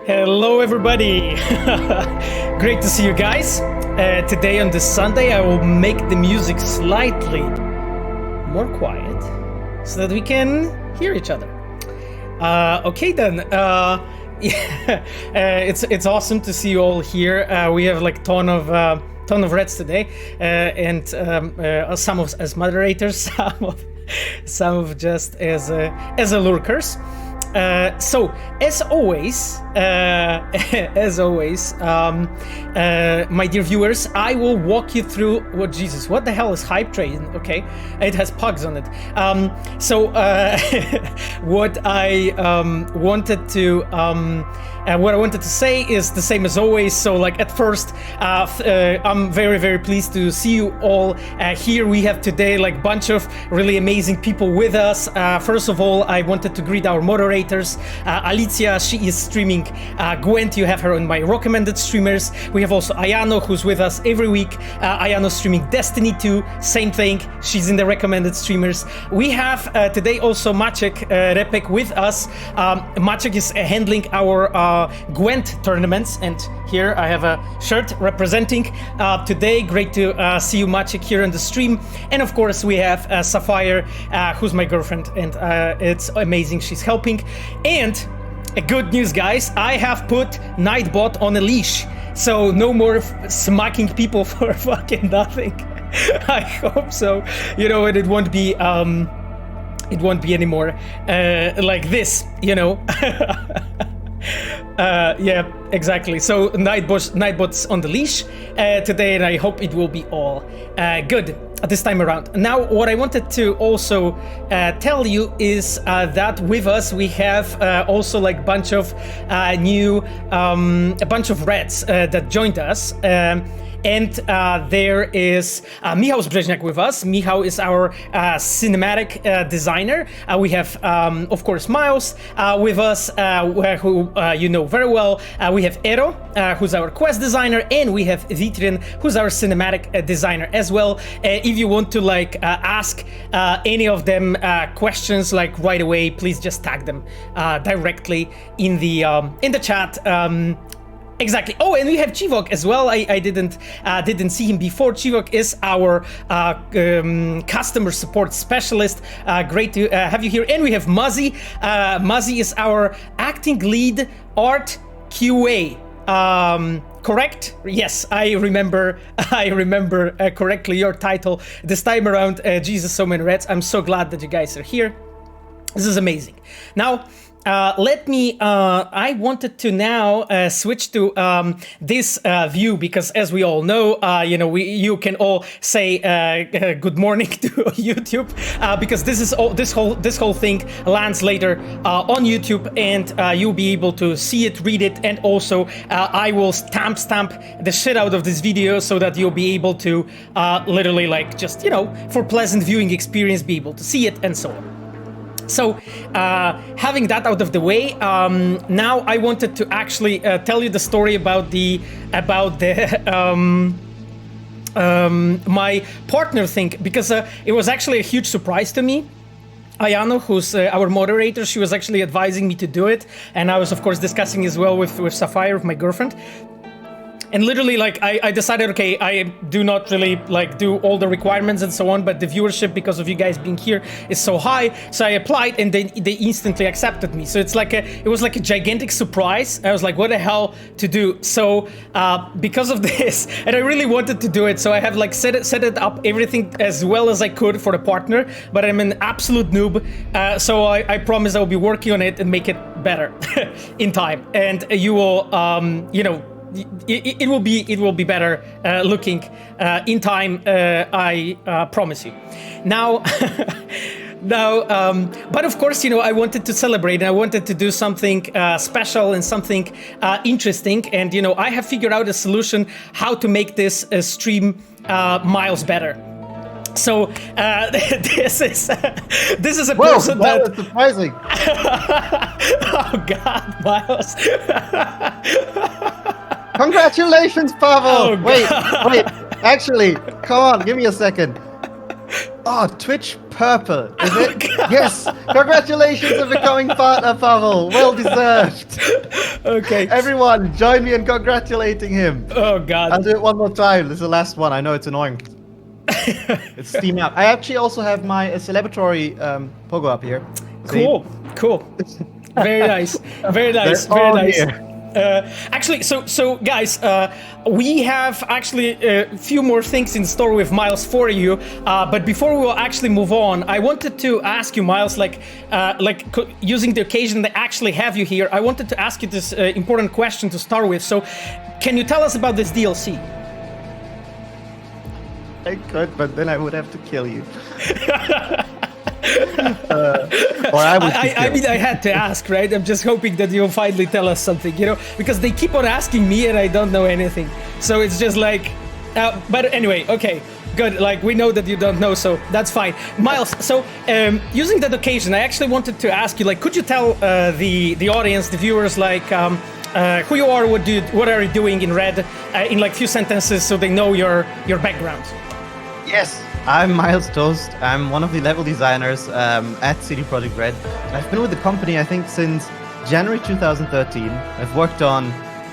Hello, everybody. Great to see you guys. Today on this Sunday, I will make the music slightly more quiet so that we can hear each other. Okay, then. Yeah, it's awesome to see you all here. We have like ton of Reds today, and some of as moderators, some of just as lurkers. So as always, my dear viewers, I will walk you through what the hell is hype train? Okay, it has pugs on it. What I wanted to say is the same as always. So like at first, I'm very, very pleased to see you all here. We have today like bunch of really amazing people with us. First of all, I wanted to greet our moderators. Alicia, she is streaming Gwent, you have her on my recommended streamers. We have also Ayano, who's with us every week. Ayano streaming Destiny 2, same thing, she's in the recommended streamers. We have today also Maciek Repek with us. Maciek is handling our Gwent tournaments, and here I have a shirt representing today. Great to see you, Maciek, here on the stream. And of course we have Sapphire, who's my girlfriend, and it's amazing, she's helping. And good news, guys, I have put Nightbot on a leash, so no more smacking people for fucking nothing. I hope so, you know, and it won't be anymore like this, you know. Yeah, exactly. So Nightbot's on the leash today, and I hope it will be all good this time around. Now, what I wanted to also tell you is that with us we have also like a bunch of Reds that joined us. And there is Michał Brzeźniak with us. Michał is our cinematic designer. We have, of course, Miles with us, who you know very well. We have Ero, who's our quest designer, and we have Vitrian, who's our cinematic designer as well. If you want to like ask any of them questions like right away, please just tag them directly in the chat. Exactly. Oh, and we have Chivok as well. I didn't see him before. Chivok is our customer support specialist. Great to have you here. And we have Muzzy. Muzzy is our acting lead art QA. Correct? Yes, I remember correctly your title this time around. Jesus, so many Reds. I'm so glad that you guys are here. This is amazing. Now, I wanted to now switch to this view, because as we all know, you can all say good morning to YouTube, because this whole thing lands later on YouTube, and you'll be able to see it, read it, and also I will stamp the shit out of this video so that you'll be able to literally like just, you know, for pleasant viewing experience, be able to see it and so on. So, having that out of the way, now I wanted to actually tell you the story about my partner thing, because it was actually a huge surprise to me. Ayano, who's our moderator, she was actually advising me to do it, and I was of course discussing as well with Sapphire, with my girlfriend. And literally, like, I decided, okay, I do not really, like, do all the requirements and so on, but the viewership, because of you guys being here, is so high, so I applied, and they instantly accepted me. So it was like a gigantic surprise. I was like, what the hell to do? So, because of this, and I really wanted to do it, so I have, like, set it up, everything as well as I could for the partner, but I'm an absolute noob, so I promise I will be working on it and make it better in time. And you will, you know, it will be better looking in time, I promise you. Now, but of course, you know, I wanted to celebrate, and I wanted to do something special and something interesting, and you know, I have figured out a solution how to make this stream miles better. So this is a person that was surprising. Oh God, Miles. Congratulations, Pavel! Oh, wait, actually, come on, give me a second. Oh, Twitch purple, is it? God. Yes! Congratulations on becoming partner, Pavel! Well deserved! Okay. Everyone, join me in congratulating him! Oh God. I'll do it one more time. This is the last one. I know it's annoying. It's steaming up. I actually also have my celebratory pogo up here. See? Cool. Very nice. Very nice. They're Very all nice. here. Actually, so guys, we have actually a few more things in store with Miles for you. But before we will actually move on, I wanted to ask you, Miles, using the occasion that I actually have you here, I wanted to ask you this important question to start with. So, can you tell us about this DLC? I could, but then I would have to kill you. Or I would. I mean, I had to ask, right? I'm just hoping that you'll finally tell us something, because they keep on asking me and I don't know anything. So it's just like, but anyway, okay, good. Like, we know that you don't know, so that's fine. Miles, so using that occasion, I actually wanted to ask you, like, could you tell the audience, the viewers, like, who you are, what are you doing in Red, in like few sentences, so they know your background? Yes, I'm Miles Tost. I'm one of the level designers at CD Projekt RED. I've been with the company, I think, since January 2013. I've worked on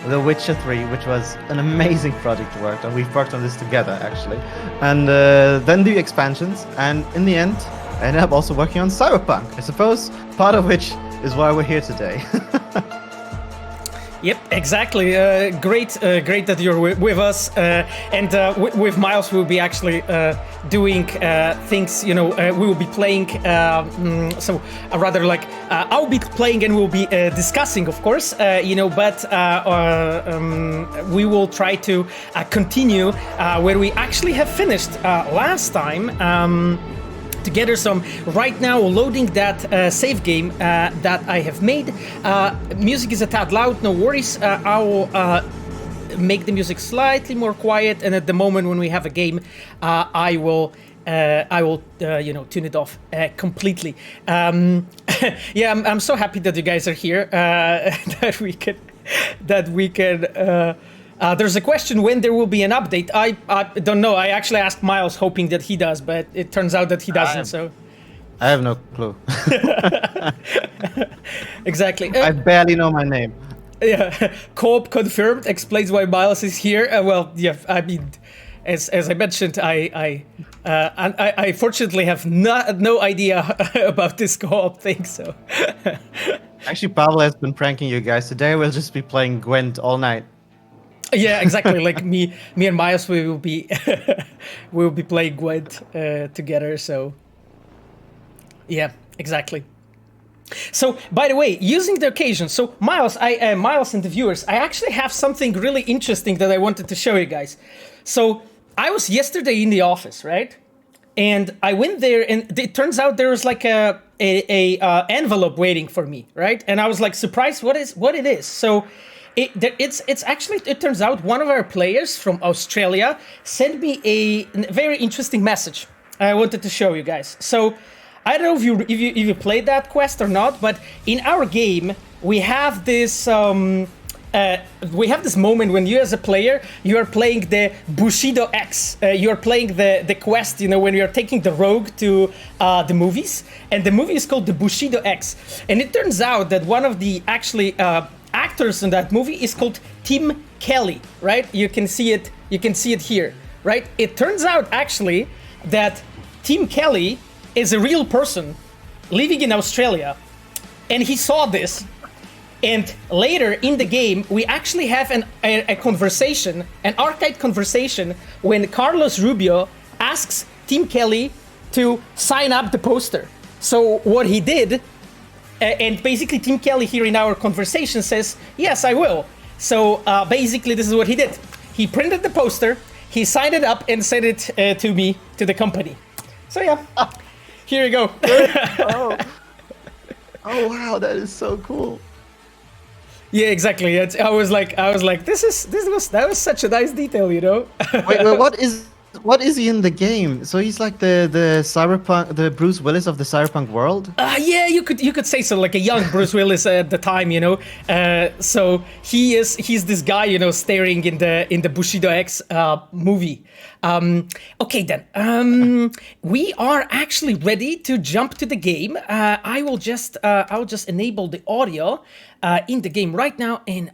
The Witcher 3, which was an amazing project to work on. We've worked on this together, actually. And then the expansions. And in the end, I ended up also working on Cyberpunk, I suppose, part of which is why we're here today. Yep, exactly. Great that you're with us. And with Miles, we'll be actually doing things. We will be playing. I'll be playing and we'll be discussing, of course. But we will try to continue where we actually have finished last time. Together. So I'm right now loading that save game that I have made. Music is a tad loud, no worries. I will make the music slightly more quiet, and at the moment when we have a game, I will tune it off completely. Yeah, I'm so happy that you guys are here. That we can. There's a question when there will be an update. I don't know. I actually asked Miles hoping that he does, but it turns out that he doesn't. So I have no clue. Exactly. I barely know my name. Yeah, co-op confirmed explains why Miles is here. Well, yeah, I mean, as I mentioned, I fortunately have no idea about this co-op thing. So Actually, Pavel has been pranking you guys. Today we'll just be playing Gwent all night. Yeah, exactly. Like me and Miles, we will be playing Gwent together. So yeah, exactly. So, by the way, using the occasion, so Miles and the viewers, I actually have something really interesting that I wanted to show you guys. So I was yesterday in the office, right? And I went there, and it turns out there was like a envelope waiting for me, right? And I was like surprised what it is. So. It's actually, it turns out one of our players from Australia sent me a very interesting message I wanted to show you guys. So I don't know if you played that quest or not, but in our game we have this moment when you as a player, you are playing the Bushido X. You are playing the quest, when you are taking the rogue to the movies, and the movie is called the Bushido X. And it turns out that one of the actually actors in that movie is called Tim Kelly, right? You can see it here, right? It turns out actually that Tim Kelly is a real person living in Australia, and he saw this. And later in the game, we actually have a conversation, an archived conversation, when Carlos Rubio asks Tim Kelly to sign up the poster. So what he did, and basically Tim Kelly here in our conversation says, yes, I will. So basically this is what he did. He printed the poster, he signed it up and sent it to me, to the company. So yeah, here you go. Oh wow, that is so cool. Yeah, exactly. I was like, that was such a nice detail, Wait, what is what is he in the game? So he's like the cyberpunk, the Bruce Willis of the cyberpunk world. Yeah, you could say so, like a young Bruce Willis at the time, you know. So he's this guy, you know, staring in the Bushido X movie. Okay then, we are actually ready to jump to the game. I'll just enable the audio in the game right now, and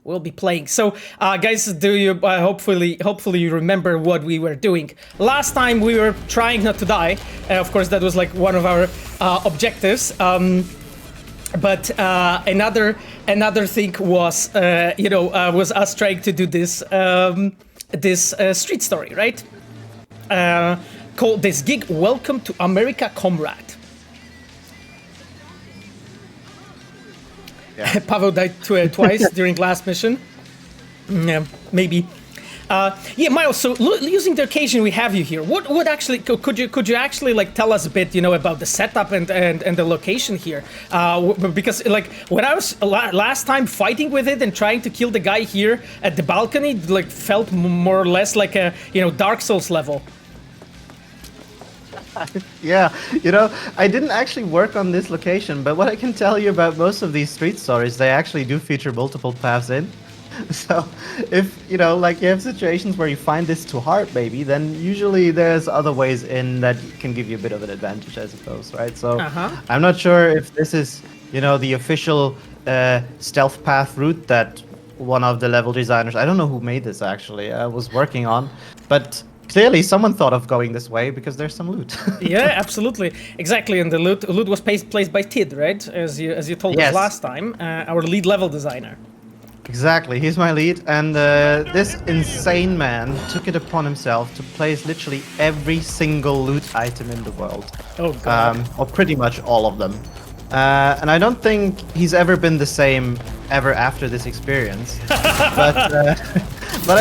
we'll be playing. So, guys, do you hopefully you remember what we were doing last time? We were trying not to die. Of course, that was like one of our objectives. But another thing was, was us trying to do this street story, right? Called this gig "Welcome to America, Comrade." Yeah. Pavel died twice during last mission. Yeah, maybe. Yeah, Miles. So, using the occasion we have you here, what actually could you actually like tell us a bit, you know, about the setup and the location here? Because like when I was last time fighting with it and trying to kill the guy here at the balcony, like felt more or less like a, you know, Dark Souls level. Yeah, you know, I didn't actually work on this location, but what I can tell you about most of these street stories, they actually do feature multiple paths in. So if, you know, like you have situations where you find this too hard, maybe, then usually there's other ways in that can give you a bit of an advantage, I suppose, right? So I'm not sure if this is, you know, the official stealth path route that one of the level designers, I don't know who made this actually, was working on, but clearly someone thought of going this way because there's some loot. Yeah, absolutely, exactly. And the loot was placed by Tid, right? As you told us last time, our lead level designer. Exactly, he's my lead, and this insane man took it upon himself to place literally every single loot item in the world. Oh god. Or pretty much all of them. And I don't think he's ever been the same ever after this experience. But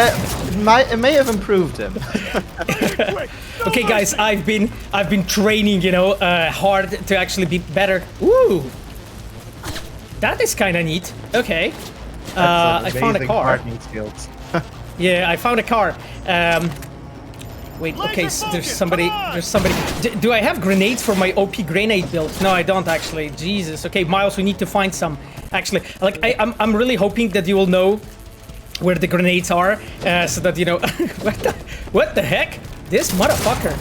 it may have improved him. Okay, guys, I've been training, you know, hard to actually be better. Ooh, that is kind of neat. Okay, I found a car. Skills. Yeah, I found a car. Wait, okay, so there's somebody. Do I have grenades for my OP grenade build? No, I don't actually. Jesus. Okay, Miles, we need to find some. Actually, like I'm really hoping that you will know where the grenades are, so that you know. What the heck? This motherfucker.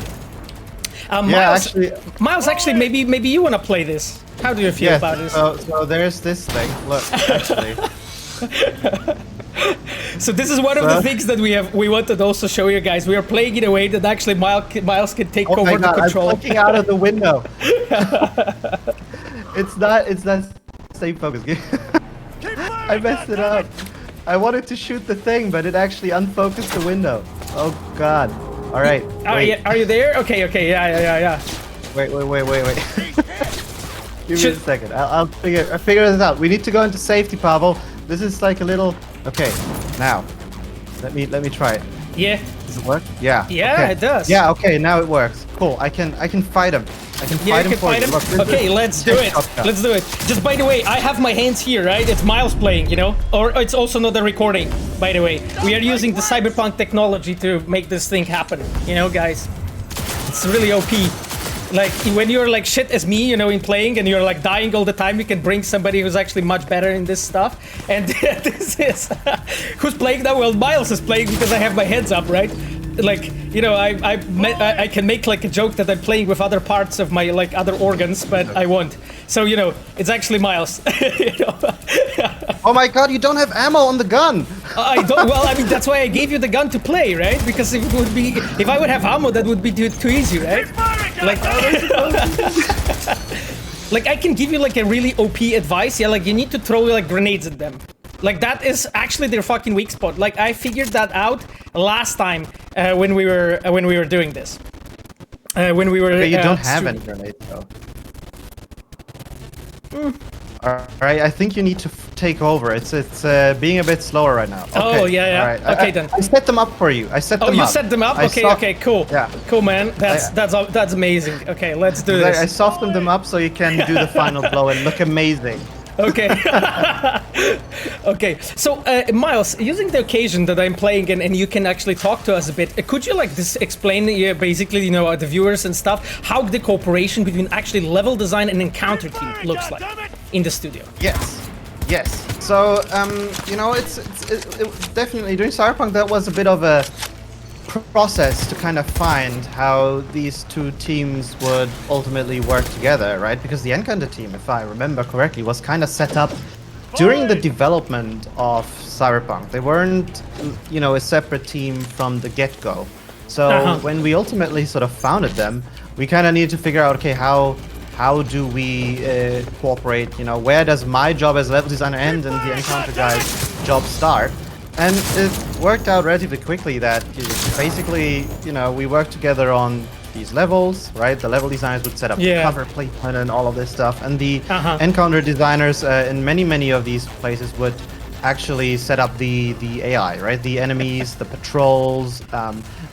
Miles, actually, maybe you wanna play this. How do you feel about this? So there's this thing. Look, actually. So this is one of the things that we wanted to also show you guys. We are playing in a way that actually Miles can take over the control. I'm looking out of the window. It's not same focus. I messed it up. I wanted to shoot the thing, but it actually unfocused the window. Oh god. All right. Are you there? Okay. Yeah. Wait. Give me a second. I'll figure this out. We need to go into safety, Pavel. This is like a little. Okay. Now, let me try it. Yeah. Does it work? Yeah. Yeah, okay. It does. Yeah. Okay. Now it works. Cool. I can fight him. I can fight him for you. Look, okay, let's do it. Let's do it. Just by the way, I have my hands here, right? It's Miles playing, you know? Or it's also not a recording, by the way. We are using the Cyberpunk technology to make this thing happen, you know, guys? It's really OP. Like, when you're like shit as me, you know, in playing, and you're like dying all the time, you can bring somebody who's actually much better in this stuff. And this is... who's playing that? Well, Miles is playing because I have my heads up, right? Like, you know, I can make like a joke that I'm playing with other parts of my like other organs, but I won't. So, you know, it's actually Miles. You know? Oh my god, you don't have ammo on the gun! I don't. Well, I mean, that's why I gave you the gun to play, right? Because if I would have ammo, that would be too easy, right? Like, like I can give you like a really OP advice. Yeah, like you need to throw like grenades at them. Like that is actually their fucking weak spot. Like I figured that out last time when we were doing this. When we were. Okay, you don't have any grenades though. Alright, I think you need to take over. It's being a bit slower right now. Okay. Oh yeah. Right. Okay then. I set them up for you. I set them up. Oh, you set them up? Okay, cool. Yeah. Cool, man. That's amazing. Okay, let's do this. I softened them up so you can do the final blow and look amazing. Okay. Okay. So, Miles, using the occasion that I'm playing and you can actually talk to us a bit, could you like this explain basically, the viewers and stuff, how the cooperation between actually level design and encounter team looks like in the studio? Yes. So, it's definitely during Cyberpunk that was a bit of a process to kind of find how these two teams would ultimately work together, right? Because the Encounter team, if I remember correctly, was kind of set up during the development of Cyberpunk. They weren't, a separate team from the get-go. So when we ultimately sort of founded them, we kind of needed to figure out, okay, how do we cooperate? Where does my job as a level designer end and the Encounter guy's job start? And it worked out relatively quickly that basically, we worked together on these levels, right? The level designers would set up the cover placement and all of this stuff. And the Encounter designers in many of these places would actually set up the AI, right? The enemies, the patrols.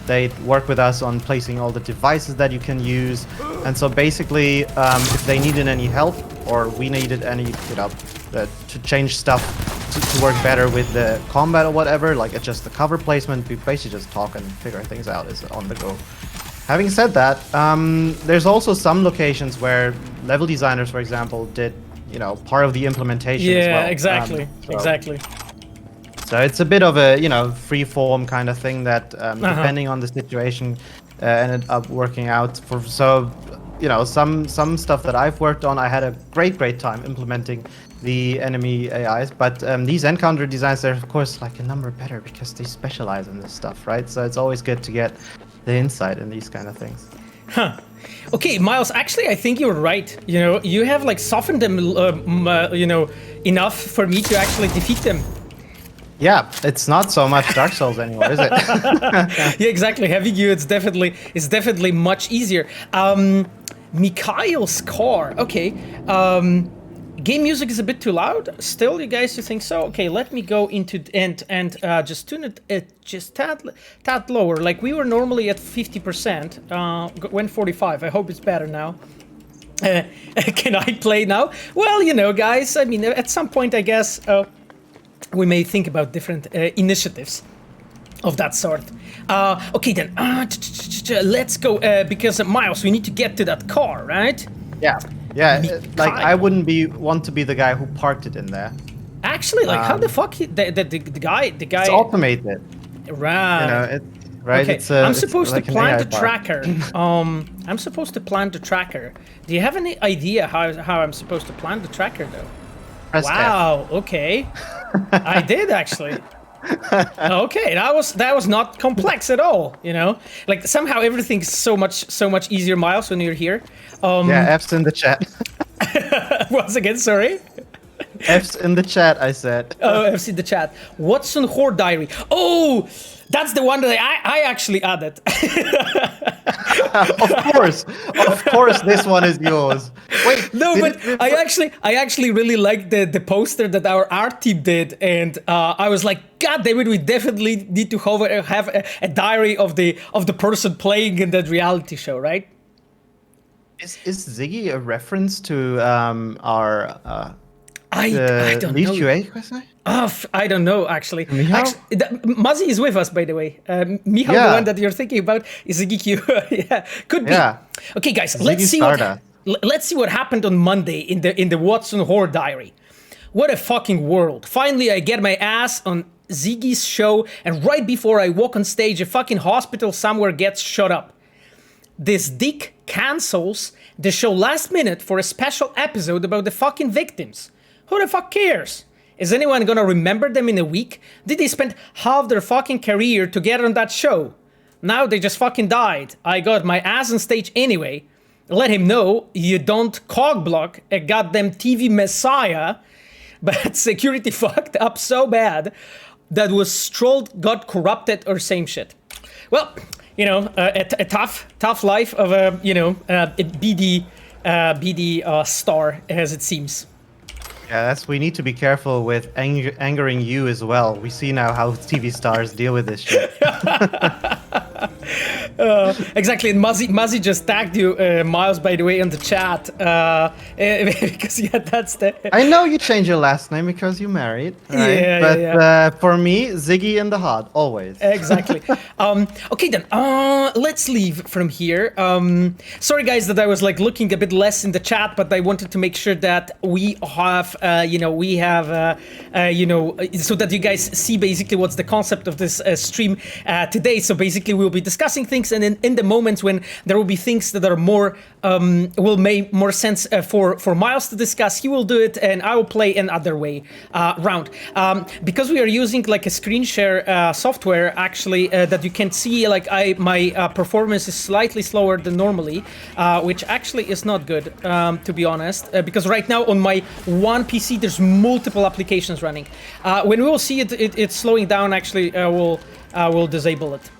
They'd work with us on placing all the devices that you can use. And so basically, if they needed any help or we needed any, to change stuff to work better with the combat or whatever, like adjust the cover placement, we basically just talk and figure things out as on the go. Having said that, there's also some locations where level designers, for example, did part of the implementation as well. Exactly. So it's a bit of a free form kind of thing that depending on the situation ended up working out for. So some stuff that I've worked on, I had a great time implementing the enemy AIs, but these Encounter designs, they're of course like a number better because they specialize in this stuff, right? So it's always good to get the insight in these kind of things. Okay, Miles, actually I think you're right. You have like softened them enough for me to actually defeat them. Yeah, it's not so much Dark Souls anymore, is it? Yeah, exactly. Having you, it's definitely much easier. Mikhail's car. Okay. Game music is a bit too loud. Still, you guys, you think so? Okay, let me go into and just tune it just tad lower. Like we were normally at 50%. Went 45. I hope it's better now. Can I play now? Well, guys. I mean, at some point, I guess we may think about different initiatives of that sort. Okay, then let's go because Miles, we need to get to that car, right? Yeah, like I wouldn't want to be the guy who parked it in there. Actually, like how the fuck the guy? It's automated. Right. Right. Okay. It's I'm supposed like to plant the tracker. I'm supposed to plant the tracker. Do you have any idea how I'm supposed to plant the tracker though? Press wow. F. Okay. I did actually. Okay, that was not complex at all. Like somehow everything's so much easier, Miles, when you're here. Yeah, F's in the chat. Once again, sorry. F's in the chat, I said. Oh, F's in the chat. Watson Whore Diary. Oh, that's the one that I actually added. Of course, this one is yours. Wait, no, but I actually really liked the poster that our art team did, and I was like, God damn it, we definitely need to have a diary of the person playing in that reality show, right? Is Ziggy a reference to our I don't know. QA question? I don't know, actually. Michal? Muzzy is with us, by the way. Michal, the one that you're thinking about, is Ziggy Q. Yeah, could be. Yeah. Okay, guys, let's see what happened on Monday in the Watson Horror Diary. What a fucking world. Finally, I get my ass on Ziggy's show, and right before I walk on stage, a fucking hospital somewhere gets shut up. This dick cancels the show last minute for a special episode about the fucking victims. Who the fuck cares? Is anyone gonna remember them in a week? Did they spend half their fucking career together on that show? Now they just fucking died. I got my ass on stage anyway. Let him know you don't cockblock a goddamn TV messiah, but security fucked up so bad that was strolled, got corrupted, or same shit. Well, a tough life of a BD star, as it seems. Yeah, we need to be careful with angering you as well. We see now how TV stars deal with this shit. Exactly, and Muzzy just tagged you, Miles, by the way, in the chat, because yeah, that's the... I know you changed your last name because you married, right? Yeah, but yeah. For me, Ziggy in the heart, always. Exactly. Okay then, let's leave from here. Sorry guys that I was like looking a bit less in the chat, but I wanted to make sure that we have, so that you guys see basically what's the concept of this stream today. So basically we'll be discussing things, and in the moments when there will be things that are more, will make more sense for Miles to discuss, he will do it, and I will play an other way round. Because we are using like a screen share software, actually, that you can see, like my performance is slightly slower than normally, which actually is not good, to be honest, because right now on my one PC there's multiple applications running. When we will see it's slowing down, actually, we'll disable it.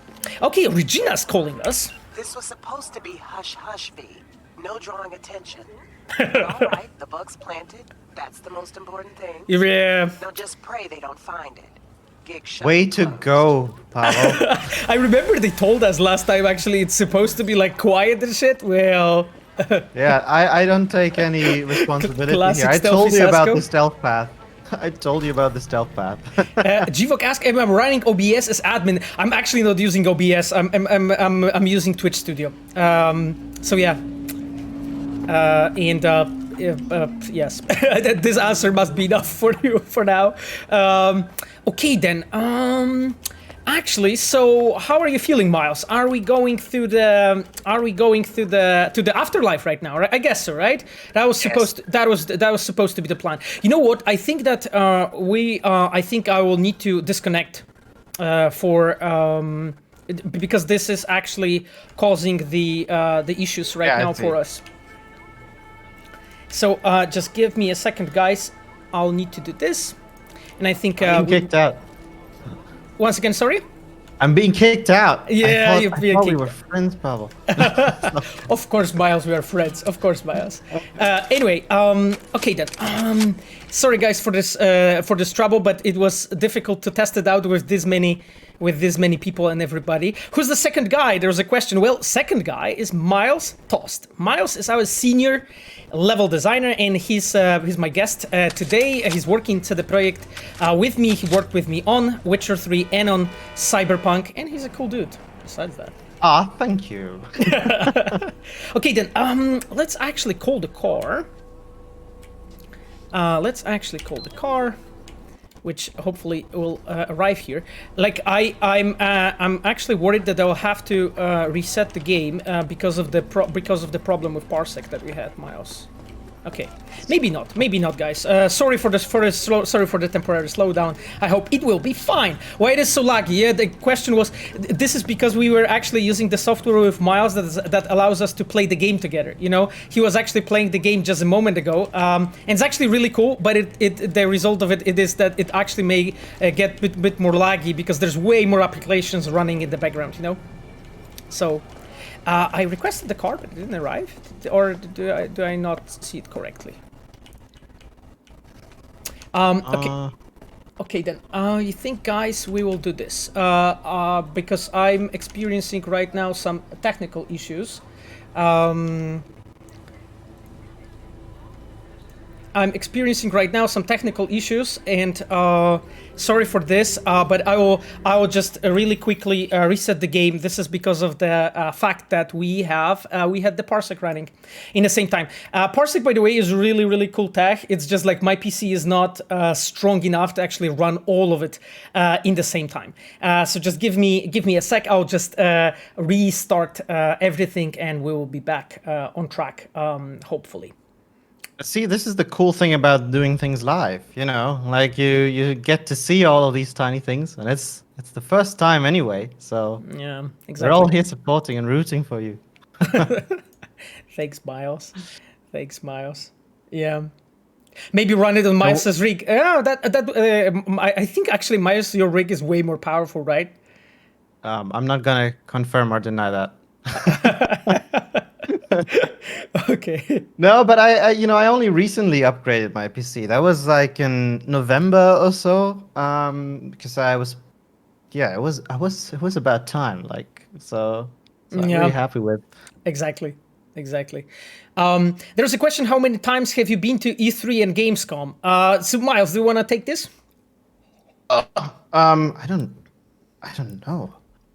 Okay, Regina's calling us. This was supposed to be hush-hush, V. No drawing attention. All right, the bug's planted. That's the most important thing. Yeah. Now just pray they don't find it. Gig shut Way to closed. go, Pavel. I remember they told us last time, actually, it's supposed to be like quiet and shit. Well... Yeah, I don't take any responsibility Classic here. I told stealthy you about Sasko. the stealth path. I told you about the stealth path. Gvok asked if I'm running OBS as admin. I'm actually not using OBS. I'm using Twitch Studio. So yeah. Yes, this answer must be enough for you for now. Okay then. Actually, so how are you feeling, Miles? Are we going through the to the afterlife right now? Right? I guess so, right? That was supposed that was supposed to be the plan. You know what? I think that I think I will need to disconnect because this is actually causing the issues right now for us. So just give me a second, guys. I'll need to do this, and I think I'm kicked out. Once again, sorry? I'm being kicked out. Yeah, you're being kicked we were friends, Pavel. Of course, Miles, we are friends. Of course, Miles. Anyway, okay then. Sorry, guys, for this trouble, but it was difficult to test it out with this many people and everybody. Who's the second guy? There's a question. Well, second guy is Miles Tost. Miles is our senior level designer, and he's my guest today. He's working to the project with me. He worked with me on Witcher 3 and on Cyberpunk, and he's a cool dude. Besides that. Ah, thank you. Okay then. Let's actually call the car. Which hopefully will arrive here. Like I'm actually worried that I'll have to reset the game because of the problem with parsec that we had, Miles. Okay, maybe not, guys. Sorry for the temporary slowdown. I hope it will be fine. Why it is so laggy? Yeah, the question was, this is because we were actually using the software with Miles that allows us to play the game together. You know, he was actually playing the game just a moment ago, and it's actually really cool. But the result of it is that it actually may get a bit more laggy because there's way more applications running in the background. You know, so. I requested the car, but it didn't arrive, or do I not see it correctly? Okay. Okay then. You think, guys, we will do this? Because I'm experiencing right now some technical issues. I'm experiencing right now some technical issues, and sorry for this, but I will just really quickly reset the game. This is because of the fact that we had the parsec running in the same time. Parsec, by the way, is really cool tech. It's just like my PC is not strong enough to actually run all of it in the same time. So just give me a sec. I'll just restart everything, and we will be back on track, hopefully. See, this is the cool thing about doing things live, you know, like you get to see all of these tiny things, and it's the first time anyway, so yeah, exactly. We're all here supporting and rooting for you. Thanks, Miles. Yeah, maybe run it on Miles' rig. I think actually, Miles, your rig is way more powerful, right? I'm not gonna confirm or deny that. Okay. No, but I only recently upgraded my PC. That was like in November or so. Because it was about time. Like so So I'm really happy with. Exactly. There's a question: how many times have you been to E3 and Gamescom? So Miles, do you want to take this? I don't know.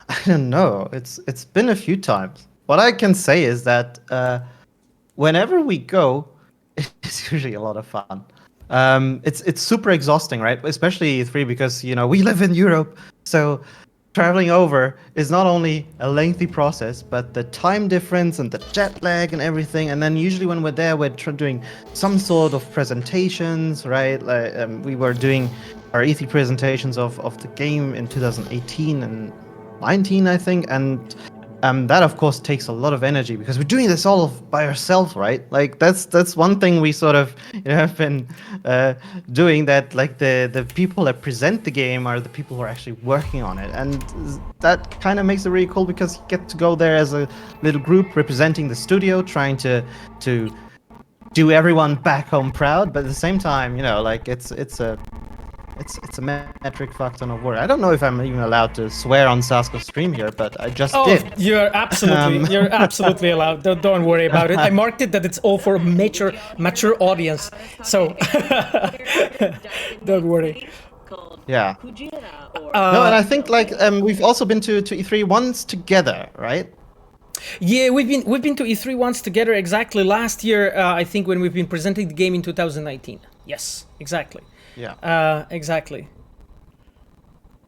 I don't know. It's been a few times. What I can say is that whenever we go, it's usually a lot of fun. It's super exhausting, right? Especially E3 because we live in Europe, so traveling over is not only a lengthy process, but the time difference and the jet lag and everything. And then usually when we're there, we're doing some sort of presentations, right? Like we were doing our E3 presentations of the game in 2018 and 19, I think, and that of course takes a lot of energy because we're doing this all by ourselves, right? Like that's one thing we sort of have been doing, that like the people that present the game are the people who are actually working on it, and that kind of makes it really cool because you get to go there as a little group representing the studio, trying to do everyone back home proud, but at the same time, like it's a metric fuck ton of work. I don't know if I'm even allowed to swear on Sasko's stream here, but I just did. You're absolutely allowed. Don't worry about it. I marked it that it's all for a mature audience, so don't worry. Yeah. No, and I think like we've also been to E3 once together, right? Yeah, we've been to E3 once together. Exactly last year, I think, when we've been presenting the game in 2019. Yes, exactly. Yeah. Exactly.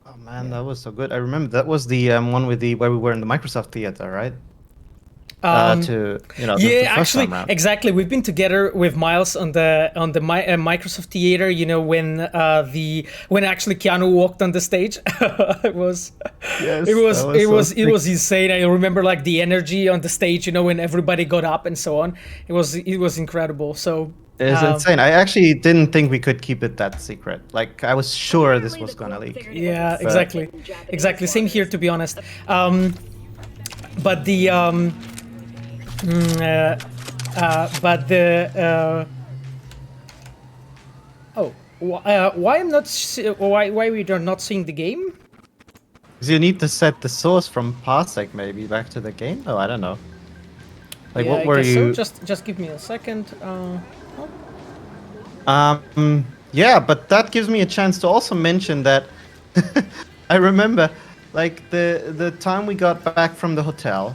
Oh man, that was so good. I remember that was the one with where we were in the Microsoft Theater, right? Actually, exactly. We've been together with Miles on the Microsoft Theater. When actually Keanu walked on the stage, it was insane. I remember like the energy on the stage. When everybody got up and so on. It was incredible. So. It's insane. I actually didn't think we could keep it that secret. Like, I was sure this was gonna leak. Yeah, exactly. Same here, to be honest. Why we are not seeing the game? Because you need to set the source from Parsec maybe back to the game. Oh, I don't know. Like, yeah, what were you? So. Just give me a second. Yeah, but that gives me a chance to also mention that I remember, like, the time we got back from the hotel,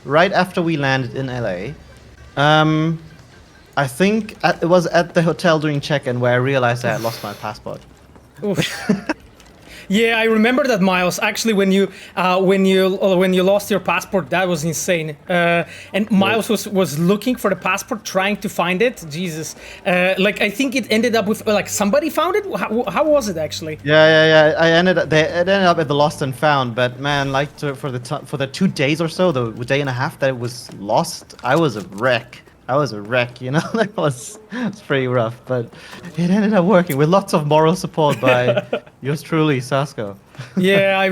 right after we landed in LA. I think it was at the hotel during check-in where I realized I had lost my passport. Yeah, I remember that, Miles. Actually, when you lost your passport, that was insane. And Miles was looking for the passport, trying to find it. Jesus, like I think it ended up with like somebody found it. How was it actually? Yeah. It ended up at the lost and found. But man, like for the 2 days or so, the day and a half that it was lost, I was a wreck. That was pretty rough, but it ended up working with lots of moral support by yours truly, Sasko. Yeah, I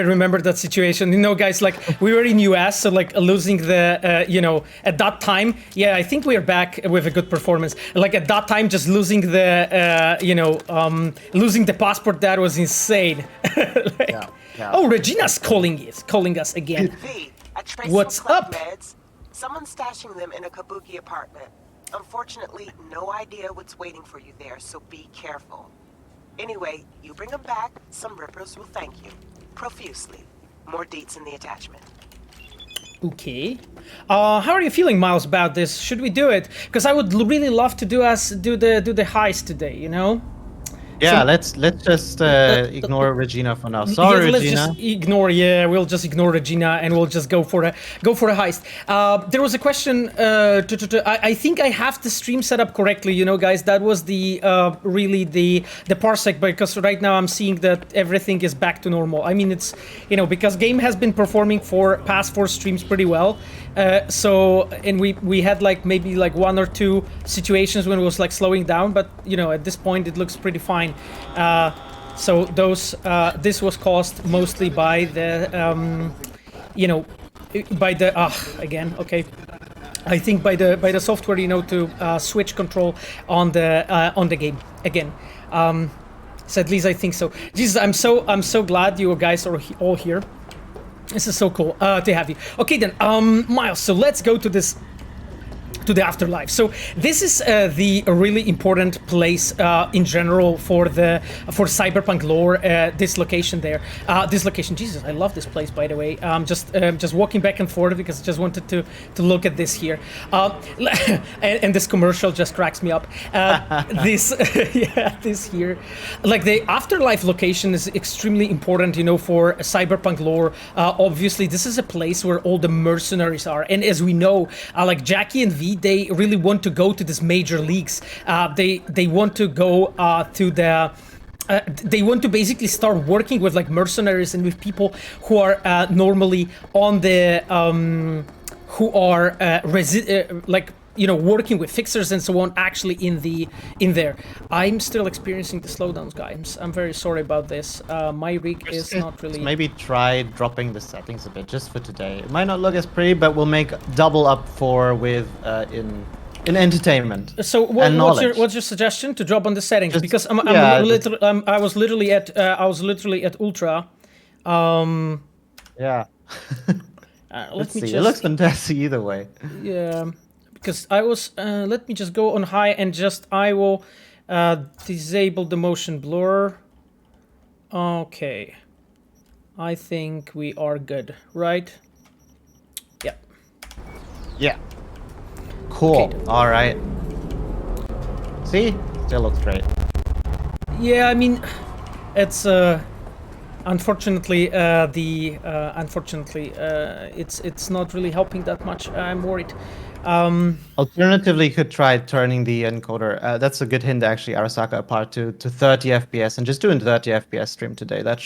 remember that situation. Guys, like we were in US, so like losing the, at that time, yeah, I think we are back with a good performance. Like at that time, just losing the, losing the passport, that was insane. Yeah. Oh, Regina's calling us again. What's up? Someone's stashing them in a kabuki apartment. Unfortunately, no idea what's waiting for you there, so be careful. Anyway, you bring them back, some rippers will thank you. Profusely. More deets in the attachment. Okay. How are you feeling, Miles, about this? Should we do it? Because I would really love to do the heist today, Yeah, let's just ignore Regina for now. Sorry, Regina. We'll just ignore Regina and we'll just go for a heist. There was a question. I think I have the stream set up correctly. Guys, that was the really the parsec, because right now I'm seeing that everything is back to normal. I mean, it's because game has been performing for past 4 streams pretty well. And we had like maybe like 1 or 2 situations when it was like slowing down, but at this point it looks pretty fine. So this was caused mostly by the I think by the software to switch control on the game again. So at least I think so. Jesus, I'm so glad you guys are all here. This is so cool to have you. Okay then, Miles, so let's go to the Afterlife. So this is the really important place in general for cyberpunk lore. This location there, this location. Jesus, I love this place. By the way, just walking back and forth because I just wanted to look at this here. And this commercial just cracks me up. This yeah, this here, like the Afterlife location is extremely important, you know, for cyberpunk lore. Obviously, this is a place where all the mercenaries are, and as we know, like Jackie and V, they really want to go to these major leagues. They want to go to the. They want to basically start working with like mercenaries and with people who are normally on the who are like, you know, working with fixers and so on, actually in there. I'm still experiencing the slowdowns, guys. I'm very sorry about this. My rig is not really... Maybe try dropping the settings a bit just for today. It might not look as pretty, but we'll make double up for with in entertainment. So what's your suggestion to drop on the settings? Just, because I was literally at ultra. Yeah. Let's see. It looks fantastic either way. Yeah. Because I was, let me just go on high and I will disable the motion blur. Okay. I think we are good, right? Yeah. Yeah. Cool. Okay. All right. See? Still looks great. Yeah, I mean, it's, unfortunately, it's not really helping that much. I'm worried. Alternatively, you could try turning the encoder. That's a good hint, actually, Arasaka, apart to 30 FPS and just doing 30 FPS stream today. That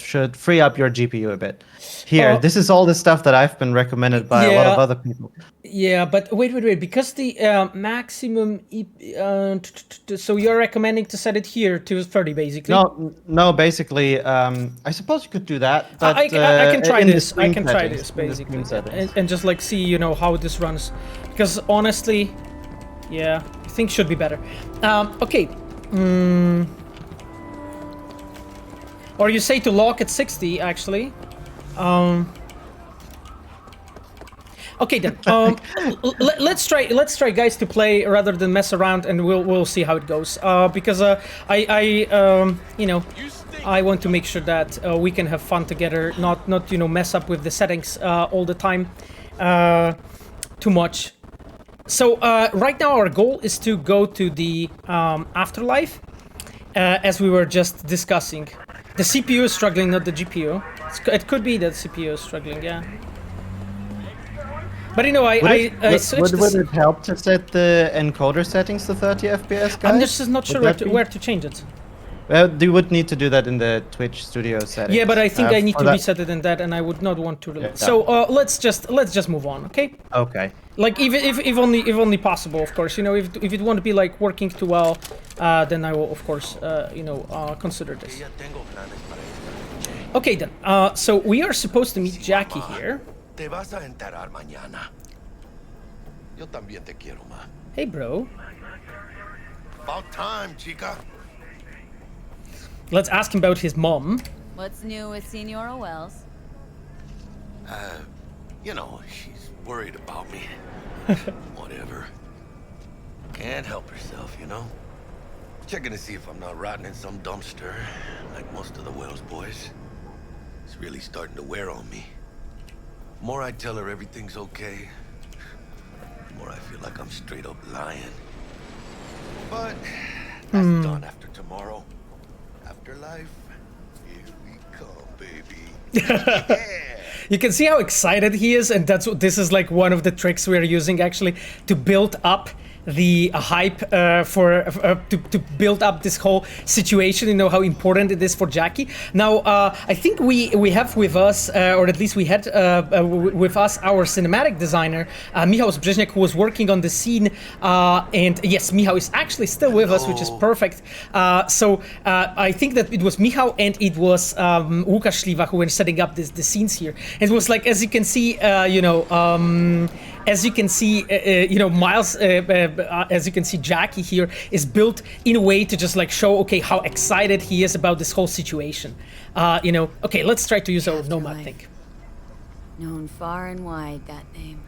should free up your GPU a bit. Here, this is all the stuff that I've been recommended by a lot of other people. Yeah, but wait, because the maximum, so you're recommending to set it here to 30, basically? No, basically, I suppose you could do that. But I can try this. I can try settings, this basically, and and just like see, you know, how this runs, because honestly, yeah, I think should be better. Okay. Or you say to lock at 60 actually. Okay then. Let's try, guys, to play rather than mess around, and we'll see how it goes. Because you know, I want to make sure that we can have fun together, not you know, mess up with the settings all the time too much. So right now our goal is to go to the Afterlife, as we were just discussing. The CPU is struggling, not the GPU. It could be that CPU is struggling, yeah. But you know, I switched. Would it help to set the encoder settings to 30 FPS, guys? I'm just not sure where to change it. Well, you would need to do that in the Twitch studio settings. Yeah, but I think I need to reset it in that, and I would not want to. Yeah. So let's just move on, okay? Okay. Like if only possible, of course. You know, if it won't be like working too well, then I will, of course, you know, consider this. Okay then. So we are supposed to meet Jackie here. Te vas a enterar mañana. Yo también te quiero, ma. Hey, bro. About time, chica. Let's ask him about his mom. What's new with Senora Wells? You know, she's worried about me. Whatever. Can't help herself, you know? Checking to see if I'm not rotting in some dumpster, like most of the Wells boys. It's really starting to wear on me. The more I tell her everything's okay, the more I feel like I'm straight up lying. But that's done after tomorrow. Afterlife, here we come, baby. Yeah. You can see how excited he is, and this is like one of the tricks we're using actually to build up the hype to build up this whole situation. You know how important it is for Jackie. Now I think we have with us, or at least we had with us, our cinematic designer Michał Brzeźniak, who was working on the scene, and yes, Michał is actually still with us, which is perfect. So I think that it was Michał and it was Łukasz Śliwa who were setting up the scenes here. It was like, as you can see, you know, as you can see, you know, Miles, as you can see, Jackie here is built in a way to just like show, okay, how excited he is about this whole situation. You know, okay, let's try to use our nomad thing. Known far and wide, that name.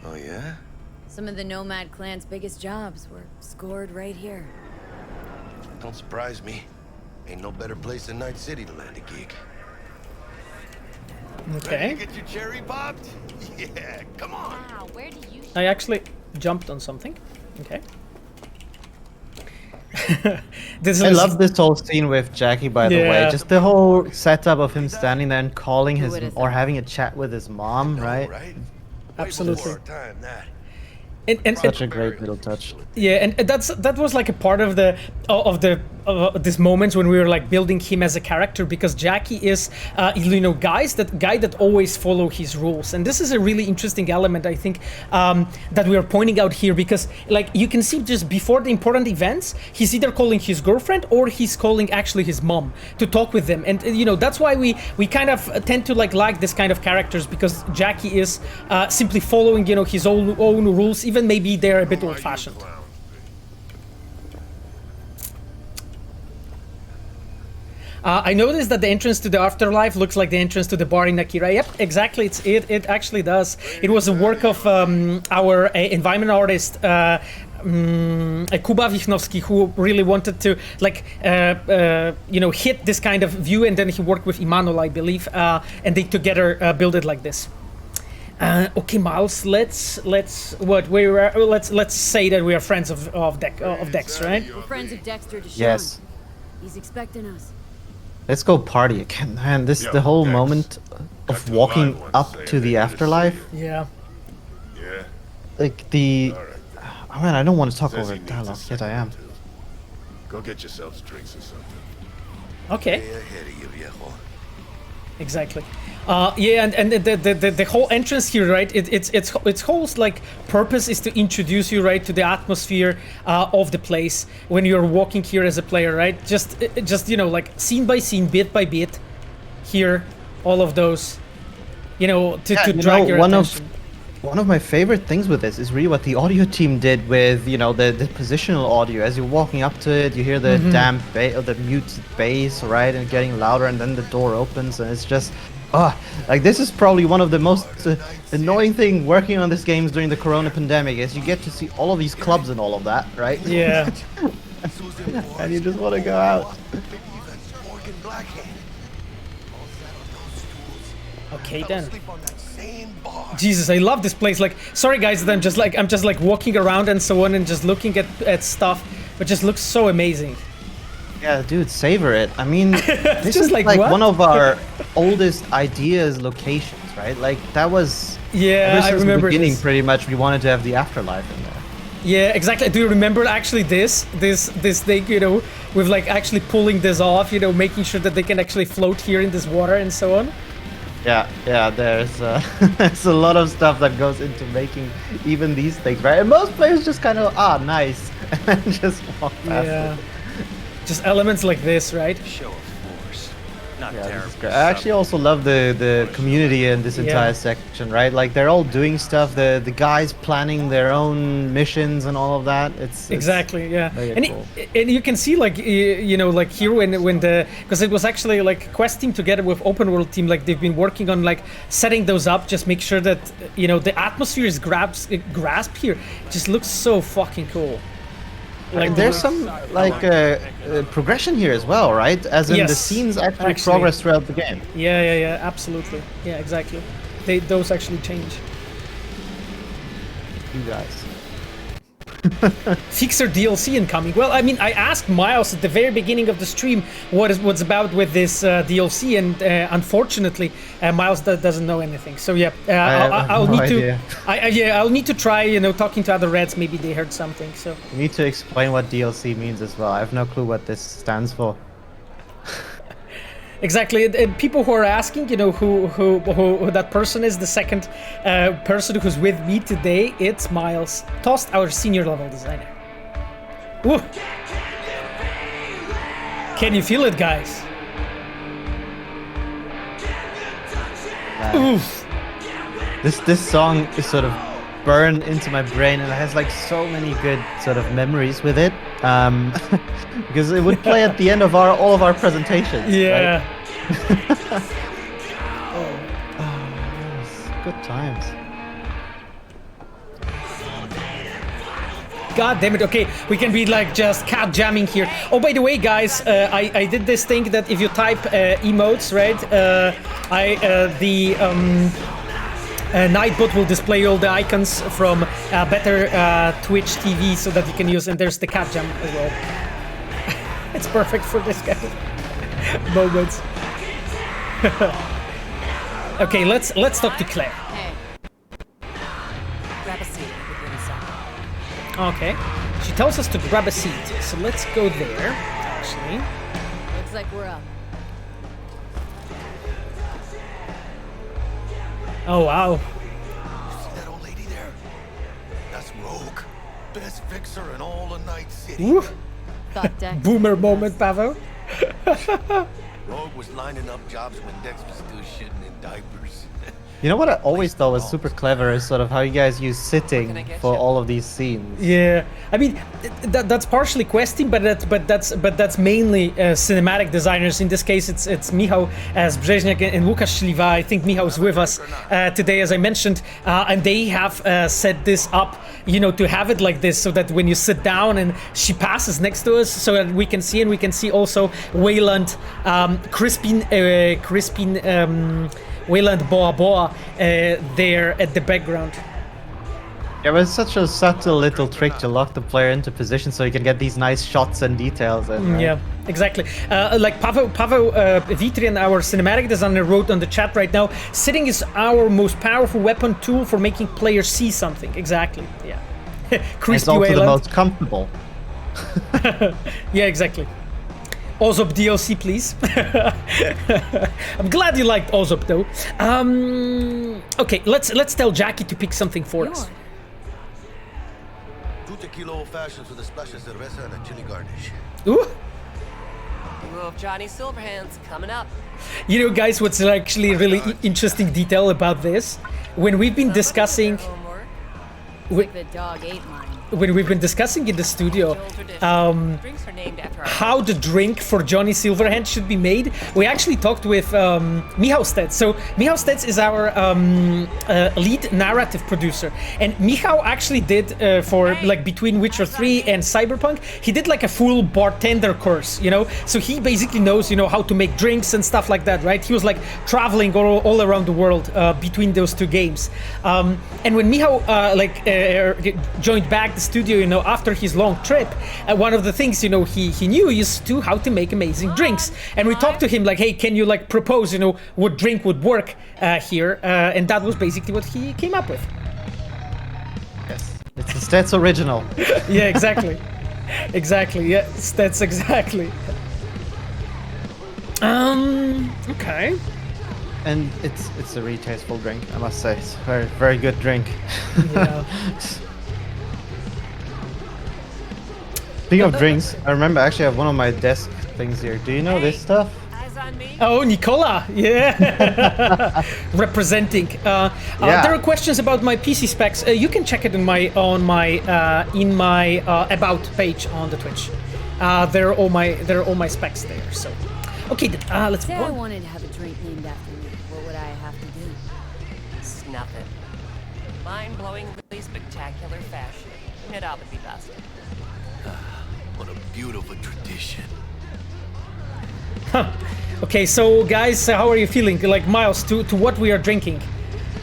Oh, yeah? Some of the Nomad clan's biggest jobs were scored right here. Don't surprise me. Ain't no better place than Night City to land a gig. Ready Okay. to get your cherry popped? Yeah, come on. Wow, where do you... I actually jumped on something. Okay. This I is love this whole scene with Jackie, by the way. Yeah. Just the whole setup of him standing there and calling his would've or thought? having a chat with his mom, right? Right? Absolutely. Way before our time, that. and Such a great little touch. yeah, and that was like a part of the this moments when we were like building him as a character, because Jackie is guy that always follow his rules, and this is a really interesting element, I think, that we are pointing out here, because like you can see just before the important events, he's either calling his girlfriend or he's calling actually his mom to talk with them, and that's why we kind of tend to like this kind of characters, because Jackie is simply following his own rules, even maybe they're a bit old-fashioned. I noticed that the entrance to the Afterlife looks like the entrance to the bar in Akira. Yep, exactly. It actually does. It was a work of our environment artist Kuba Vichnowski, who really wanted to hit this kind of view, and then he worked with Imanol, I believe, and they together build it like this. Okay, Miles. Let's say that we are friends of Dex, right? We're friends of Dexter Deshawn. Yes. He's expecting us. Let's go party again, man. The whole moment of walking up to the afterlife, Yeah. Yeah. like the. All right. Oh man, I don't want to talk Says over he needs dialogue. a Yet I am. second. Go get yourselves drinks or something. Okay. Way ahead of you, viejo. Exactly. Yeah, and the whole entrance here, right? Its whole like purpose is to introduce you, right, to the atmosphere of the place when you're walking here as a player, right? Just like scene by scene, bit by bit, here, all of those, to drag your attention. One of my favorite things with this is really what the audio team did with the positional audio. As you're walking up to it, you hear the damp the muted bass, right, and getting louder, and then the door opens, and it's just like this is probably one of the most annoying thing working on this games during the Corona pandemic, is you get to see all of these clubs and all of that, right? Yeah. And you just want to go out. Okay then. Jesus, I love this place. Like, sorry guys, that I'm just like walking around and so on, and just looking at stuff, but just looks so amazing. Yeah, dude, savor it. I mean, this Just is like like what? one of our oldest ideas locations, right? Like that was Yeah, ever I since remember the beginning. this. Pretty much, we wanted to have the afterlife in there. Yeah, exactly. Do you remember actually this thing, with like actually pulling this off, making sure that they can actually float here in this water and so on? Yeah, there's there's a lot of stuff that goes into making even these things, right? And most players just kind of nice, and just walk past Yeah. it. Just elements like this, right? Show of force. Not Yeah, this is terribly great. I actually also love the community in this entire section, right? Like they're all doing stuff. The guys planning their own missions and all of that. It's Exactly, yeah. very And cool. and you can see like like here when because it was actually like Quest team together with Open World team, like they've been working on like setting those up, just make sure that the atmosphere is grasped here. It just looks so fucking cool. Like There's some like progression here as well, right? As in the Yes, scenes actually actually. progress throughout the game. Yeah, absolutely. Yeah, exactly. Those actually change. You guys. Fixer DLC incoming. Well, I mean, I asked Miles at the very beginning of the stream what's about with this DLC, and unfortunately, Miles doesn't know anything. So yeah, I'll no need idea. to. I'll need to try. Talking to other Reds, maybe they heard something. So You need to explain what DLC means as well. I have no clue what this stands for. exactly, and people who are asking, who that person is, the second person who's with me today, it's Miles Tost, our senior level designer. Woo. Can you feel it, guys? Oof. This song is sort of burned into my brain, and it has like so many good sort of memories with it. Because it would play at the end of all of our presentations. Yeah. Right? good times. God damn it, okay, we can be like just cat jamming here. Oh, by the way, guys, I did this thing that if you type emotes, right, Nightbot will display all the icons from better Twitch TV so that you can use, and there's the cat jam as well. It's perfect for this kind of moments. Okay, let's talk to Claire. Hey. Grab a seat. I'll be inside. Okay, she tells us to grab a seat, so let's go there, actually. Looks like we're up. Oh, wow. See that old lady there? That's Rogue. Best fixer in all of Night City. Woo. Thought Dex Boomer was moment, Pavo. Rogue was lining up jobs when Dex was still shitting in diapers. You know what I always thought was super clever is sort of how you guys use sitting for all of these scenes. Yeah, I mean that's partially questing, but that's mainly cinematic designers. In this case, it's Michał as Brzeźniak and Łukasz Śliwa. I think Michał is with us today, as I mentioned, and they have set this up, you know, to have it like this, so that when you sit down and she passes next to us, so that we can see, and we can see also Wayland, Crispin. Wayland Boa Boa there at the background. It was such a subtle little trick to lock the player into position so you can get these nice shots and details. And, Yeah, exactly. Like Pavel Vitrian, our cinematic designer, wrote on the chat right now, sitting is our most powerful weapon tool for making players see something. Exactly, yeah. it's also the most comfortable. Yeah, exactly. Ozop DLC, please. I'm glad you liked Ozop, though. Okay, let's tell Jackie to pick something for us. 2 tequila old fashions with a splash of cerveza and a chili garnish. Ooh. Duo of Johnny Silverhands coming up. You know, guys, what's actually a really interesting detail about this? When we've been discussing... like the dog ate mine. When we've been discussing in the studio how the drink for Johnny Silverhand should be made, we actually talked with Michał Stets. So Michał Stets is our lead narrative producer, and Michał actually did for like between Witcher 3 and Cyberpunk, he did like a full bartender course, you know, so he basically knows, you know, how to make drinks and stuff like that, right? He was like traveling all around the world between those two games, and when Michał joined back the studio, you know, after his long trip, one of the things, you know, he knew is to how to make amazing drinks, and we talked to him like, hey, can you like propose, you know, what drink would work here, and that was basically what he came up with. Yes, it's a Stets original. Yeah, exactly. Exactly, yeah, Stets exactly. Okay. And it's a really tasteful drink, I must say. It's a very, very good drink. Yeah. Speaking of drinks, I remember actually I have one of my desk things here. Do you know this stuff? Eyes on me. Oh, Nicola, yeah, representing. Yeah. There are questions about my PC specs. You can check it in my about page on the Twitch. There are all my specs there. So, okay, let's Say move I on. wanted to have a drink named after me. What would I have to do? Snuff it. Mind-blowingly spectacular fashion. It ought to be best. What a beautiful tradition. Okay, so guys, how are you feeling? Like Miles, to what we are drinking?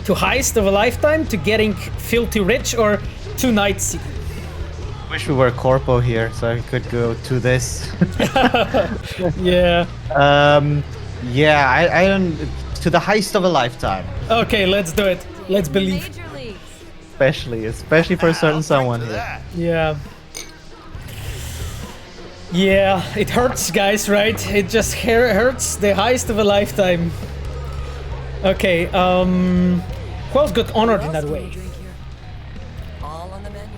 To Heist of a Lifetime? To getting filthy rich? Or to Night City? Wish we were corpo here so I could go to this. Yeah. Yeah, I don't. To the Heist of a Lifetime, Okay, let's do it. Let's believe. Major leagues. especially for a certain someone here. That. Yeah. Yeah, it hurts, guys, right? It just hurts. The Heist of a Lifetime. Okay, who else got honored in that way? Drink here. All on the menu.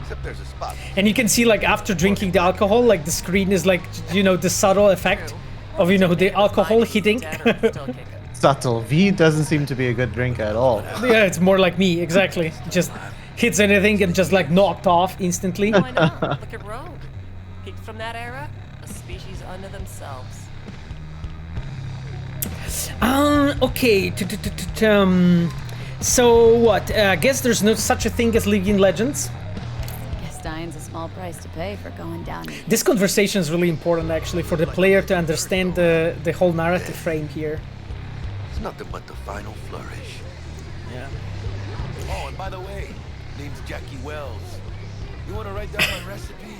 Except there's a spot. And you can see, like, after drinking the alcohol, like, the screen is like, you know, the subtle effect of, you know, the alcohol hitting. Dead or still kicking. Subtle. V doesn't seem to be a good drinker at all. Yeah, it's more like me, exactly. Just hits anything and just, like, knocked off instantly. Why not? Look at Rogue. Peaked from that era, a species unto themselves. Okay. So what? I guess there's no such a thing as League in Legends. Guess dying's a small price to pay for going down. This conversation is really important, actually, for the player to understand the whole narrative frame here. It's nothing but the final flourish. Yeah. Oh, and by the way, name's Jackie Wells. You want to write down my recipe?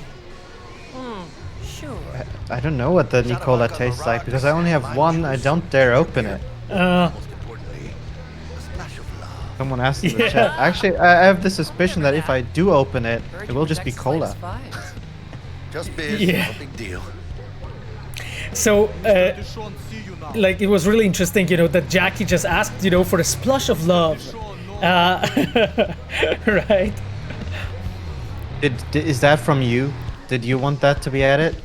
Sure. I don't know what the Nicola tastes like because I only have one. I don't dare open it. Most importantly, a splash of love. Someone asked in the chat. Actually, I have the suspicion that if I do open it, it will just be cola. Just biz, Yeah. no big deal. So, like, it was really interesting, you know, that Jackie just asked, you know, for a splash of love. Right? Is that from you? Did you want that to be added?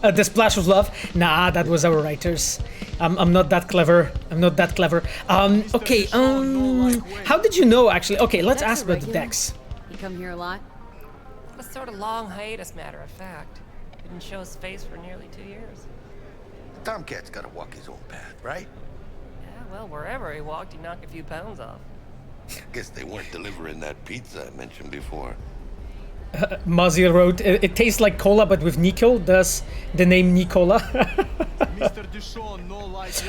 The splash of love? Nah, that was our writers. I'm not that clever. I'm not that clever. Okay, how did you know, actually? Okay, let's ask about the decks. You come here a lot? A sort of long hiatus, matter of fact. Didn't show his face for nearly 2 years. Tomcat's gotta walk his own path, right? Yeah, well, wherever he walked, he knocked a few pounds off. Guess they weren't delivering that pizza I mentioned before. Maziel wrote, it tastes like cola but with Nickel, thus the name Nicola.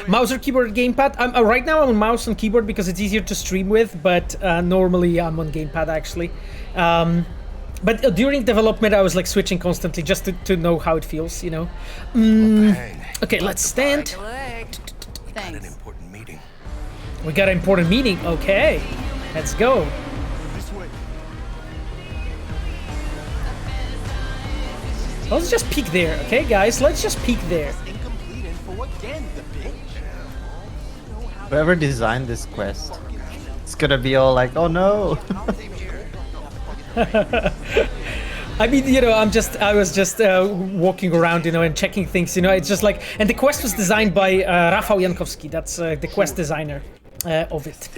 Mouse or keyboard gamepad? Right now I'm on mouse and keyboard because it's easier to stream with, but normally I'm on gamepad actually. But during development I was like switching constantly just to know how it feels, you know. Okay, let's stand. Got an important meeting. We got an important meeting, okay. Let's go. Let's just peek there, okay, guys? Let's just peek there. Whoever designed this quest, it's gonna be all like, oh no. I mean, you know, I was just walking around, you know, and checking things, you know. It's just like, and the quest was designed by Rafał Jankowski. That's the quest designer of it.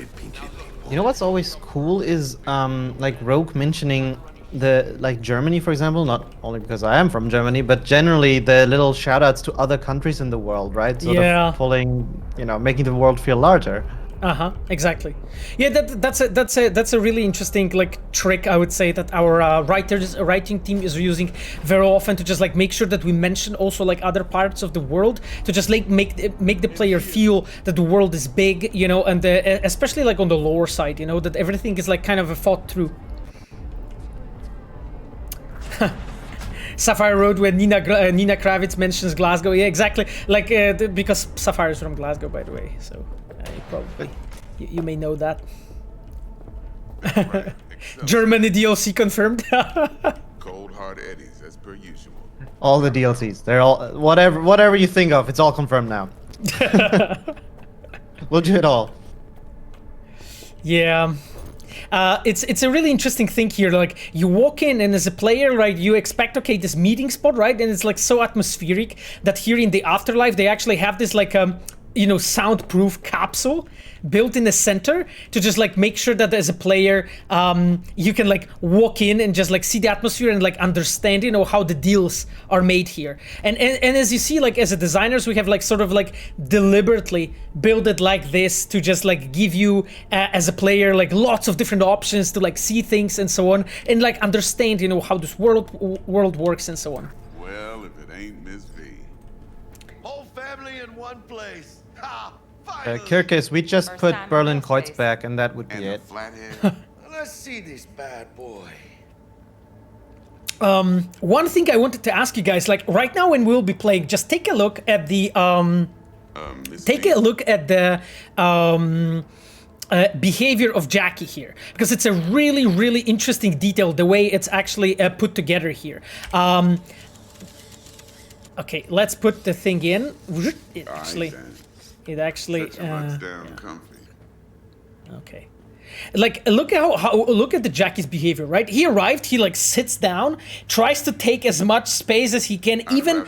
You know what's always cool is like Rogue mentioning the like Germany, for example, not only because I am from Germany, but generally the little shout outs to other countries in the world, right? Sort of pulling, you know, making the world feel larger. Exactly. Yeah, that's a really interesting like trick, I would say, that our writing team is using very often to just like make sure that we mention also like other parts of the world to just like make the player feel that the world is big, you know, and especially like on the lower side, you know, that everything is like kind of thought through. Sapphire Road, when Nina Kravitz mentions Glasgow. Yeah, exactly. Like because Sapphire is from Glasgow, by the way. So you probably you may know that. Germany DLC confirmed. Cold hard eddies as per usual. All the DLCs, they're all whatever you think of. It's all confirmed now. We'll do it all. Yeah. It's a really interesting thing here. Like you walk in and as a player, right, you expect, okay, this meeting spot, right, and it's like so atmospheric that here in the Afterlife they actually have this like you know, soundproof capsule built in the center to just like make sure that as a player you can like walk in and just like see the atmosphere and like understand, you know, how the deals are made here. And as you see, like as a designers, we have like sort of like deliberately build it like this to just like give you as a player like lots of different options to like see things and so on and like understand, you know, how this world works and so on. Well, if it ain't Miss V. Whole family in one place. Ha! Kirkis, we just put Berlin Kreuzberg and that would be it. Flathead. Let's see this bad boy. One thing I wanted to ask you guys, like right now when we'll be playing, just take a look at the behavior of Jackie here, because it's a really, really interesting detail the way it's actually put together here. Okay, let's put the thing in. It actually. Set your butts down comfy. Okay. Like, look at look at the Jackie's behavior, right? He arrived, he like sits down, tries to take as much space as he can, even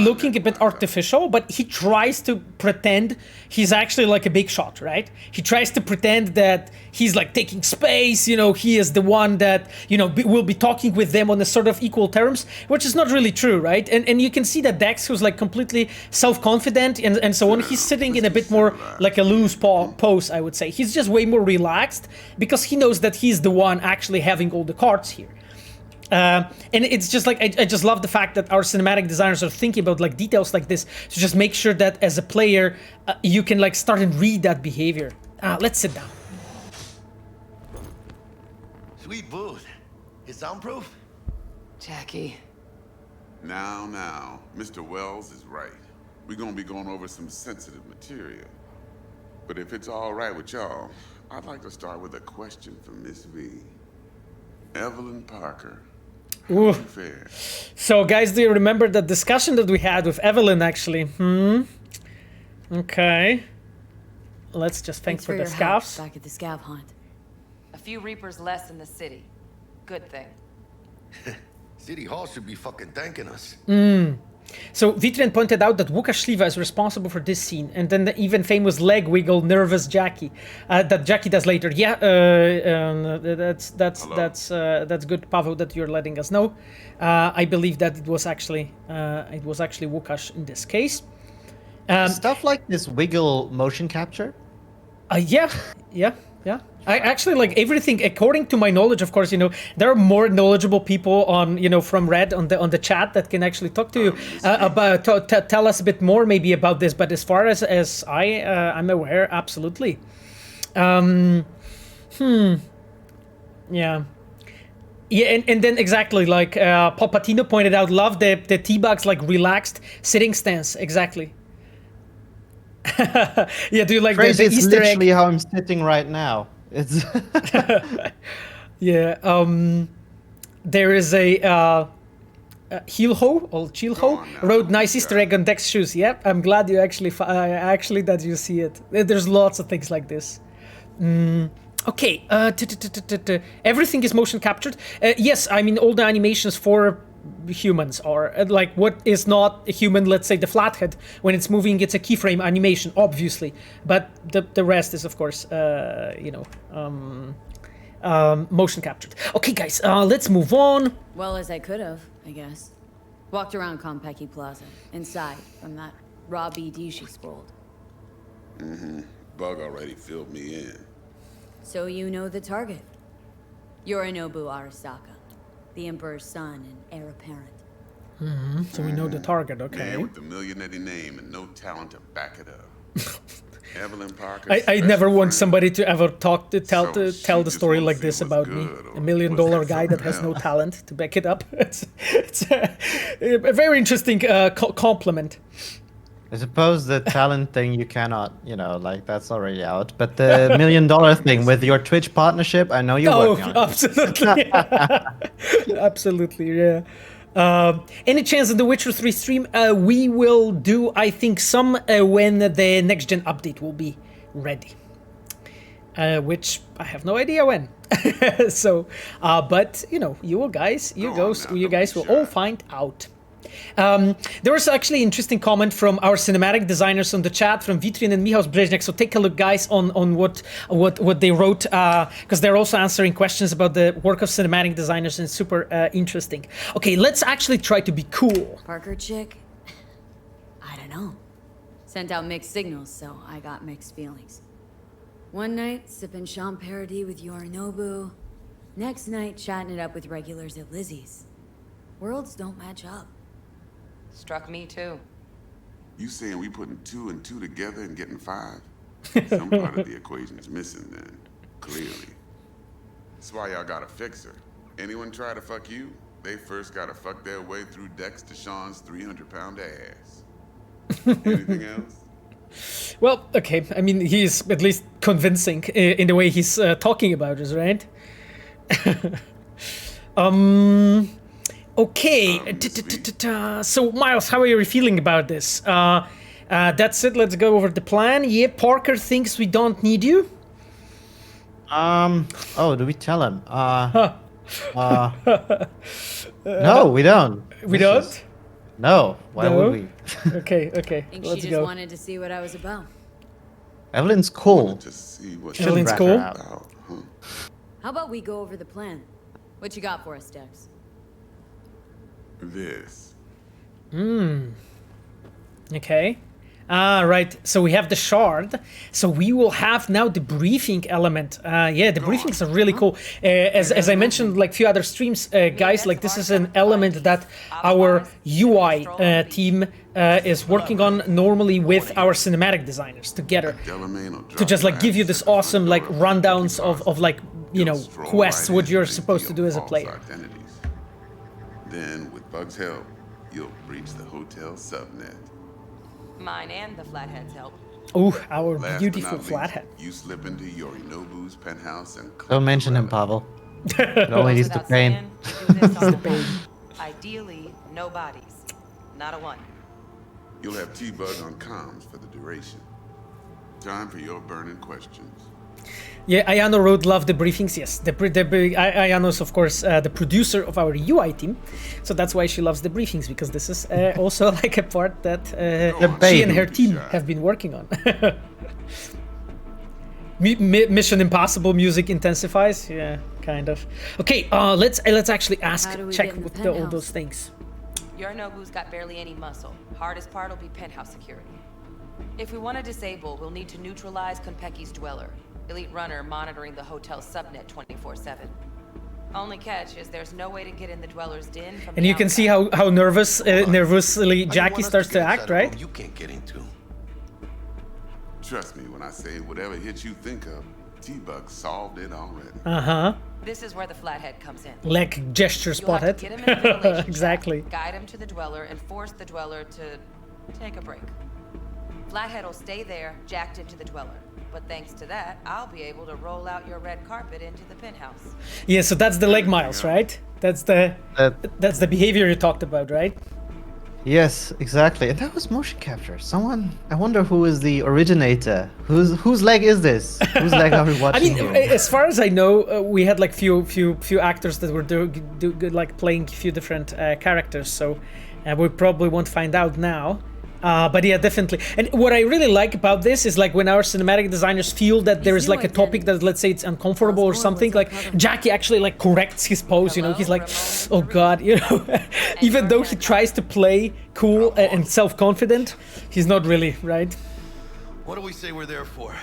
looking a bit artificial, but he tries to pretend he's actually like a big shot, right? He tries to pretend that he's like taking space, you know, he is the one that, you know, will be talking with them on a sort of equal terms, which is not really true, right? And you can see that Dex, who's like completely self-confident and so on, he's sitting in a bit more like a loose pose, I would say. He's just way more relaxed because he knows that he's the one actually having all the cards here. And it's just like, I just love the fact that our cinematic designers are thinking about like details like this to just make sure that as a player, you can like start and read that behavior. Let's sit down. Sweet booth. It's soundproof? Jackie. Now, Mr. Wells is right. We're gonna be going over some sensitive material. But if it's all right with y'all, I'd like to start with a question for Miss V. Evelyn Parker. Ooh. Fair. So guys, do you remember the discussion that we had with Evelyn actually? Okay. Let's just thank for the your help scavs. back at the scav hunt. A few Reapers less in the city. Good thing. City Hall should be fucking thanking us. So Vitrian pointed out that Łukasz Śliwa is responsible for this scene, and then the even famous leg wiggle, nervous Jackie, that Jackie does later. Yeah, that's good, Pavel, that you're letting us know. I believe that it was actually Łukasz in this case. Stuff like this wiggle motion capture? Yeah. I actually like everything. According to my knowledge, of course, you know, there are more knowledgeable people on, you know, from Red on the chat that can actually talk to you about tell us a bit more maybe about this. But as far as I'm aware, absolutely. Yeah. Yeah, and then exactly like Palpatino pointed out, love the T-Bug's like relaxed sitting stance. Exactly. Yeah, do you like Crazy, the it's Easter egg? literally how I'm sitting right now. It's Yeah, there is a Hilho or Chilho wrote nice Easter egg on Dex shoes. Yep, I'm glad you actually that you see it. There's lots of things like this. Okay, everything is motion captured. Yes, I mean all the animations for humans are like what is not a human, let's say the Flathead, when it's moving it's a keyframe animation, obviously, but the rest is of course motion captured. Okay guys, let's move on. Well, as I could have, I guess. Walked around Konpeki Plaza, inside from that raw BD she scrolled. Bug already filled me in. So you know the target. Yorinobu Arasaka, the Emperor's son and heir apparent. So we know the target, okay. Man with the millionaire name and no talent to back it up. Evelyn Parker. I never want somebody to ever tell So the she story just like wants to this see about what's me. good, or $1 million was that guy that has something no else? talent to back it up. It's a very interesting compliment. I suppose the talent thing you cannot, you know, like that's already out. But the $1 million thing with your Twitch partnership, I know you're working on it. Absolutely. Absolutely, yeah. Any chance in the Witcher 3 stream? We will do, I think, some when the next gen update will be ready. Which I have no idea when. So, but you know, you guys will all find out. There was actually an interesting comment from our cinematic designers on the chat from Vitrian and Michał Brzeźniak. So take a look, guys, on what they wrote, because they're also answering questions about the work of cinematic designers, and it's super interesting. Okay, let's actually try to be cool. Parker chick? I don't know. Sent out mixed signals, so I got mixed feelings. One night, sipping Champ Paradis with Yorinobu. Next night, chatting it up with regulars at Lizzie's. Worlds don't match up. Struck me too. You saying we putting 2 and 2 together and getting 5? Some part of the equation is missing then, clearly. That's why y'all gotta fix her. Anyone try to fuck you, they first gotta fuck their way through Dex Deshawn's 300-pound ass. Anything else? Well, okay. I mean, he's at least convincing in the way he's talking about us, right? Okay. So, Miles, how are you feeling about this? That's it. Let's go over the plan. Yeah, Parker thinks we don't need you. Oh, do we tell him? No, we don't. We don't? No. Why No? would we? Okay, I think she let's just go. wanted to see what I was about. Evelyn's cool. To see what Evelyn's rat cool? her out. about, huh? How about we go over the plan? What you got for us, Dex? This. Okay. Right. So we have the shard. So we will have now the briefing element. Yeah, the briefings are really cool. As I mentioned, like few other streams, guys, like this is an element that our UI team is working on normally with our cinematic designers together to just like give you this awesome like rundowns of like, you know, quests, what you're supposed to do as a player. Then, with Bug's help, you'll breach the hotel subnet. Mine and the Flathead's help. Oh, our Last beautiful but not Flathead. least, you slip into Yorinobu's penthouse and Don't mention him, Pavel. It only needs the Without pain. saying, do this on the phone. Ideally, no bodies. Not a one. You'll have T-Bug on comms for the duration. Time for your burning questions. Yeah, Ayano wrote love the briefings. Yes, Ayano's of course the producer of our UI team, so that's why she loves the briefings, because this is also like a part that she and her team have been working on. Mission Impossible music intensifies. Yeah, kind of. Okay, let's actually check with all those things. Yorinobu's got barely any muscle. Hardest part will be penthouse security. If we want to disable, we'll need to neutralize Konpeki's dweller. Elite runner monitoring the hotel subnet 24/7. Only catch is there's no way to get in the dweller's den from And you can see how nervously Jackie starts to act, right? You can't get into. Trust me when I say whatever hit you think of, T-Bug solved it already. This is where the Flathead comes in. Leg gesture You'll have spotted. to get him in a ventilation Exactly. shaft, guide him to the dweller, and force the dweller to take a break. Flathead will stay there, jacked into the dweller. But thanks to that, I'll be able to roll out your red carpet into the penthouse. Yeah, so that's the leg miles, right? That's the behavior you talked about, right? Yes, exactly. And that was motion capture. I wonder who is the originator. Whose leg is this? Whose leg are we I watching mean, here? as far as I know, we had like few actors that were like playing few different characters, so we probably won't find out now. But yeah, definitely. And what I really like about this is like when our cinematic designers feel that there is like a topic that, let's say, it's uncomfortable or something, like Jackie actually like corrects his pose, you know, he's like, oh God, you know, even though he tries to play cool and self-confident, he's not really, right? What do we say we're there for?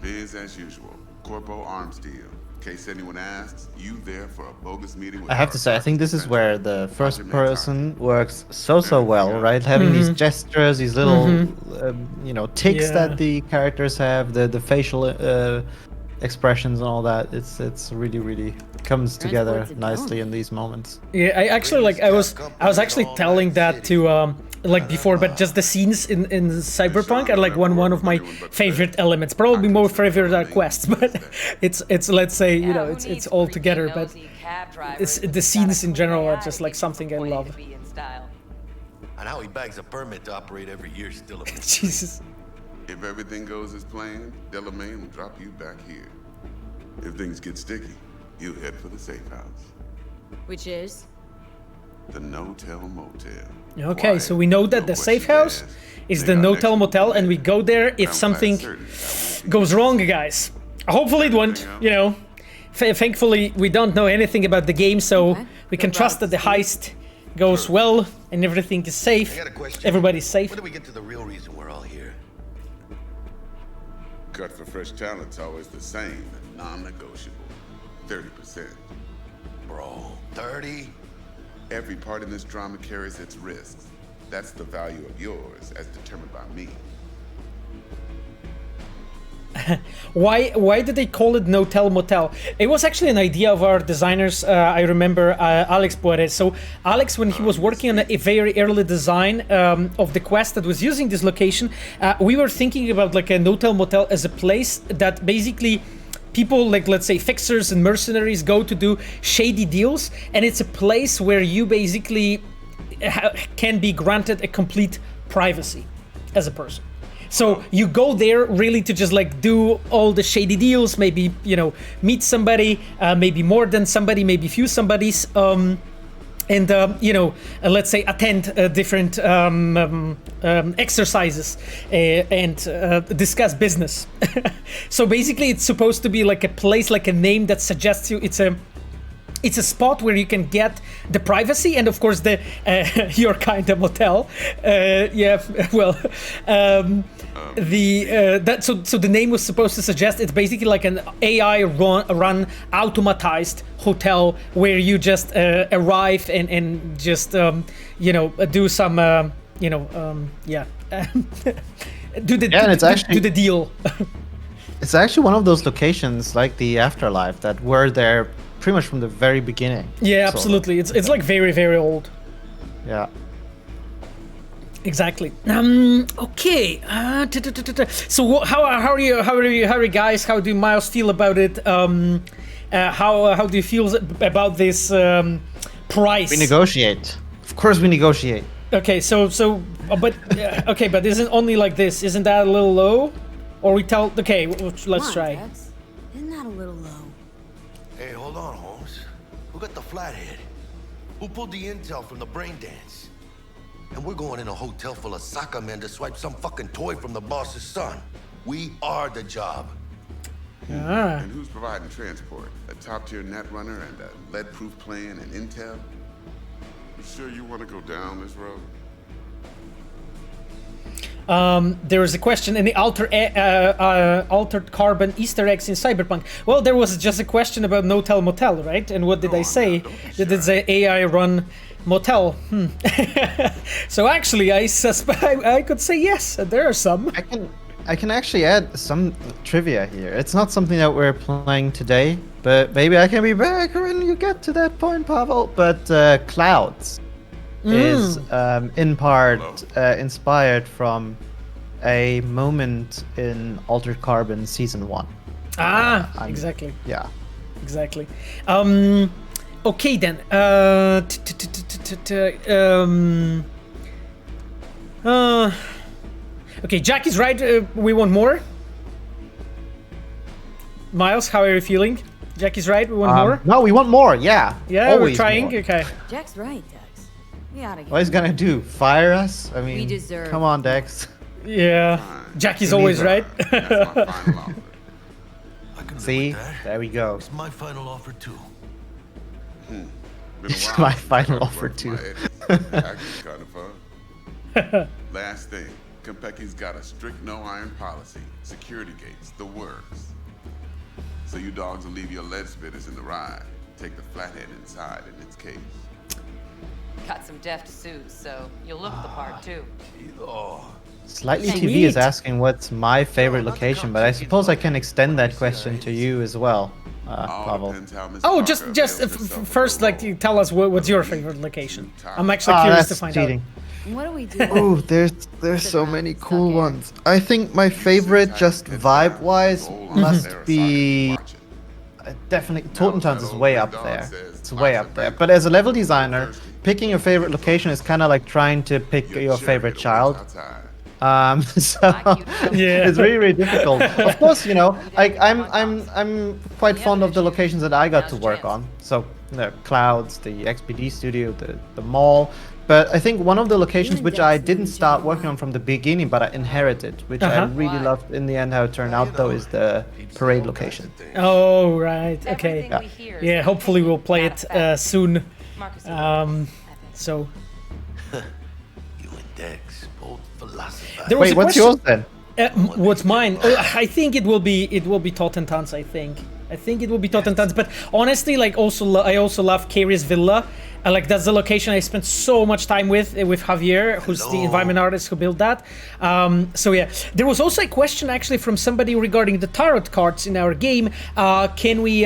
Biz as usual. Corpo arms deal. In case anyone asks, you there for a bogus meeting with I have to say, I think this is where the first person works so well, right? Having these gestures, these little, you know, ticks that the characters have, the facial expressions and all that. It's really comes together nicely in these moments. Yeah, I actually like I was actually telling that to like before, but just the scenes in Cyberpunk are like one of my favorite elements. Probably more favorite quests, but it's let's say, you know, it's all together. But it's the scenes in general are just like something I love. And how he bags a permit to operate every year still a Jesus. If everything goes as planned, Delamain will drop you back here. If things get sticky, you head for the safe house. Which is? The No-Tell Motel. Okay, so we know that the safe house is the No-Tell Motel, and we go there if something goes wrong, guys. Hopefully it won't, you know. Thankfully, we don't know anything about the game, so we can trust that the heist goes well and everything is safe. I got a question. Everybody's safe. When do we get to the real reason we're all here? Cut for fresh talent's always the same and non-negotiable. 30%. Bro, 30? Every part in this drama carries its risks. That's the value of yours, as determined by me. Why did they call it No-Tell Motel? It was actually an idea of our designers. I remember Alex Poirez. So Alex, when he was working on a very early design of the quest that was using this location, we were thinking about like a No-Tell Motel as a place that basically people like, let's say, fixers and mercenaries go to do shady deals, and it's a place where you basically can be granted a complete privacy as a person. So you go there really to just like do all the shady deals, maybe, you know, meet somebody, maybe more than somebody, maybe few somebodies, and you know, let's say attend different exercises and discuss business. So basically it's supposed to be like a place, like a name that suggests you it's a spot where you can get the privacy and of course the your kind of motel. Yeah, well, so the name was supposed to suggest it's basically like an AI run automatized hotel where you just arrive and just you know, do some you know, yeah, do the deal. It's actually one of those locations like the Afterlife that were there pretty much from the very beginning. Yeah, absolutely. It's like very, very old. Yeah. Exactly. Okay. So how are you guys? How do Miles feel about it? How do you feel about this price? We negotiate. Of course, we negotiate. Okay. But okay, but isn't only like this? Isn't that a little low? Or we tell? Okay, let's try. Dex. Isn't that a little low? Hey, hold on, Holmes. Who got the Flathead? Who pulled the intel from the brain dance? And we're going in a hotel full of soccer men to swipe some fucking toy from the boss's son. We are the job. And who's providing transport? A top-tier netrunner and a lead-proof plan and intel? You sure you want to go down this road? There is a question: any altered carbon Easter eggs in Cyberpunk? Well, there was just a question about No-Tell Motel, right? And what did I say? Did it say AI run motel? So actually, I could say yes. There are some. I can actually add some trivia here. It's not something that we're playing today, but maybe I can be back when you get to that point, Pavel. But Clouds is in part inspired from a moment in Altered Carbon Season 1. Exactly. Yeah. Exactly. Okay then. Okay, Jack is right. We want more. Miles, how are you feeling? Jack is right. We want more. No, we want more. Yeah. Yeah, always we're trying. more. Okay. Jack's right, Dex. We gotta get. What he's gonna do? Fire us? I mean, We deserve. come on, Dex. Yeah. Jack is always right. That's my final offer. I can live See, with that. there we go. It's my final offer too. Been a It's while my since I final worked offer, with too. my editors. Actually, kind of fun. Last thing, Konpeki's got a strict no-iron policy. Security gates, the works. So you dogs will leave your lead spitters in the ride. Take the Flathead inside in its case. Got some deft suits, so you'll look the part too. Slightly Sweet. TV is asking what's my favorite location, but I suppose I can extend that question to you as well, All Pavel. depends how Miss Oh, Parker just avails herself of first, the like, role. you tell us what's your favorite location. I'm actually curious to That's find cheating. What do we do? Oh, there's so many cool ones. I think my favorite, just vibe-wise, must be definitely Totentanz is way up there. It's way up there. But as a level designer, picking your favorite location is kind of like trying to pick your favorite child. So Yeah. it's really, really difficult. Of course, you know, like I'm quite fond of the locations that I got to work on. So the Clouds, the XPD studio, the mall. But I think one of the locations which I didn't start working on from the beginning, but I inherited, which I really loved in the end how it turned out though, is the parade location. Oh, right. Okay. Everything we hear is Yeah, hopefully we'll play it soon. Marcus, So You and Dex, both philosophizers. there was Wait, a what's question. yours then? What's mine? I think it will be Totentanz. I think it will be Totentanz. But honestly, like I also love Carrie's Villa. Like that's the location I spent so much time with Javier, who's the environment artist who built that. So yeah, there was also a question actually from somebody regarding the tarot cards in our game. Can we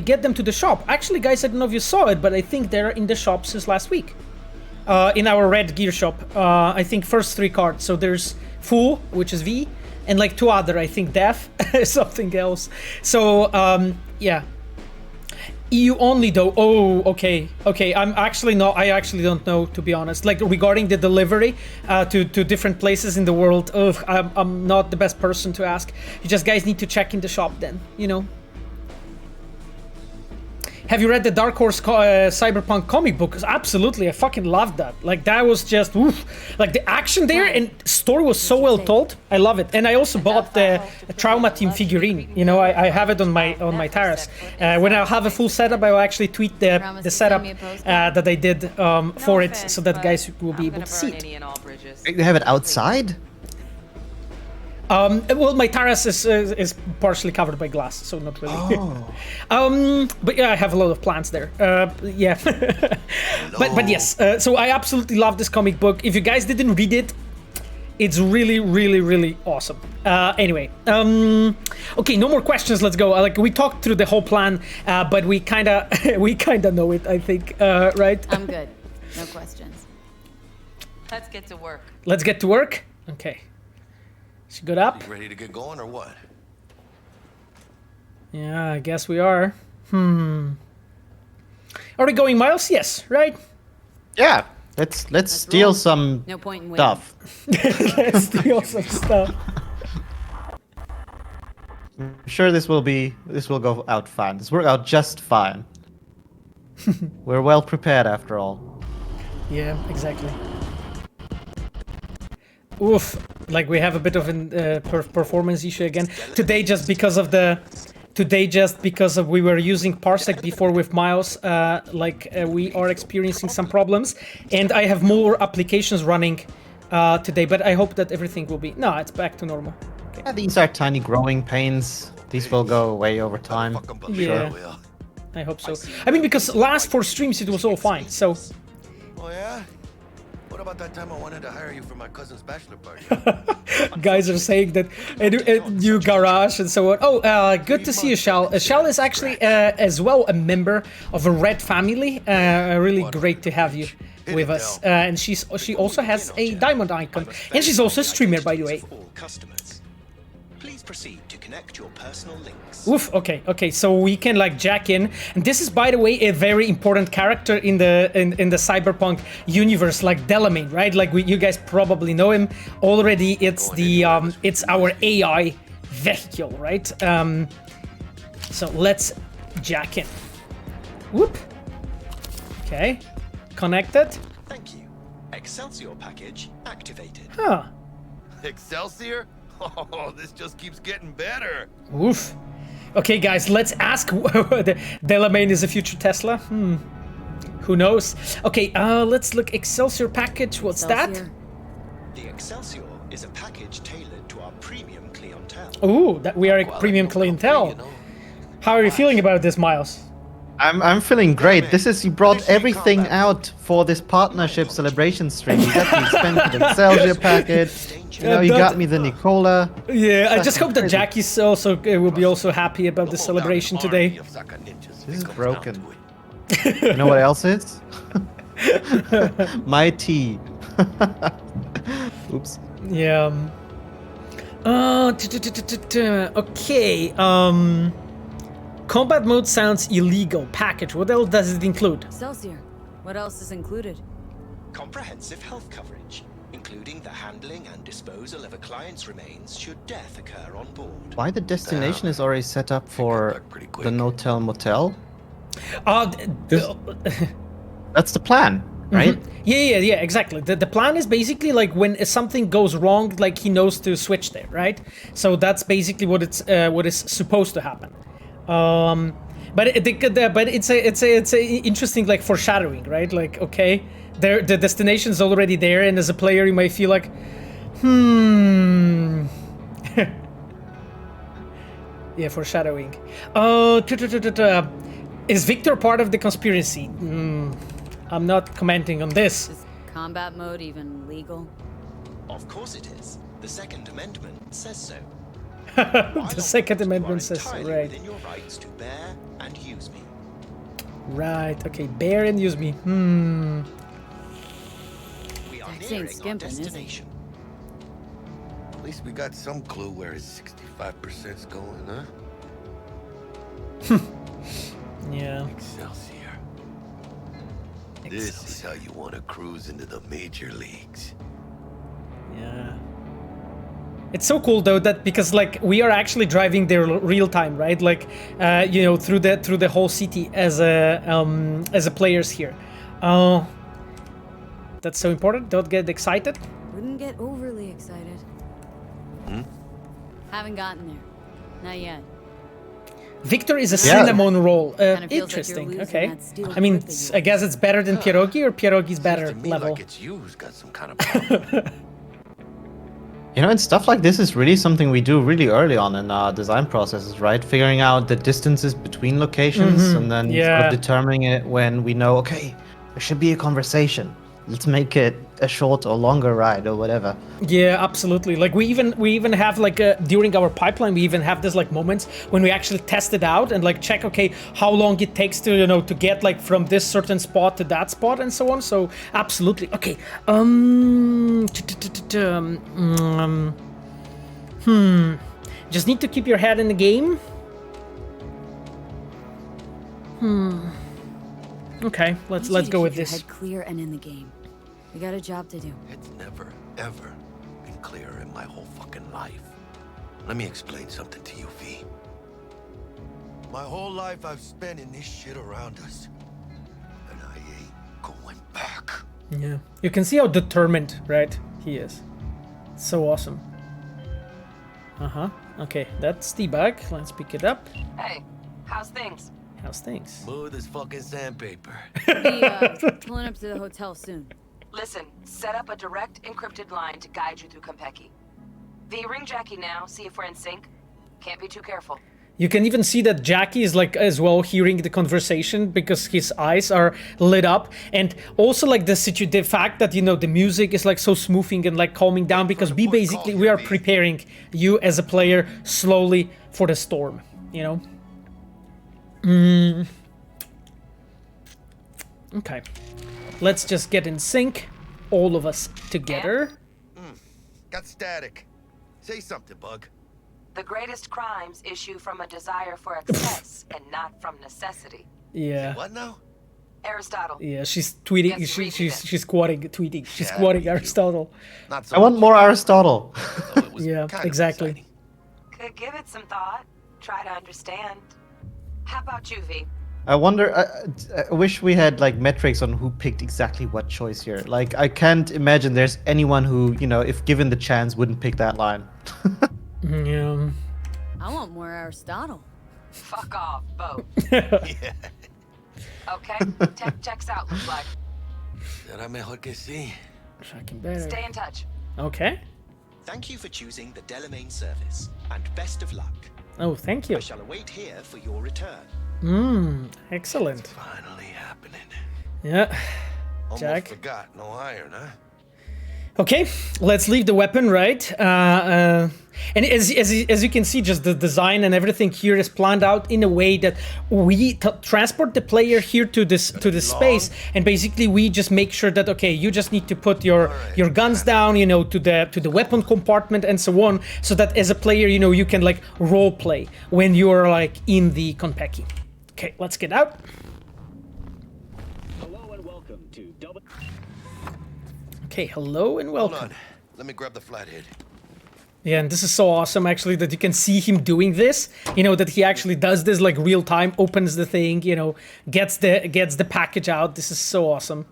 get them to the shop? Actually, guys, I don't know if you saw it, but I think they're in the shop since last week. In our red gear shop, I think first 3 cards. So there's Fu, which is V, and like 2 other, I think Def, something else. So yeah. EU only though. Oh, okay. I actually don't know, to be honest. Like regarding the delivery to different places in the world. Ugh, I'm not the best person to ask. You just guys need to check in the shop then, you know. Have you read the Dark Horse Cyberpunk comic book? Absolutely, I fucking loved that. Like that was just oof. Like the action there and story was so well told. I love it. And I also bought the Trauma Team figurine. You know, I have it on my terrace. When I have a full setup, I will actually tweet the setup that I did for it, so that guys will be able to see it. They have it outside? Well, my terrace is partially covered by glass, so not really. Oh. But yeah, I have a lot of plants there. Yeah. but yes, so I absolutely love this comic book. If you guys didn't read it, it's really, really, really awesome. Anyway, okay, no more questions. Let's go. Like we talked through the whole plan, but we kinda know it. I think, right? I'm good. No questions. Let's get to work. Let's get to work. Okay. Good up. You ready to get going or what? Yeah, I guess we are. Are we going, Miles? Yes, right? Yeah. Let's steal roll. some No point in waiting. stuff. Let's steal some stuff. I'm sure this will go out fine. This worked out just fine. We're well prepared after all. Yeah, exactly. Oof, like we have a bit of a performance issue again today, just because of we were using Parsec before with Miles. We are experiencing some problems, and I have more applications running today. But I hope that everything will be. No, it's back to normal. Okay. Yeah, these are tiny growing pains. These will go away over time. Yeah, I hope so. I mean, because last 4 streams it was all fine. So. Oh yeah. What about that time I wanted to hire you for my cousin's bachelor party? Guys are saying that a new garage and so on. Oh, good to see you, Shal. Shal is actually as well a member of a Red family. Really great to have you with us. And she also has a diamond icon, and she's also a streamer, by the way. Please proceed to connect your personal links. Oof. Okay. So we can like jack in, and this is, by the way, a very important character in the Cyberpunk universe, like Delamain, right? Like you guys probably know him already. It's it's our AI vehicle, right? So let's jack in. Whoop. Okay. Connected. Thank you. Excelsior package activated. Huh. Excelsior? Oh, this just keeps getting better. Oof. Okay, guys, let's ask whether Delamain is a future Tesla. Who knows? Okay, let's look. Excelsior package. What's Excelsior. that? The Excelsior is a package tailored to our premium clientele. Ooh, that we are a premium clientele. You know. How are you feeling about this, Miles? I'm feeling great. You brought everything out for this partnership celebration stream. You got the expensive Excelsior package. You know, you got me the Nicola. Yeah, I just hope that Jackie's also will be also happy about the celebration today. This is broken. You know what else is? My tea. Oops. Yeah. Okay. Combat mode sounds illegal. Package. What else does it include? Excelsior. What else is included? Comprehensive health coverage, including the handling and disposal of a client's remains should death occur on board. Why the destination is already set up for the No-Tell Motel? That's the plan, right? Yeah, exactly. The plan is basically like when something goes wrong, like he knows to switch there, right? So that's basically what is supposed to happen. But it's a interesting like foreshadowing, right? Like, okay, the destination's already there, and as a player you might feel like, yeah, foreshadowing. Is Victor part of the conspiracy? I'm not commenting on this. Is combat mode even legal? Of course it is. The Second Amendment says so. The Second Amendment says so, right. Within your rights to bear and use me. Right, okay, bear and use me. We are That ain't nearing our skimping, is it? destination. At least we got some clue where his 65%'s going, huh? Yeah. Excelsior. This is how you want to cruise into the major leagues. Yeah. It's so cool though that because like we are actually driving there real time, right? Like you know, through the whole city as a players here. Oh, that's so important. Don't get excited. Wouldn't get overly excited. Haven't gotten there. Not yet. Victor is a Yeah. cinnamon roll. Kinda feels like you're Interesting. losing Okay. that steel I mean, grip that you I guess it's better than pierogi, or pierogi's better Seems to me level. like it's you who's got some kind of problem. You know, and stuff like this is really something we do really early on in our design processes, right? Figuring out the distances between locations and then sort Yeah. of determining it when we know, okay, there should be a conversation. Let's make it a short or longer ride or whatever. Yeah, absolutely. Like we even have like during our pipeline, we even have this like moments when we actually test it out and like check, okay, how long it takes to, you know, to get like from this certain spot to that spot and so on. So absolutely. Okay. Just need to keep your head in the game. Okay, let's Need you to go keep with your this. head clear and in the game. We got a job to do. It's never, ever been clearer in my whole fucking life. Let me explain something to you, V. My whole life I've spent in this shit around us. And I ain't going back. Yeah, you can see how determined, right, he is. So awesome. Okay, that's the bag. Let's pick it up. Hey, how's things? How's things? Smooth as fucking sandpaper. Be pulling up to the hotel soon. Listen, set up a direct encrypted line to guide you through Konpeki. V, ring Jackie now, see if we're in sync. Can't be too careful. You can even see that Jackie is like as well hearing the conversation because his eyes are lit up, and also like the fact that, you know, the music is like so smoothing and like calming down because we are preparing you as a player slowly for the storm, you know. Okay, let's just get in sync, all of us together. Got static. Say something, Bug. The greatest crimes issue from a desire for excess and not from necessity. Yeah. What now? Aristotle. Yeah, she's tweeting. Yes, read She's tweeting. She's Yeah, quoting me too. Aristotle. Not so I want much. more Aristotle. Although it was Yeah, kind of exactly. exciting. Could give it some thought. Try to understand. How about you, V? I wonder, I wish we had like metrics on who picked exactly what choice here. Like, I can't imagine there's anyone who, you know, if given the chance, wouldn't pick that line. Yeah. I want more Aristotle. Fuck off, both. Yeah. Okay? Tech checks out, looks like. Será mejor que sí. Fucking better. Stay in touch. Okay. Thank you for choosing the Delamain service, and best of luck. Oh, thank you. I shall await here for your return. Excellent. Finally happening. Yeah. Almost Jack. forgot. No iron, huh? Okay, let's leave the weapon, right? And as you can see, just the design and everything here is planned out in a way that we transport the player here to this space, and basically we just make sure that, okay, you just need to put your guns down, you know, to the weapon compartment and so on, so that as a player, you know, you can like role play when you're like in the Konpeki. Okay, let's get out. Okay, hello and welcome. Hold on. Let me grab the flathead. Yeah, and this is so awesome actually that you can see him doing this. You know, that he actually does this like real time, opens the thing, you know, gets the package out. This is so awesome.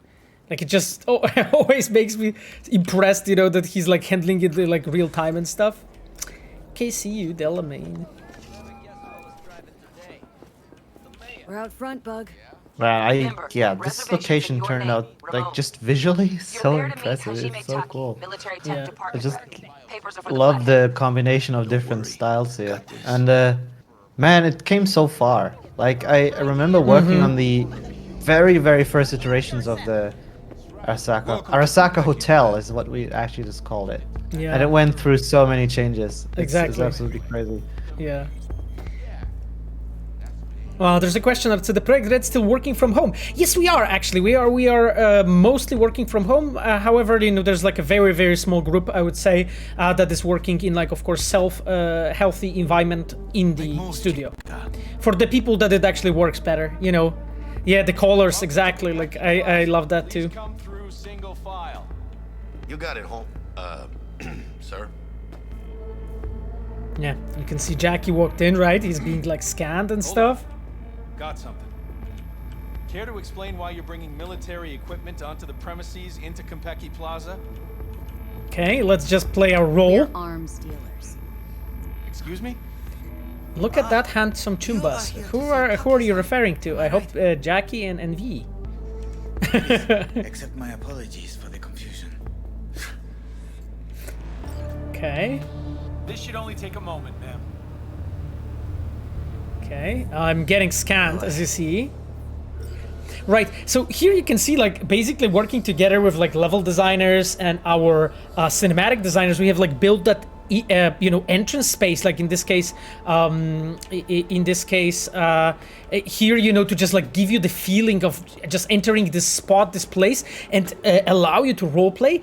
Like it just always makes me impressed, you know, that he's like handling it like real time and stuff. Okay, see you, Delamain. We're out front, Bug. Wow, Remember, yeah, this reservations location in your turned name, out like Ramon. just visually You're so there to meet impressive. Hajime It's so Taki, cool. Military Tech Yeah. Department. I just Papers are for the love Flathead. the combination of different styles here, and man, it came so far. Like I remember working on the very first iterations of the Arasaka Hotel is what we actually just called it. Yeah. And it went through so many changes. It's Exactly. absolutely crazy. Yeah. There's a question of, so the Projekt RED still working from home? Yes, we are actually. We are mostly working from home. However, there's like a very, very small group, I would say, that is working in like, of course, healthy environment in the studio. For the people that it actually works better, Yeah, the colors, exactly. Like, I love that too. Come through single file. You got it, home, sir. Yeah, you can see Jackie walked in, right? He's being like scanned and stuff. Got something. Care to explain why you're bringing military equipment onto the premises into Konpeki Plaza? Okay, let's just play our role. We're arms dealers. Excuse me? Look at that handsome Chumbas. Who are you referring to? I hope Jackie and V. Accept my apologies for the confusion. Okay. This should only take a moment, ma'am. Okay, I'm getting scanned, as you see. Right, so here you can see, like, basically working together with, like, level designers and our cinematic designers, we have, like, built that, entrance space, like, in this case, here, to just, like, give you the feeling of just entering this spot, this place, and allow you to roleplay,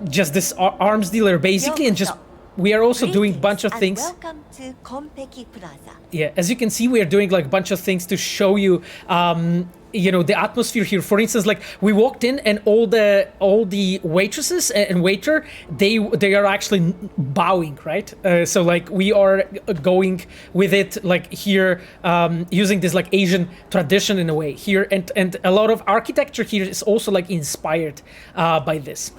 just this arms dealer, basically, and just... We are also doing a bunch of things. Welcome to Konpeki Plaza. Yeah, as you can see, we are doing like a bunch of things to show you, the atmosphere here. For instance, like we walked in and all the waitresses and waiter, they are actually bowing, right? So like we are going with it like here, using this like Asian tradition in a way here, and a lot of architecture here is also like inspired by this.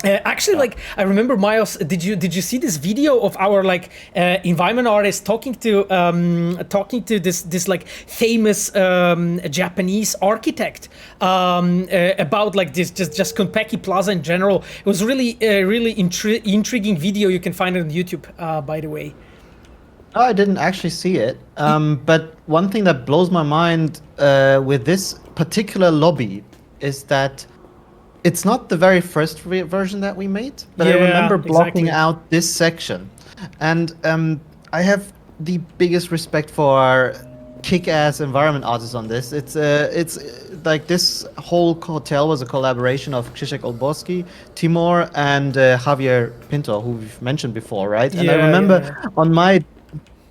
Actually, like I remember, Miles, did you see this video of our like environment artist talking to this like famous Japanese architect about like this just Konpeki Plaza in general? It was really intriguing video. You can find it on YouTube, by the way. Oh, I didn't actually see it. But one thing that blows my mind with this particular lobby is that it's not the very first version that we made, but I remember blocking out this section. And I have the biggest respect for our kick-ass environment artists on this. It's like this whole hotel was a collaboration of Krzysztof Olbowski, Timur, and Javier Pinto, who we've mentioned before, right? And I remember on my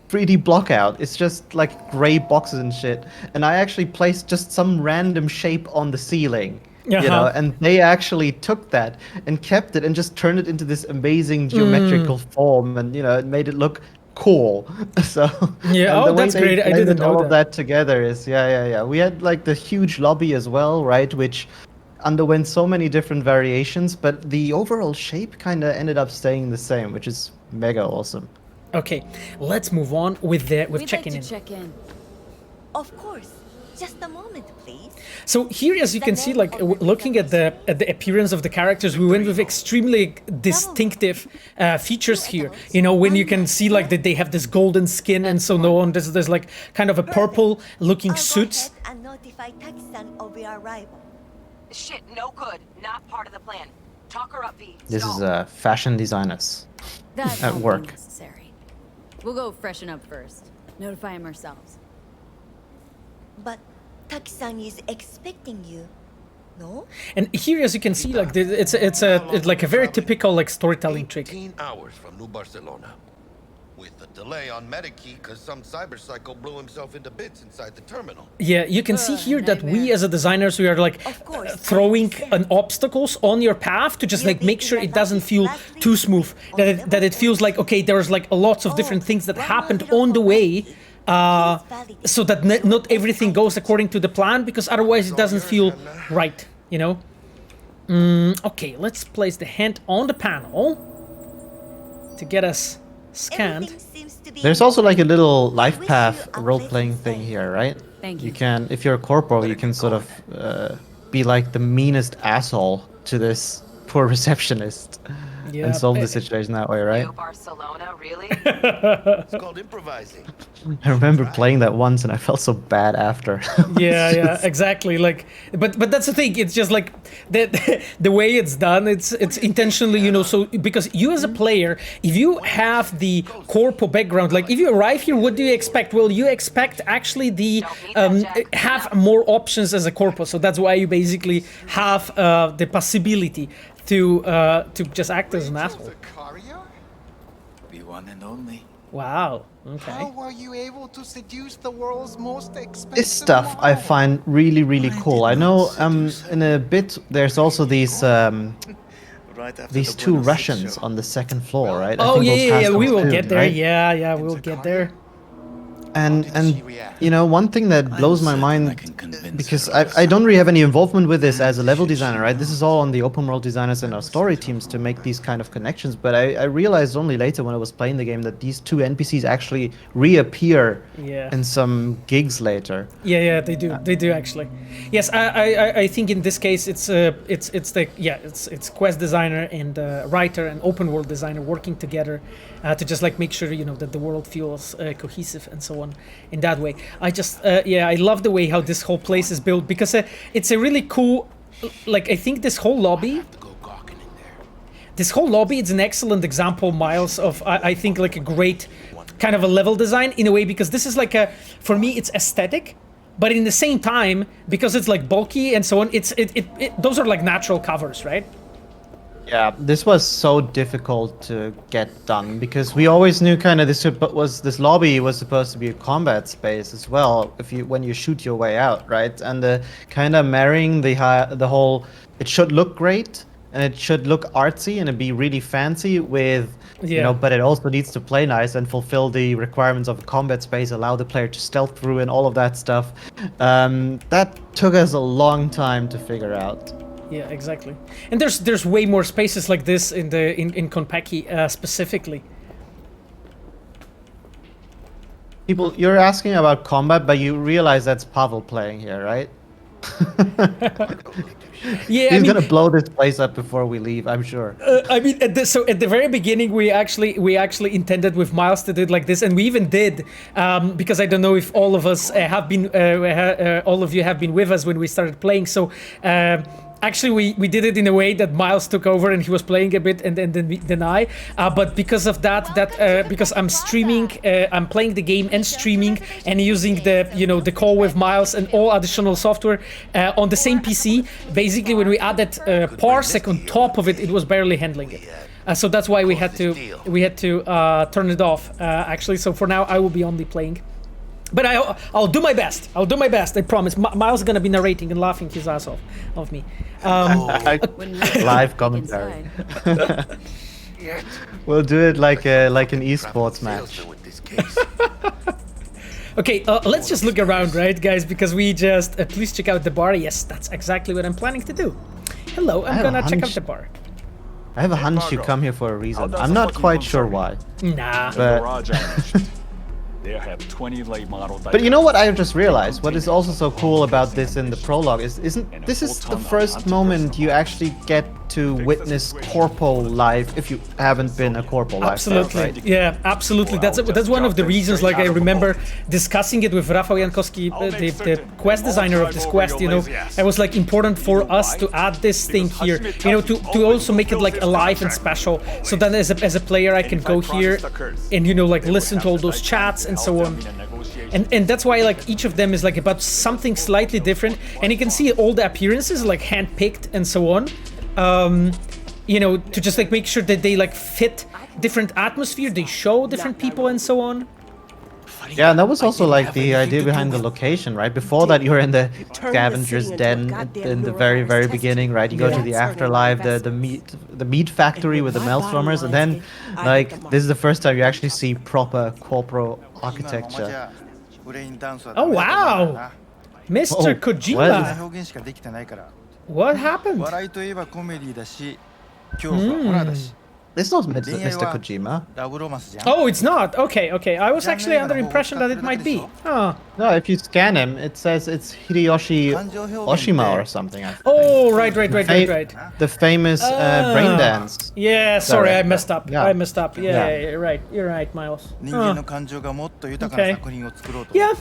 3D block out, it's just like gray boxes and shit. And I actually placed just some random shape on the ceiling. And they actually took that and kept it and just turned it into this amazing geometrical form, and it made it look cool. So that's great. I didn't know all of that together is we had like the huge lobby as well, right, which underwent so many different variations, but the overall shape kind of ended up staying the same, which is mega awesome. Okay, let's move on with checking in. Check in. Of course. Just a moment, please. So here, as you can see, like looking at the appearance of the characters, we went with extremely distinctive features here. When you can see like that they have this golden skin and so on. There's like kind of a purple-looking suits. And notify Taki-san of your arrival. Shit, no good. Not part of the plan. Talk her up, V. This is fashion designers at work. Necessary. We'll go freshen up first. Notify him ourselves. But Taki-san is expecting you, no? And here, as you can see, like it's like a very typical like storytelling trick. 18 hours from New Barcelona, with a delay on Medikey because some cyber psycho blew himself into bits inside the terminal. Yeah, you can see here that we as a designers, we are like throwing obstacles on your path to just like make sure it doesn't feel too smooth, that it feels like, okay, there's like lots of different things that happened on the way. So that not everything goes according to the plan, because otherwise it doesn't feel right, Okay, let's place the hand on the panel to get us scanned. There's also like a little life path role-playing thing here, right? Thank you. You can, if you're a corpo, you can sort of be like the meanest asshole to this poor receptionist. And solve the situation that way, right? Barcelona, really? It's called improvising. I remember playing that once and I felt so bad after. Yeah, exactly. Like, but that's the thing. It's just like the way it's done. It's intentionally, you know. So because you as a player, if you have the corpo background, like if you arrive here, what do you expect? Well, you expect actually the have more options as a corpo. So that's why you basically have the possibility to just act as an asshole. The one and only. Wow. Okay. How were you able to seduce the world's most expensive This stuff I model? find really cool. I know in a bit there's also these two Russians on the second floor, right? I Oh think those yeah. has We them will soon, get there. right? Yeah. We'll get there. And you know, one thing that blows my mind, because I don't really have any involvement with this as a level designer, right? This is all on the open world designers and our story teams to make these kind of connections. But I realized only later when I was playing the game that these two NPCs actually reappear in some gigs later. Yeah, they do. They do actually. Yes, I think in this case it's quest designer and writer and open world designer working together to just like make sure, you know, that the world feels cohesive and so on in that way. I love the way how this whole place is built, because it's a really cool, like, I think this whole lobby is an excellent example, Miles, of I think like a great kind of a level design in a way, because this is like for me it's aesthetic, but in the same time, because it's like bulky and so on, those are like natural covers, right? Yeah, this was so difficult to get done because we always knew kind of this lobby was supposed to be a combat space as well. When you shoot your way out, right? And kind of marrying the whole, it should look great and it should look artsy and it'd be really fancy with, you know, but it also needs to play nice and fulfill the requirements of a combat space, allow the player to stealth through and all of that stuff. That took us a long time to figure out. Yeah, exactly. And there's way more spaces like this in Konpeki specifically. People, you're asking about combat, but you realize that's Pavel playing here, right? Yeah, he's gonna blow this place up before we leave, I'm sure. I mean, at the very beginning, we actually intended with Miles to do it like this, and we even did, because I don't know if all of us have been, all of you have been with us when we started playing. So. Actually, we did it in a way that Miles took over and he was playing a bit, and then I. But because of that, because I'm streaming, I'm playing the game and streaming and using the call with Miles and all additional software on the same PC. Basically, when we added Parsec on top of it, it was barely handling it. So that's why we had to turn it off. Actually, so for now I will be only playing. But I'll do my best. I promise. Miles is gonna be narrating and laughing his ass off of me. Live commentary. We'll do it like an esports match. Okay, let's just look around, right, guys? Because we just please check out the bar. Yes, that's exactly what I'm planning to do. Hello, I'm gonna check out the bar. I have a hunch you come here for a reason. I'm not quite sure why. Nah. But They have 20 late model. But you know what I just realized? What is also so cool about this in the prologue is this is the first moment you actually get to witness corpo live if you haven't been a corpo live. Absolutely, right? yeah, absolutely. That's one of the reasons. Like I remember discussing it with Rafał Jankowski, the quest designer of this quest. You know, it was like important for us to add this thing here. You know, to also make it like alive and special. So then as a player, I can go here and like listen to all those chats and so on. And that's why like each of them is like about something slightly different, and you can see all the appearances like hand-picked and so on. To just like make sure that they like fit different atmosphere, they show different people and so on. Yeah, and that was also like the idea behind the location, right? Before that, you're in the scavenger's den in the very beginning, right? You go to the Afterlife, the meat factory with the maelstormers, and then like this is the first time you actually see proper corpo architecture. Oh wow, Mr. Kojima. What happened? This is not Mr. Kojima. Oh, it's not. Okay. I was actually under the impression that it might be. Oh. No, if you scan him, it says it's Hideyoshi Oshima or something. I think. Oh, right. The famous brain dance. Yeah, sorry, I messed up. Yeah. I messed up. Yeah, you're right, Miles. Okay. Yeah,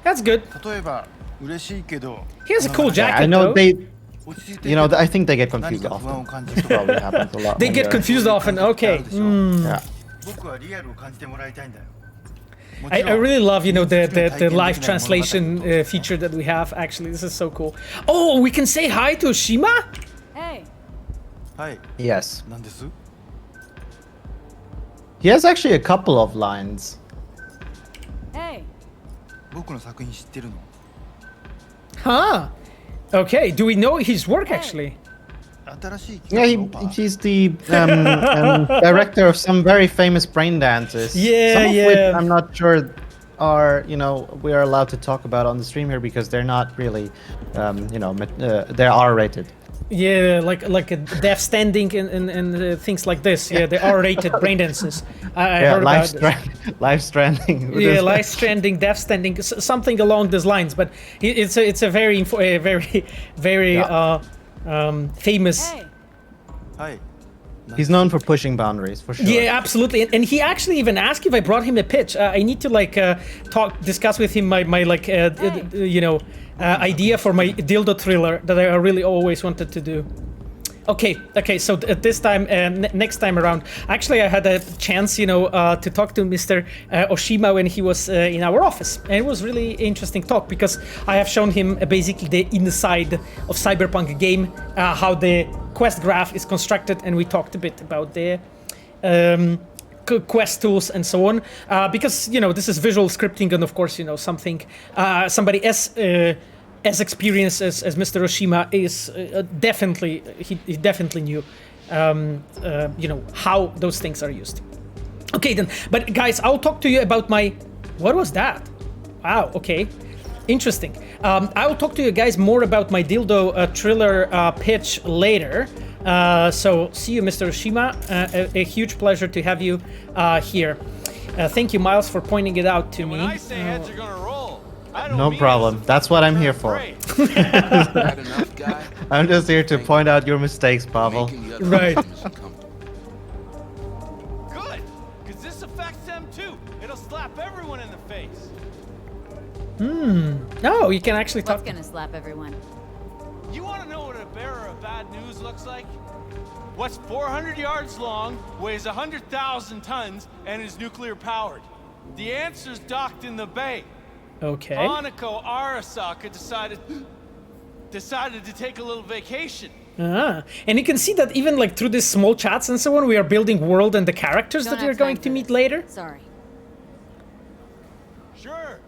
that's good. He has a cool jacket, I know though. I think they get confused often. This probably happens a lot. They get confused often, okay. Yeah. I really love, the live translation feature that we have. Actually, this is so cool. Oh, we can say hi to Oshima? Hey. Hi. Yes. He has actually a couple of lines. Hey. Huh. Okay, do we know his work, actually? Yeah, he's the director of some very famous brain dances. Yeah, some of which I'm not sure are, we are allowed to talk about on the stream here because they're not really, they're R-rated. Yeah, like a Death Standing and things like this. Yeah, the R-rated brain dances. I heard about this. Life Stranding. Yeah, Life Stranding, Death Standing, something along those lines. But it's a very famous. Hey. Hi. He's known for pushing boundaries, for sure. Yeah, absolutely. And he actually even asked if I brought him a pitch. I need to discuss with him my idea for my dildo thriller that I really always wanted to do. Okay. So this time, next time around, actually I had a chance, to talk to Mr. Oshima when he was in our office, and it was really interesting talk because I have shown him basically the inside of Cyberpunk game, how the quest graph is constructed, and we talked a bit about the quest tools and so on, because this is visual scripting, and of course somebody as experienced as Mr. Oshima is definitely he definitely knew how those things are used. Okay then, but guys, I'll talk to you about what was that? Wow, okay, interesting. I'll talk to you guys more about my dildo thriller pitch later. So see you, Mr. Oshima. A huge pleasure to have you here. Thank you, Miles, for pointing it out to me. When I say heads are gonna roll, I don't No mean problem. That's what I'm here for. I'm just here to point out your mistakes, Pavel. Right. Good, because this affects them too. It'll slap everyone in the face. No, you can actually talk. What's gonna slap everyone? You want to know what a bearer of bad news looks like? What's 400 yards long, weighs 100,000 tons, and is nuclear powered? The answer's docked in the bay. Okay. Aniko Arasaka decided to take a little vacation. And you can see that even through these small chats and so on, we are building world and the characters that we're going to meet later. Sorry. Sure,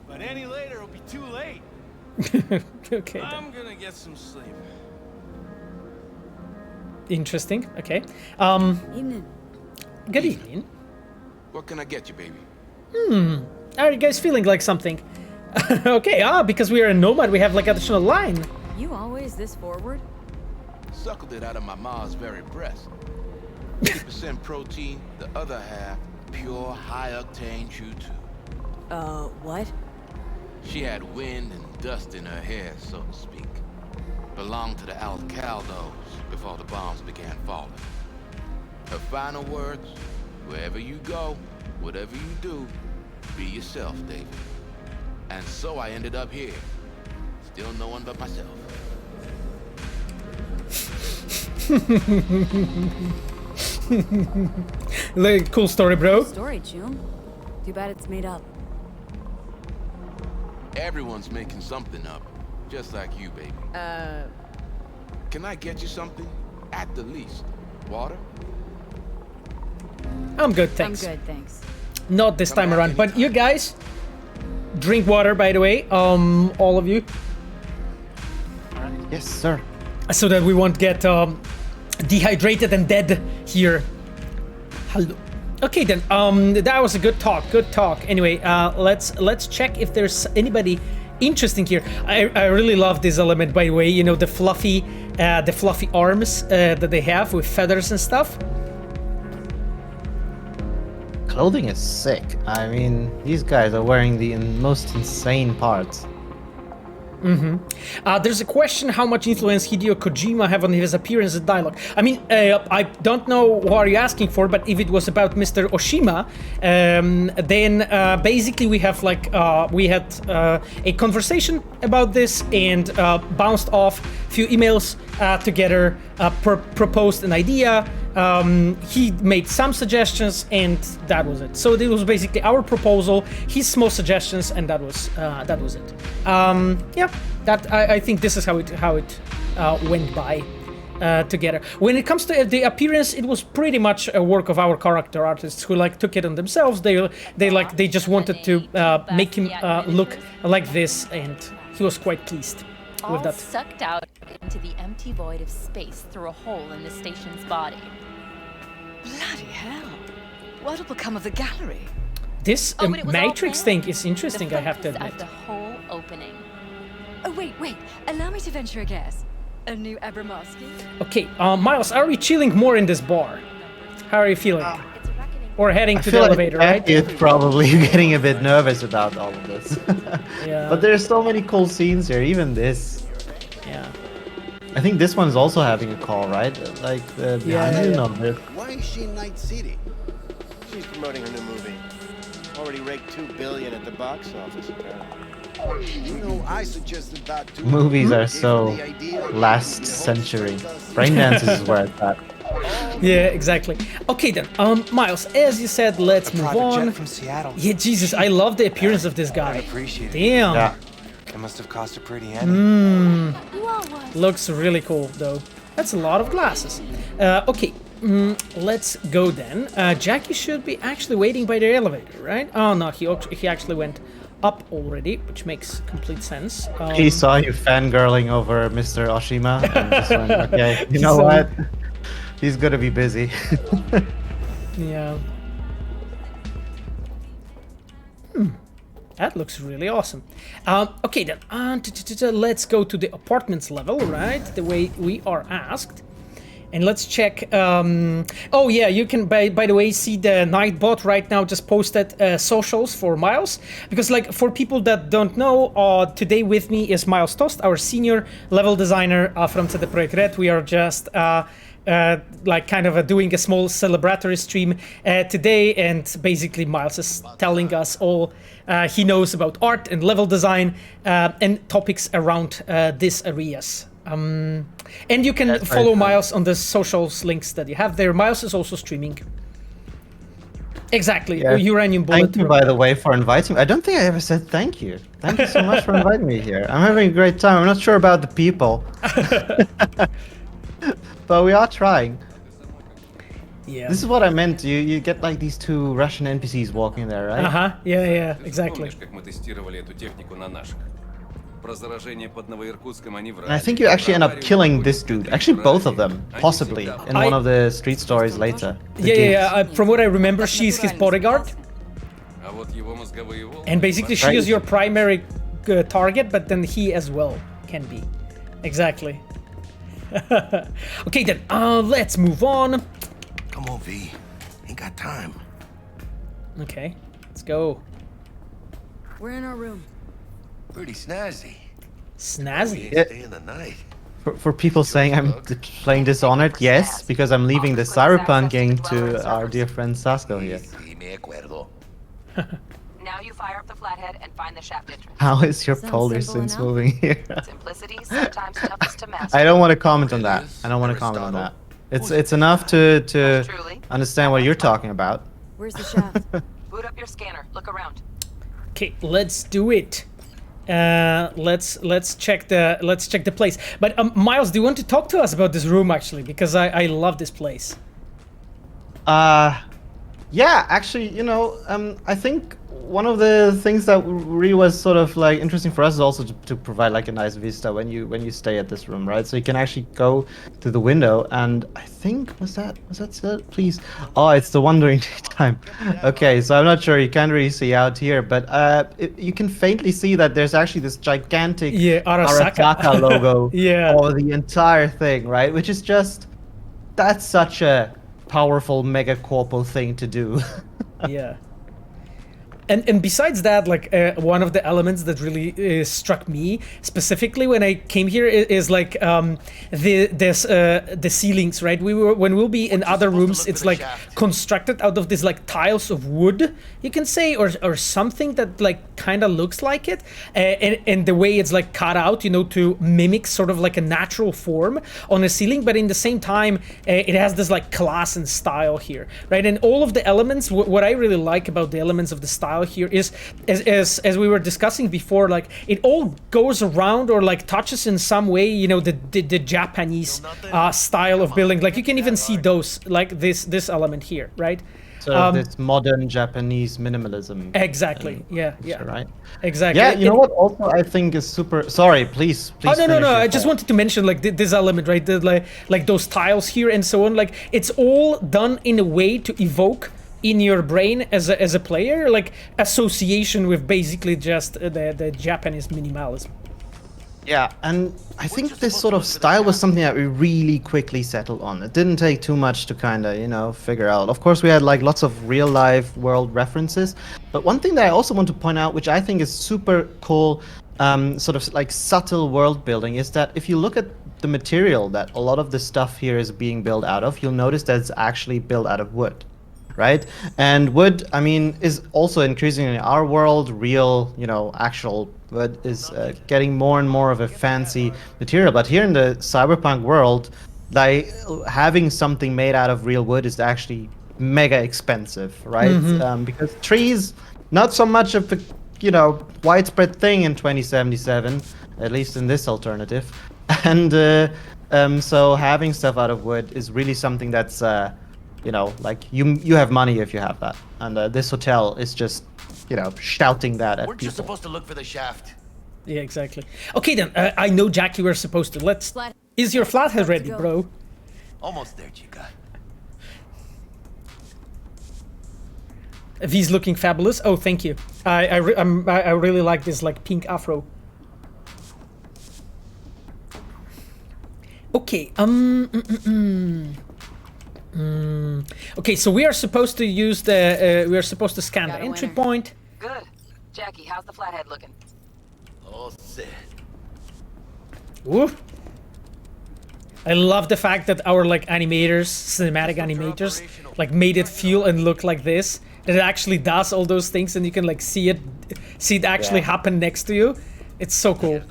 but any later will be too late. Okay. I'm gonna get some sleep. Interesting. Okay. Evening. Good evening. What can I get you, baby? Are you guys feeling like something? Okay. Because we are a nomad, we have additional line. You always this forward? Suckled it out of my mom's very breast. 50% protein, the other half pure high-octane choo-choo. What? She had wind and dust in her hair, so to speak. Belonged to the Alcaldos before the bombs began falling. Her final words, wherever you go, whatever you do, be yourself, David. And so I ended up here. Still no one but myself. Cool story, bro. Story, Chum. Too bad it's made up. Everyone's making something up, just like you, baby. Can I get you something? At the least. Water? I'm good, thanks. I'm good, thanks. Not this time around, but you guys drink water, by the way, all of you. Yes, sir. So that we won't get dehydrated and dead here. Hello. Okay then, that was a good talk. Anyway, let's check if there's anybody interesting here. I really love this element, by the way. The fluffy arms that they have with feathers and stuff. clothing is sick. I mean, these guys are wearing the most insane parts. There's a question how much influence Hideo Kojima have on his appearance and dialogue. I mean, I don't know what are you asking for, but if it was about Mr. Oshima, then basically we have like we had a conversation about this and bounced off a few emails together, proposed an idea. He made some suggestions, and that was it. So it was basically our proposal, his small suggestions, and that was it. Yeah, that I think this is how it went by together. When it comes to the appearance, it was pretty much a work of our character artists who like took it on themselves. They just wanted to make him look like this, and he was quite pleased with that. Sucked out into the empty void of space through a hole in the station's body. Bloody hell! What'll become of the gallery? This Matrix thing is interesting, I have to admit. Of the whole opening. Oh wait! Allow me to venture a guess. A new Abramovsky? Okay, Miles, are we chilling more in this bar? How are you feeling? Or heading to the elevator, right? It's probably getting a bit nervous about all of this. Yeah. But there's so many cool scenes here, even this. Yeah. I think this one's also having a call, right? Like behind you number. Why is she in Night City? She's promoting her new movie. Already raked $2 billion at the box office, apparently. You know, I suggested that too. Movies are so last century. Braindances is where it's at. Yeah, exactly. Okay then, Miles, as you said, let's move on. From Seattle. Yeah, Jesus, I love the appearance of this guy. Damn. Yeah. It must have cost a pretty penny. Looks really cool, though. That's a lot of glasses. Okay, let's go then. Jackie should be actually waiting by the elevator, right? Oh no, he actually went up already, which makes complete sense. He saw you fangirling over Mr. Oshima and just went, okay, you know what? He's gonna be busy. Yeah. That looks really awesome. Okay then, let's go to the apartments level, right? The way we are asked. And let's check. Oh yeah, you can by the way see the Nightbot right now just posted socials for Miles, because like for people that don't know, today with me is Miles Tost, our senior level designer from CD Projekt RED. We are just like kind of doing a small celebratory stream today, and basically Miles is telling us all he knows about art and level design and topics around these areas. And you can follow Miles on the socials links that you have there. Miles is also streaming. Exactly, Yeah. Uranium Bullet. Thank you, by the way, for inviting me. I don't think I ever said thank you. Thank you so much for inviting me here. I'm having a great time. I'm not sure about the people. But we are trying. Yeah. This is what I meant. You get like these two Russian NPCs walking there, right? Uh-huh. Yeah, exactly. And I think you actually end up killing this dude. Actually, both of them, possibly, in one of the street stories later. Yeah. From what I remember, she's his bodyguard. And basically, she is your primary target, but then he as well can be. Exactly. Okay, then, let's move on. Come on, V. Ain't got time. Okay, let's go. We're in our room. Pretty snazzy. Snazzy? Yeah. Stay in the night. For people saying I'm playing Dishonored, yes, because I'm leaving the Cyberpunk game to our dear friend Sasko here. Now you fire up the Flathead and find the shaft entrance. How is your Sounds polar simple since enough. moving here? Simplicity sometimes toughest to master. I don't want to comment on that. I don't want to comment on that. It's enough to understand what you're talking about. Where's the shaft? Boot up your scanner. Look around. Okay, let's do it. Let's check the place. But Miles, do you want to talk to us about this room actually? Because I love this place. Yeah, actually, you know, I think one of the things that really was sort of like interesting for us is also to provide like a nice vista when you stay at this room, right? So you can actually go to the window, and I think was that said? Please. Oh, it's the wandering daytime. Okay, so I'm not sure, you can't really see out here, but you can faintly see that there's actually this gigantic Arasaka logo over the entire thing, right? Which is just, that's such a powerful mega corpo thing to do. Yeah. And besides that, like one of the elements that really struck me specifically when I came here is like the ceilings, right? When we'll be in other rooms, it's like constructed out of these like tiles of wood, you can say, or something that like kind of looks like it, and the way it's like cut out, you know, to mimic sort of like a natural form on a ceiling, but in the same time, it has this like class and style here, right? And all of the elements, what I really like about the elements of the style here is, as we were discussing before, like it all goes around or like touches in some way, you know, the Japanese style of building. Like you can even see those, like this element here, right? So this modern Japanese minimalism. Exactly. Yeah. Right. Exactly. Yeah. You know what? Also, I think is super. Sorry, please. Oh no. I just wanted to mention like this element, right? Like those tiles here and so on. Like it's all done in a way to evoke in your brain as a player, like association with basically just the Japanese minimalism. Yeah, and I think this sort of style was something that we really quickly settled on. It didn't take too much to kind of, you know, figure out. Of course, we had like lots of real life world references, but one thing that I also want to point out, which I think is super cool, sort of like subtle world building, is that if you look at the material that a lot of the stuff here is being built out of, you'll notice that it's actually built out of wood. Right? And wood, I mean, is also increasingly in our world, real, you know, actual wood is getting more and more of a fancy material. But here in the cyberpunk world, like having something made out of real wood is actually mega expensive, right? Because trees, not so much of a, you know, widespread thing in 2077, at least in this alternative. And so having stuff out of wood is really something that's you know, like you have money if you have that, and this hotel is just, you know, shouting that at We're people. just supposed to look for the shaft. Yeah, exactly. Okay then, I know Jack, you were supposed to. Is your Flathead ready, bro? Almost there, Chica. V's looking fabulous. Oh, thank you. I really like this like pink afro. Okay. Okay, so we are supposed to use the we are supposed to scan the entry point. Good. Jackie, how's the Flathead looking? All set. Ooh. I love the fact that our like animators, cinematic animators, like made it feel and look like this. That it actually does all those things, and you can like see it actually happen next to you. It's so cool.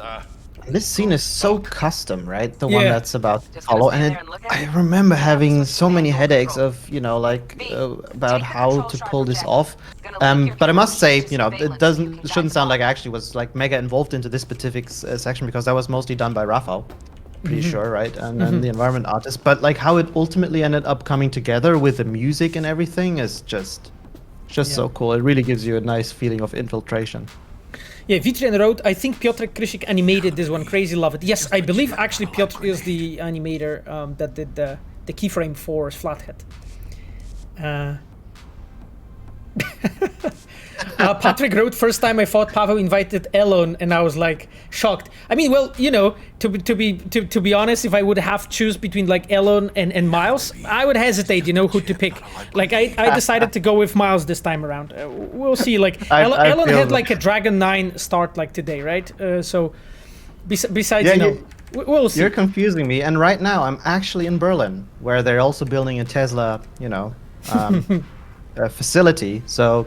This scene is so custom, right? The one that's about to follow, and I remember having so many headaches of, you know, like about how to pull this off. But I must say, you know, it shouldn't sound like I actually was like mega involved into this specific section, because that was mostly done by Rafael, pretty sure, right? And then the environment artist. But like how it ultimately ended up coming together with the music and everything is just so cool. It really gives you a nice feeling of infiltration. Yeah, E3 and Road, I think Piotr Krysik animated this one. Crazy love it. Yes, I believe actually Piotr is the animator that did the keyframe for Flathead. Patrick wrote, first time I thought Pavel invited Elon, and I was like shocked. I mean, well, you know, to be honest, if I would have choose between like Elon and Miles, I would hesitate, you know, who to pick. Like I decided to go with Miles this time around. We'll see. Like Elon had like a Dragon 9 start like today, right? So besides, you know, we'll see. You're confusing me. And right now I'm actually in Berlin, where they're also building a Tesla, you know, facility. So,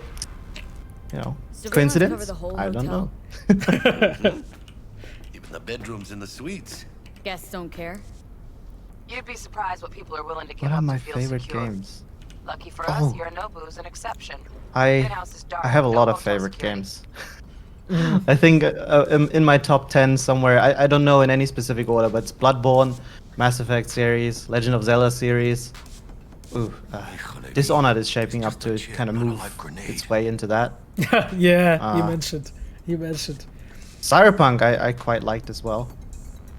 you know, coincidence? I don't know. Even the bedrooms and the suites. Guests don't care. You'd be surprised what people are willing to give What are up my to feel favorite secure. games? Lucky for us, Yorinobu's an exception. I have a lot of favorite games. I think in my top 10 somewhere, I don't know in any specific order, but it's Bloodborne, Mass Effect series, Legend of Zelda series. Ooh, Dishonored is shaping up to kind of move its way into that. Yeah, you mentioned. Cyberpunk I quite liked as well.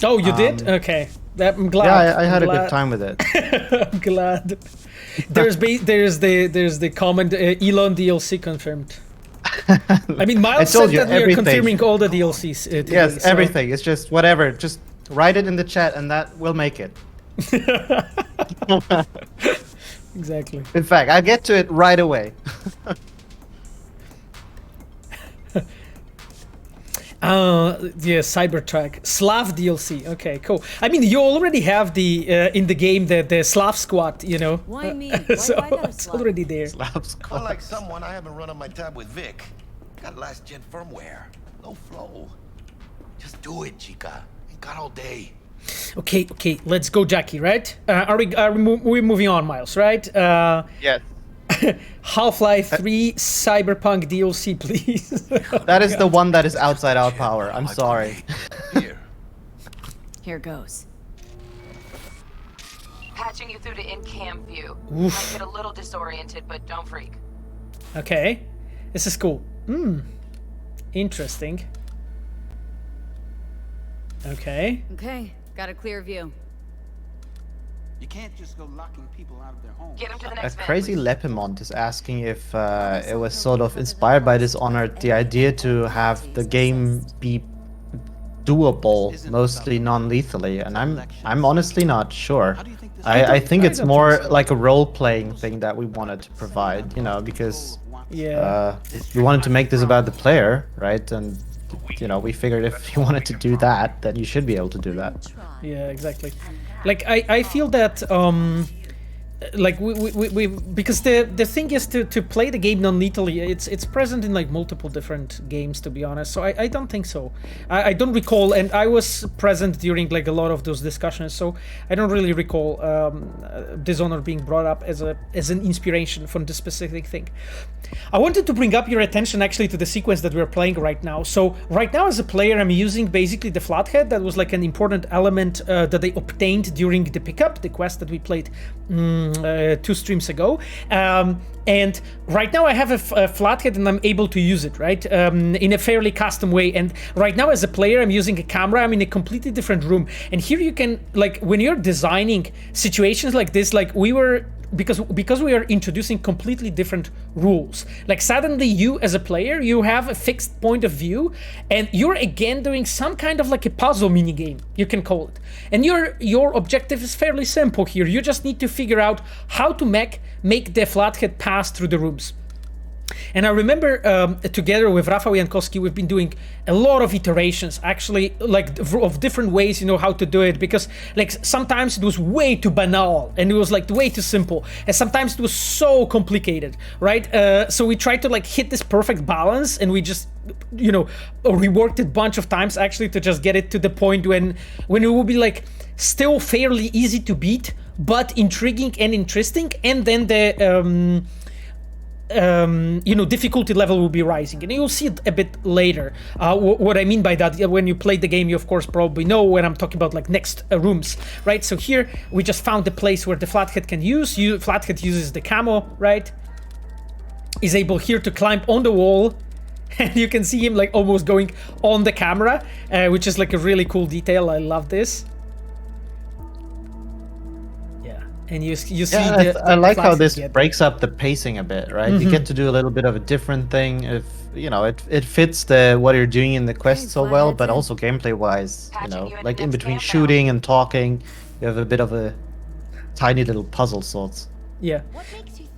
Oh, you did? Okay, I'm glad. Yeah, I had a good time with it. I'm glad. There's the comment Elon DLC confirmed. I mean, Miles said that we are confirming all the DLCs. Today, yes, everything. It's just whatever. Just write it in the chat, and that will make it. Exactly. In fact, I'll get to it right away. Yeah, Cybertruck Slav DLC. Okay, cool. I mean, you already have the in the game the Slav squad, you know. Why me? Why So do I gotta it's Slav? already there. Slav squad. Unlike someone, I haven't run on my tab with Vic. Got last gen firmware. No flow. Just do it, chica. Ain't got all day. Okay, let's go, Jackie. Right? Are we moving on, Miles? Right? Yes. Half-Life 3 Cyberpunk DLC, please. That is the one that is outside our power. I'm sorry. Here goes. Patching you through to in-cam view. Oof. Might get a little disoriented, but don't freak. Okay, this is cool. Interesting. Okay. Okay, got a clear view. You can't just go locking people out of their homes. Get him to the A next vent, crazy please. Lepimont is asking if it was sort of inspired by Dishonored, the idea to have the game be doable, mostly non-lethally, and I'm honestly not sure. I think it's more like a role-playing thing that we wanted to provide, you know, because we wanted to make this about the player, right? And you know, we figured if you wanted to do that, then you should be able to do that. Yeah, exactly. Like I feel that like we because the thing is to play the game non-lethally, it's present in like multiple different games, to be honest. So I don't think so. I don't recall, and I was present during like a lot of those discussions, so I don't really recall Dishonored being brought up as an inspiration from this specific thing. I wanted to bring up your attention actually to the sequence that we're playing right now. So right now as a player, I'm using basically the Flathead. That was like an important element that they obtained during the pickup, the quest that we played 2 streams ago. And right now I have a Flathead and I'm able to use it, right? In a fairly custom way. And right now as a player, I'm using a camera. I'm in a completely different room. And here you can, like, when you're designing situations like this, like we were, because we are introducing completely different rules. Like suddenly you as a player, you have a fixed point of view and you're again doing some kind of like a puzzle mini game, you can call it. And your objective is fairly simple here. You just need to figure out how to make the Flathead pass through the rooms. And I remember together with Rafał Jankowski, we've been doing a lot of iterations, actually, like of different ways, you know, how to do it, because like sometimes it was way too banal and it was like way too simple, and sometimes it was so complicated, right? So we tried to like hit this perfect balance, and we just, you know, reworked it a bunch of times actually to just get it to the point when it will be like still fairly easy to beat, but intriguing and interesting, and then the you know, difficulty level will be rising, and you'll see it a bit later. What I mean by that, when you play the game, you of course probably know when I'm talking about like next rooms, right? So here we just found the place where the Flathead can use. Flathead uses the camo, right? Is able here to climb on the wall, and you can see him like almost going on the camera, which is like a really cool detail. I love this. And you see I like how this breaks up the pacing a bit, right? You get to do a little bit of a different thing. If you know, it fits what you're doing in the quest so well, but also gameplay wise, you know, like in between shooting and talking, you have a bit of a tiny little puzzle sorts. Yeah.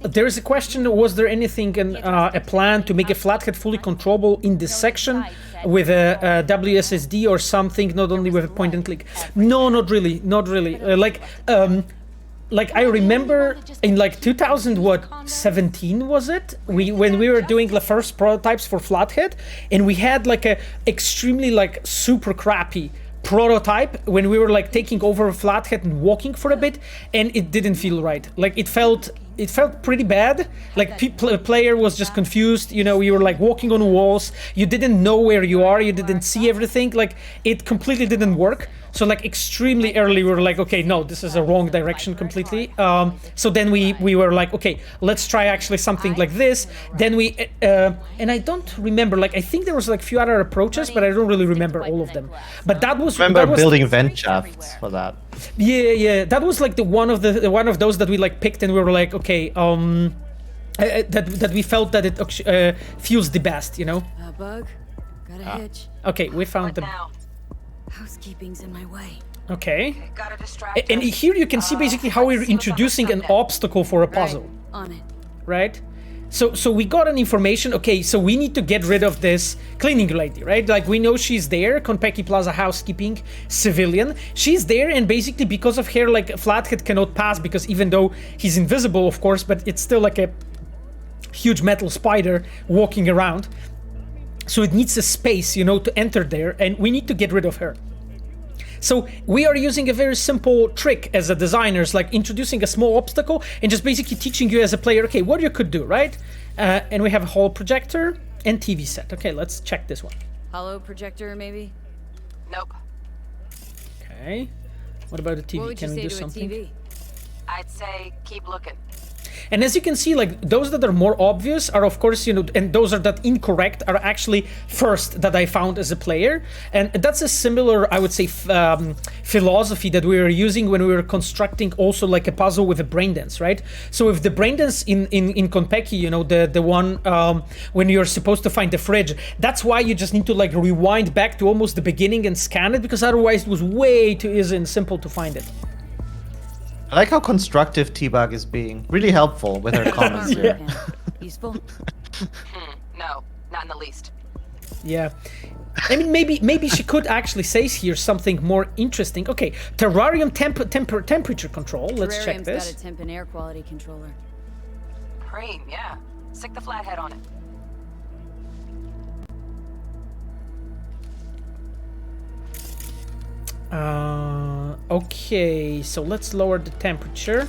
There is a question: was there anything in a plan to make a Flathead fully controllable in this section with a WSSD or something, not only with a point and click? No, not really, not really. Like I remember in like 2017 was it? When we were doing the first prototypes for Flathead, and we had like a extremely like super crappy prototype when we were like taking over Flathead and walking for a bit, and it didn't feel right. Like it felt pretty bad. Like player was just confused, you know, you were like walking on walls, you didn't know where you are, you didn't see everything, like it completely didn't work. So like extremely early we were like, okay, no, this is a wrong direction completely. So then we were like, okay, let's try actually something like this. Then we and I don't remember, like I think there was like a few other approaches, but I don't really remember all of them. But that was building vent shafts for that. Yeah, that was like the one of those that we like picked, and we were like, okay, that we felt that it feels the best, you know. A bug, got a hitch. Okay, we found them. How Housekeeping's in my way. Okay. Gotta distract And here you can see basically how we're introducing an obstacle for a puzzle. On it. Right? So we got an information. Okay, so we need to get rid of this cleaning lady, right? Like, we know she's there, Konpeki Plaza housekeeping civilian. She's there, and basically because of her, like, Flathead cannot pass, because even though he's invisible, of course, but it's still like a huge metal spider walking around. So it needs a space, you know, to enter there, and we need to get rid of her. So we are using a very simple trick as a designers, like introducing a small obstacle and just basically teaching you as a player, okay, what you could do, right? And we have a whole projector and TV set. Okay, let's check this one. Hollow projector, maybe? Nope. Okay. What about the TV? What would Can you we say do to something? a TV? I'd say keep looking. And as you can see, like, those that are more obvious are, of course, you know, and those are that incorrect are actually first that I found as a player. And that's a similar, I would say, philosophy that we were using when we were constructing also like a puzzle with a brain dance, right? So if the brain dance in Konpeki, you know, the one when you're supposed to find the fridge, that's why you just need to like rewind back to almost the beginning and scan it, because otherwise it was way too easy and simple to find it. I like how constructive T-Bug is being. Really helpful with her comments here. Useful? No, not in the least. Yeah. I mean, maybe she could actually say here something more interesting. Okay, terrarium temperature control. Let's check this. Terrarium's got a temp and air quality controller. Cream, yeah. Stick the Flathead on it. Okay, so let's lower the temperature.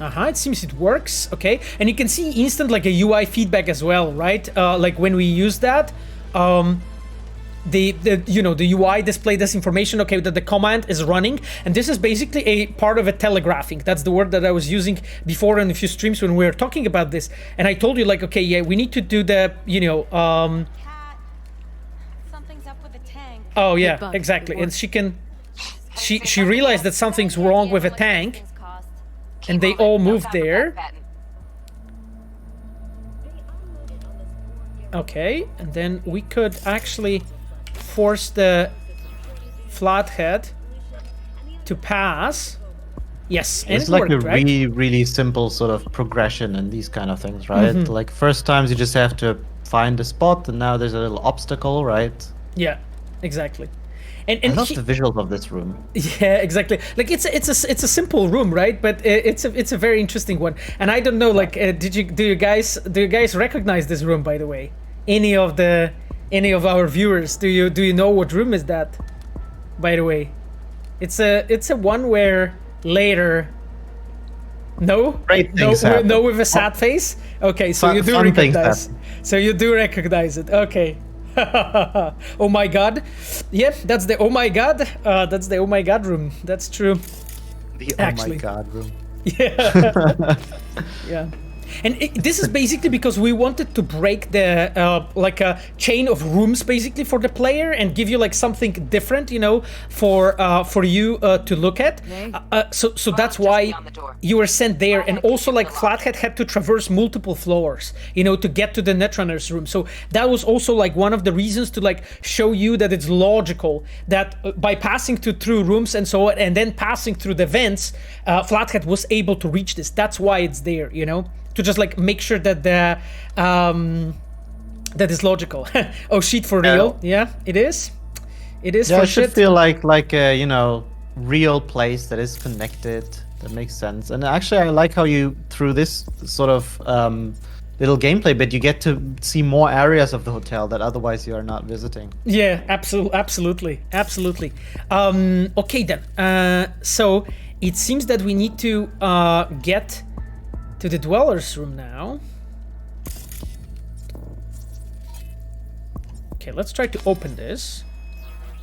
It seems it works. Okay, and you can see instant like a UI feedback as well, right? Like when we use that, the you know, the UI display this information, okay, that the command is running, and this is basically a part of a telegraphing. That's the word that I was using before in a few streams when we were talking about this, and I told you like, okay, yeah, we need to do the, you know, oh yeah, exactly. And she can, she realized that something's wrong with a tank, and they all moved there. Okay, and then we could actually force the Flathead to pass. Yes, and it's it like worked, a right? really simple sort of progression and these kind of things, right? Like first times you just have to find a spot, and now there's a little obstacle, right? Yeah, exactly. And I love the visuals of this room. Yeah, exactly. Like it's a simple room, right? But it's a very interesting one. And I don't know, like, do you guys recognize this room, by the way? Any of our viewers, do you know what room is that? By the way, it's a one where later. No, no, with a sad face. Okay, so you do recognize. So you do recognize it. Okay. Oh my god. Yep, that's the oh my god. That's the oh my god room. That's true. The oh my god room. Yeah. Yeah. And this is basically because we wanted to break the like a chain of rooms basically for the player and give you like something different, you know, for you to look at. So that's why you were sent there, and also like Flathead had to traverse multiple floors, you know, to get to the Netrunner's room. So that was also like one of the reasons to like show you that it's logical that by passing through rooms and so on, and then passing through the vents, Flathead was able to reach this. That's why it's there, you know. To just like make sure that the that is logical. Oh, shit, for real? Yeah, it is. It is. Yeah, for it should shit. feel like a, you know, real place that is connected. That makes sense. And actually, I like how you, through this sort of little gameplay bit, you get to see more areas of the hotel that otherwise you are not visiting. Yeah, absolutely. Okay then. So it seems that we need to get to the dweller's room now. Okay, let's try to open this.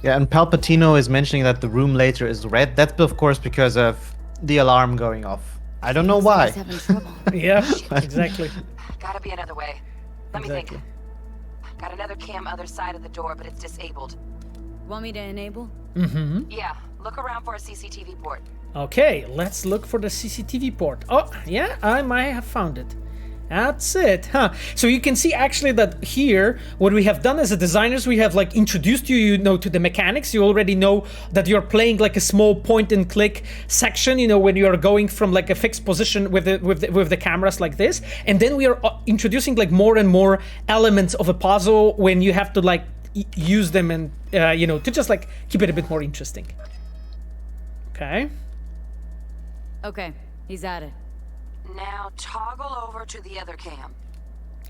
Yeah, and Palpatino is mentioning that the room later is red. That's of course because of the alarm going off. I don't know why. Yeah, exactly. Gotta be another way. Let me think. Got another cam other side of the door, but it's disabled. Want me to enable? Mm-hmm. Yeah, look around for a CCTV port. Okay, let's look for the CCTV port. Oh, yeah, I might have found it. That's it, huh? So you can see actually that here, what we have done as a designers, we have like introduced you, to the mechanics. You already know that you're playing like a small point and click section, when you are going from like a fixed position with the cameras like this. And then we are introducing like more and more elements of a puzzle when you have to like use them and, to just like keep it a bit more interesting. Okay. Okay, he's at it. Now toggle over to the other cam.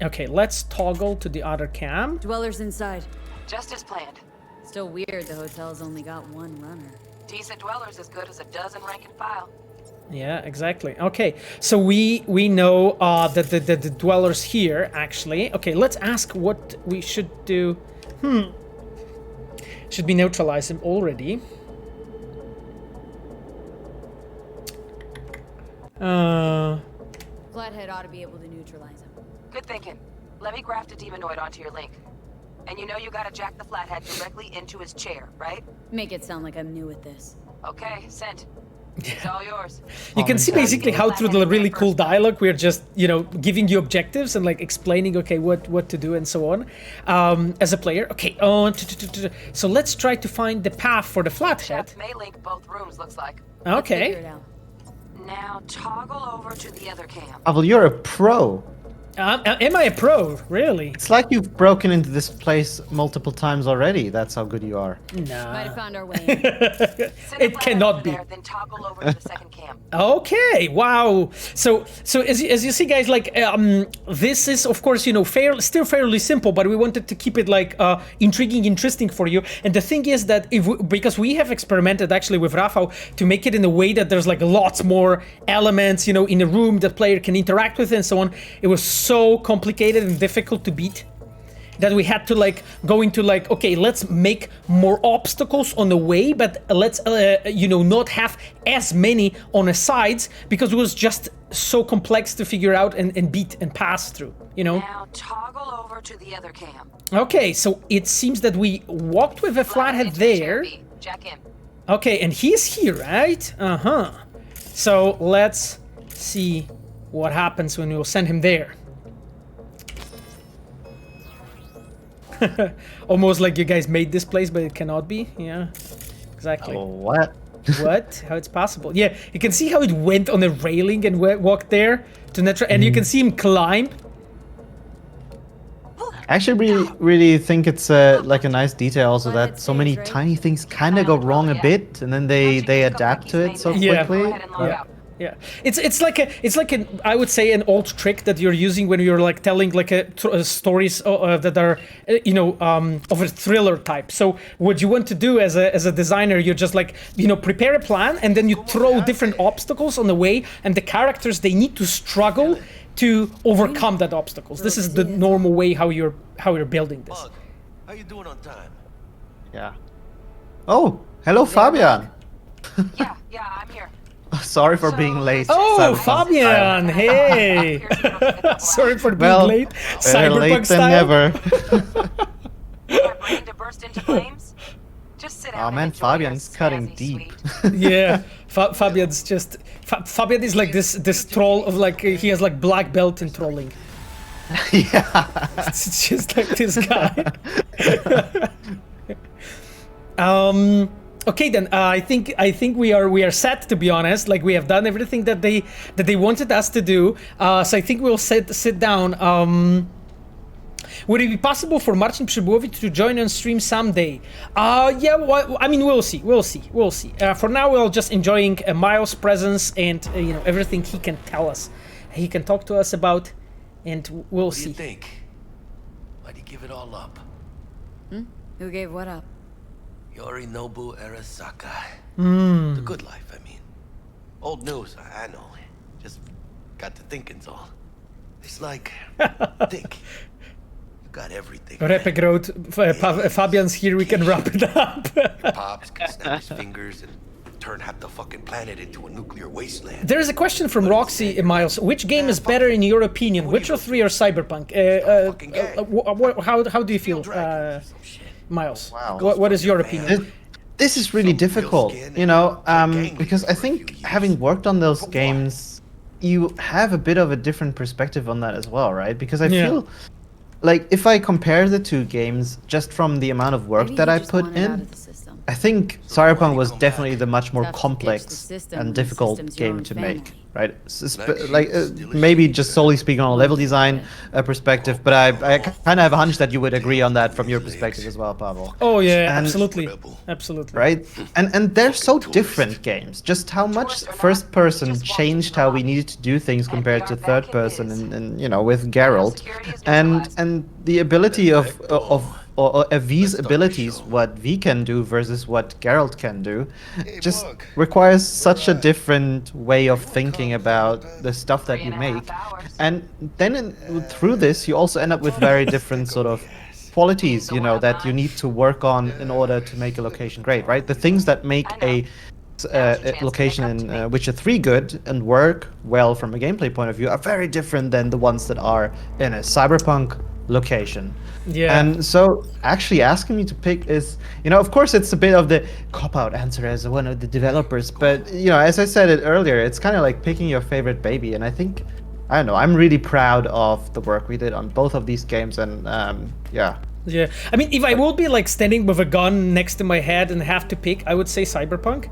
Okay, let's toggle to the other cam. Dwellers inside. Just as planned. Still weird the hotel's only got one runner. Decent dwellers as good as a dozen rank and file. Yeah, exactly. Okay, so we know that the dwellers here, actually. Okay, let's ask what we should do. Should we neutralize them already? Flathead ought to be able to neutralize him. Good thinking. Let me graft a demonoid onto your link. And you gotta jack the Flathead directly into his chair, right? Make it sound like I'm new at this. Okay, sent. It's all yours. You can see basically how through the really cool dialogue we're just, giving you objectives and like explaining, okay, what to do and so on, as a player. Okay, so let's try to find the path for the Flathead. May link both rooms, looks like. Okay. Now toggle over to the other cam. Pavel, you're a pro. Am I a pro? Really? It's like you've broken into this place multiple times already. That's how good you are. Nah. Might have found our way in. It cannot be. Then toggle over to the second cam. Okay, wow. So as you see, guys, like this is of course still fairly simple, but we wanted to keep it like intriguing, interesting for you. And the thing is that because we have experimented actually with Rafał to make it in a way that there's like lots more elements, in a room that player can interact with and so on. It was so complicated and difficult to beat that we had to like go into like, okay, let's make more obstacles on the way, but let's not have as many on the sides, because it was just so complex to figure out and beat and pass through, Now toggle over to the other cam. Okay, so it seems that we walked with a Flathead there. Jack in. Okay, and he's here, right? So let's see what happens when we'll send him there. Almost like you guys made this place, but it cannot be. Yeah, exactly. Oh, what? What? How it's possible? Yeah, you can see how it went on a railing and walked there to natural, and you can see him climb. I actually really think it's like a nice detail also that so many tiny things kind of go wrong a bit, and then they adapt to it so quickly. Yeah, it's like an I would say an old trick that you're using when you're like telling like stories that are of a thriller type. So what you want to do as a designer, you just like prepare a plan and then you throw different obstacles on the way, and the characters, they need to struggle to overcome that obstacles. This is the normal way how you're building this. Bug, how you doing on time? Yeah. Oh, hello, Fabian. Yeah, I'm here. Sorry for being late. Oh, Fabian! Hey! Sorry for being late. Better late than never. Ready to burst into flames? Just sit down. Oh man, Fabian's cutting deep. Yeah, Fabian's just Fabian is like this troll of like he has like black belt in trolling. Yeah, it's just like this guy. Okay, then I think we are set, to be honest. Like we have done everything that they wanted us to do. So I think we'll sit down. Would it be possible for Marcin Przybyłowicz to join on stream someday? Yeah, well, I mean, we'll see. For now, we're just enjoying Miles' presence and everything he can tell us, he can talk to us about, and we'll see. What do you think? Why'd you give it all up? Who gave what up? Yorinobu Arasaka. Mm. The good life, I mean. Old news, I know. Just got to thinking's all. It's like, think. You got everything. Repek wrote, Fabian's here, we can wrap it up. Pops can snap his fingers and turn half the fucking planet into a nuclear wasteland. There is a question from Roxy, Miles. Which game is better in your opinion, Witcher 3 or Cyberpunk? How do you feel, Miles? Wow. What is your opinion? This is really difficult, because I think having worked on those games you have a bit of a different perspective on that as well, right? Because I feel like if I compare the two games just from the amount of work that I put in, I think Cyberpunk was definitely the much more complex and difficult game to make, right? Maybe just solely speaking on a level design perspective, but I kind of have a hunch that you would agree on that from your perspective as well, Pavel. Oh yeah, absolutely. Right? And they're so different games. Just how much first person changed how we needed to do things compared to third person and you know, with Geralt. And the ability of V's abilities, what V can do versus what Geralt can do, just requires such a different way of thinking about the stuff that you make. And then through this, you also end up with very different sort of qualities, you know, that you need to work on in order to make a location great, right? The things that make a location in Witcher 3 good and work well from a gameplay point of view are very different than the ones that are in a Cyberpunk location. Yeah. And so actually asking me to pick is, you know, of course it's a bit of the cop-out answer as one of the developers, but, you know, as I said it earlier, it's kind of like picking your favorite baby. And I think, I don't know, I'm really proud of the work we did on both of these games. And yeah. Yeah. I mean, if I would be like standing with a gun next to my head and have to pick, I would say Cyberpunk.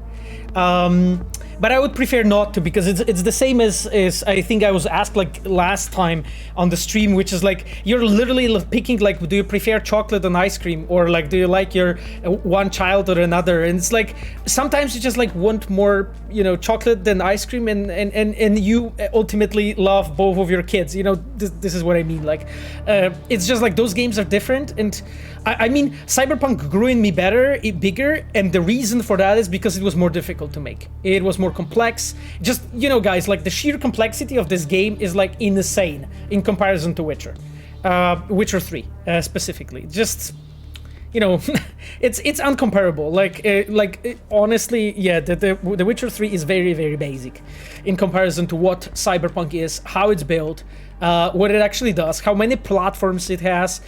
But I would prefer not to, because it's the same as I think I was asked like last time on the stream, which is like you're literally picking like, do you prefer chocolate and ice cream, or like do you like your one child or another? And it's like sometimes you just like want more, you know, chocolate than ice cream, and you ultimately love both of your kids. You know, this is what I mean. Like it's just like those games are different, and I mean Cyberpunk grew in me bigger, and the reason for that is because it was more difficult to make. It was more complex. Just, you know, guys, like the sheer complexity of this game is like insane in comparison to Witcher 3 specifically. Just, you know, it's uncomparable. Honestly, yeah, the Witcher 3 is very, very basic in comparison to what Cyberpunk is, how it's built, what it actually does, how many platforms it has,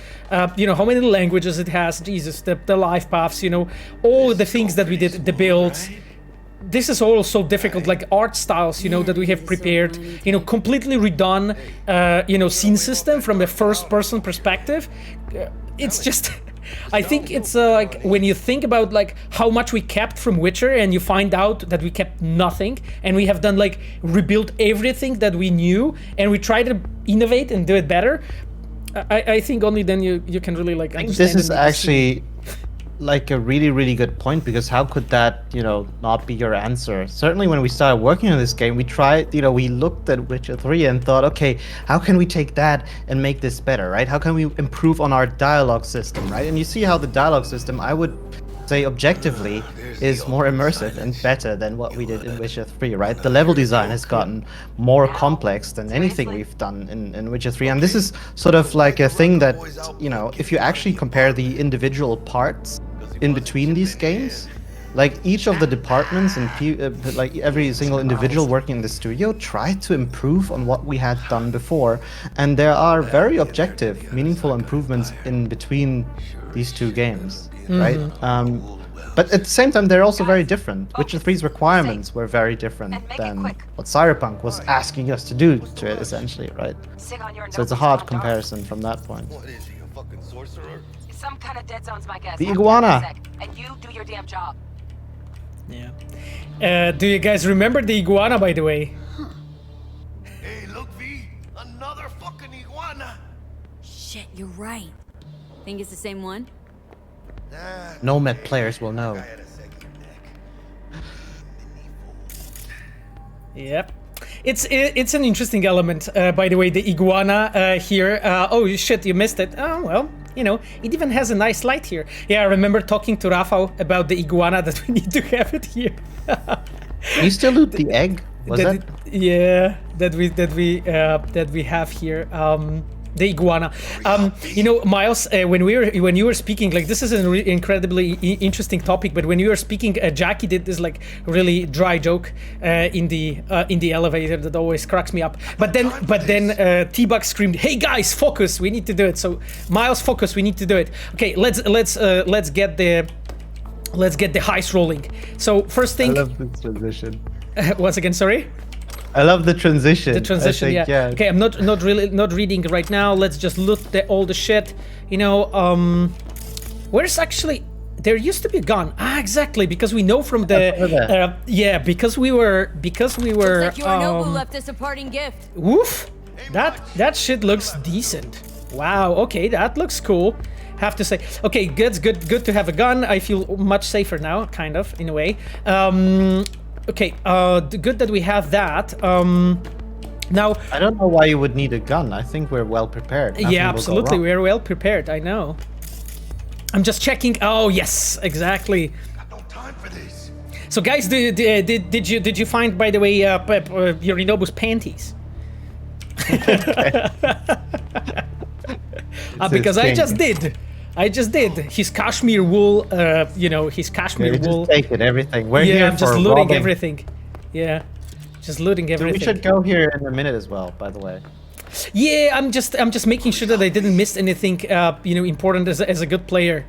you know, how many languages it has, Jesus, the life paths, you know, all the things that we did, the builds. This is all so difficult, like art styles, you know, that we have prepared, you know, completely redone, you know, scene system from a first-person perspective. It's just, I think it's like when you think about like how much we kept from Witcher, and you find out that we kept nothing, and we have done like rebuilt everything that we knew, and we try to innovate and do it better. I think only then you can really like understand. This is actually like a really, really good point, because how could that, you know, not be your answer? Certainly when we started working on this game, we tried, you know, we looked at Witcher 3 and thought, okay, how can we take that and make this better, right? How can we improve on our dialogue system, right? And you see how the dialogue system, I would say objectively, is more immersive and better than what we did in Witcher 3, right? The level design has gotten more complex than anything we've done in Witcher 3. And this is sort of like a thing that, you know, if you actually compare the individual parts in between these games, like each of the departments and like every single individual working in the studio tried to improve on what we had done before, and there are very objective, meaningful improvements in between these two games, right? But at the same time, they're also very different. Witcher 3's requirements were very different than what Cyberpunk was asking us to do to it, essentially, right? So it's a hard comparison from that point. What is he, a fucking sorcerer? Some kind of dead zone's my guess. The Iguana! And you do your damn job. Yeah. Do you guys remember the Iguana, by the way? Hey, look, V! Another fucking iguana! Shit, you're right. Think it's the same one? Nomad players will know. Yep. It's an interesting element, by the way, the Iguana here. Oh shit, you missed it. Oh well, you know, it even has a nice light here. Yeah, I remember talking to Rafael about the Iguana, that we need to have it here. You still loot the egg? Was that? Yeah, that we have here. The Iguana. You know, Miles, when you were speaking, like this is an incredibly interesting topic. But when you were speaking, Jackie did this like really dry joke in the elevator that always cracks me up. But then T-Bug screamed, "Hey guys, focus! We need to do it." So Miles, focus! We need to do it. Okay, let's get the heist rolling. So first thing. I love this transition. Once again, sorry. I love the transition. The transition, I think, yeah. Okay, I'm not really reading right now. Let's just loot all the shit. You know, where's actually? There used to be a gun. Ah, exactly, because we know from the yeah, because we were Looks like Yorinobu left us a parting gift. Woof! That shit looks decent. Wow. Okay, that looks cool. Have to say. Okay, good to have a gun. I feel much safer now, kind of, in a way. Okay, good that we have that. Now, I don't know why you would need a gun. I think we're well prepared. Nothing yeah, will go absolutely, wrong. we're well prepared. I know. I'm just checking. Oh yes, exactly. Got no time for this. So guys, did you find, by the way, Yorinobu's panties? Because I just did. His cashmere wool, you know, his cashmere wool. Just take it, everything. We're yeah, here I'm just for looting robbing. everything. Yeah, just looting everything. We should go here in a minute as well, by the way. Yeah, I'm just making sure that I didn't miss anything, you know, important as a good player.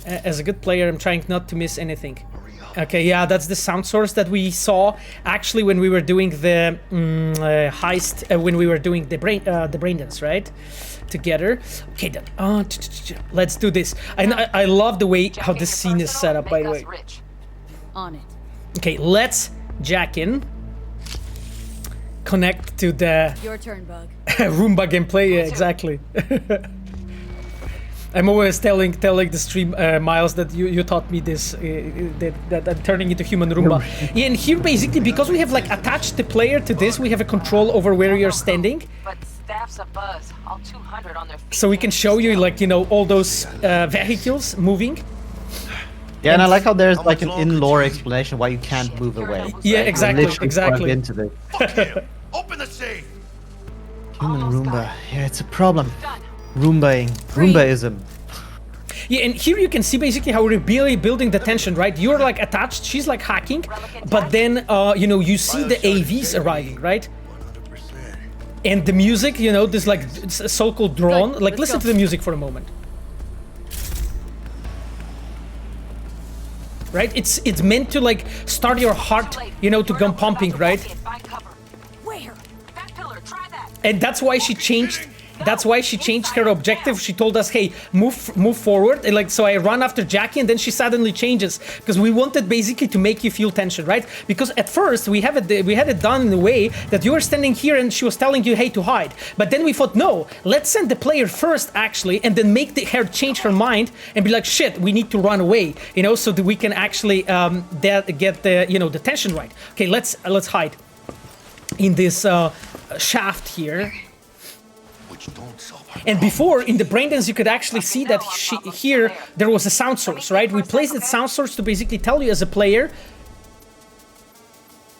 As a good player, I'm trying not to miss anything. Okay, yeah, that's the sound source that we saw actually when we were doing the heist, when we were doing the brain dance, right? Together. Okay, then. Let's do this. I love the way how this scene is set up, by the way. On it. Okay, let's jack in. Connect to the Your turn, Bug. Roomba gameplay, yeah, exactly. I'm always telling the stream, Miles, that you taught me this, that I'm turning into human Roomba. Yeah, and here basically, because we have like attached the player to this, we have a control over where you're standing. But staff's a buzz, all 200 on their feet. So we can show you, like, you know, all those vehicles moving. Yeah, and I like how there's like an in-lore explanation why you can't move away. Yeah, right? exactly, We're literally exactly. plugged into this. Open the safe. Human Roomba. Yeah, it's a problem. Roombaing. Roombaism. Yeah, and here you can see basically how we're really building the tension, right? You're like attached, she's like hacking, but then, you know, you see the AVs arriving, right? And the music, you know, this like so-called drone, like listen to the music for a moment. Right? It's meant to like start your heart, you know, to go pumping, right? Where? That pillar, try that. And that's why she changed. That's why she changed her objective. She told us, "Hey, move forward." And like, so I run after Jackie, and then she suddenly changes because we wanted basically to make you feel tension, right? Because at first we had it done in a way that you were standing here and she was telling you, "Hey, to hide." But then we thought, no, let's send the player first actually, and then make her change her mind and be like, "Shit, we need to run away," you know, so that we can actually get the, you know, the tension right. Okay, let's hide in this shaft here. And before, in the braindance, you could actually see that here there was a sound source, right? We placed that sound source to basically tell you as a player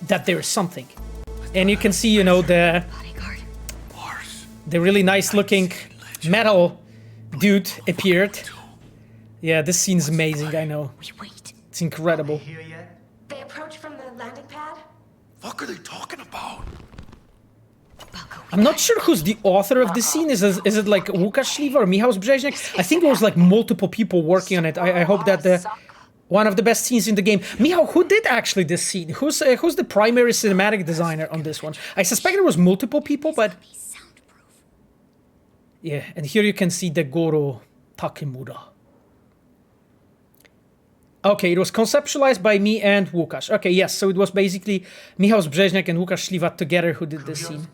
that there is something. And you can see, you know, the really nice looking metal dude appeared. Yeah, this scene's amazing, I know. It's incredible. They approach from the landing pad? What are they talking about? I'm not sure who's the author of this scene. Is it like Łukasz Śliwa or Michał Brzeźniak? I think there was like multiple people working on it. I hope that one of the best scenes in the game. Michał, who did actually this scene? Who's the primary cinematic designer on this one? I suspect there was multiple people, but yeah. And here you can see the Goro Takemura. Okay, it was conceptualized by me and Łukasz. Okay, yes, so it was basically Michał Brzeźniak and Łukasz Śliwa together who did this scene.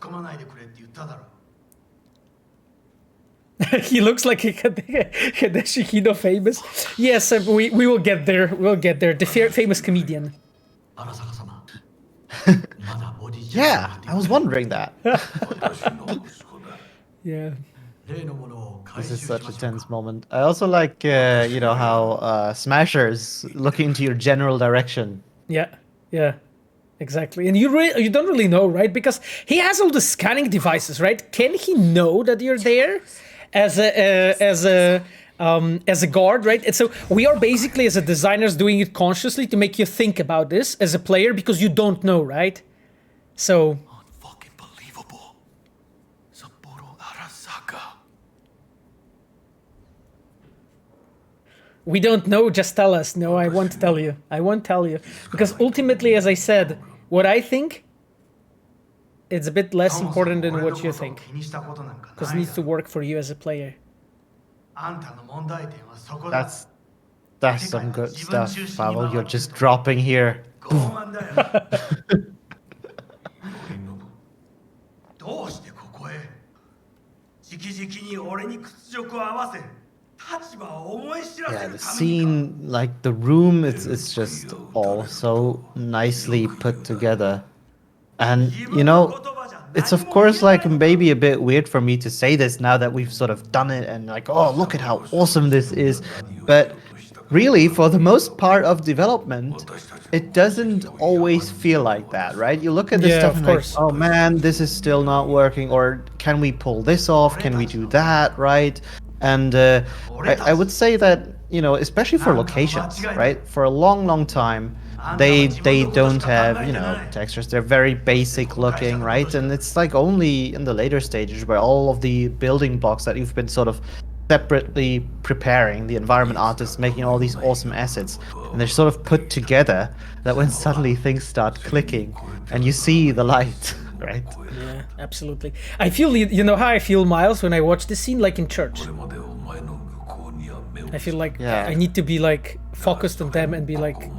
He looks like a Hideshi Hino famous. Yes, we will get there. We'll get there. The famous comedian. Yeah, I was wondering that. Yeah. This is such a tense moment. I also like, you know, how smashers look into your general direction. Yeah, yeah, exactly. And you don't really know, right? Because he has all the scanning devices, right? Can he know that you're there as a guard, right? And so we are basically, as a designers, doing it consciously to make you think about this as a player because you don't know, right? So. We don't know, just tell us. No, I won't tell you. I won't tell you. Because ultimately, as I said, what I think it's a bit less important than what you think, because it needs to work for you as a player. That's some good stuff, Pavel. You're just dropping here. Boom. Yeah, the scene, like the room, it's just all so nicely put together. And, you know, it's of course like maybe a bit weird for me to say this now that we've sort of done it and like, oh, look at how awesome this is. But really, for the most part of development, it doesn't always feel like that, right? You look at this stuff and like, oh man, this is still not working, or can we pull this off? Can we do that, right? And I would say that, you know, especially for locations, right? For a long time, they don't have, you know, textures. They're very basic looking, right? And it's like only in the later stages where all of the building blocks that you've been sort of separately preparing, the environment artists making all these awesome assets, and they're sort of put together, that when suddenly things start clicking and you see the light, right? Yeah, absolutely. I feel, you know how I feel, Miles, when I watch this scene, like in church. I feel like I need to be like focused on them and be like,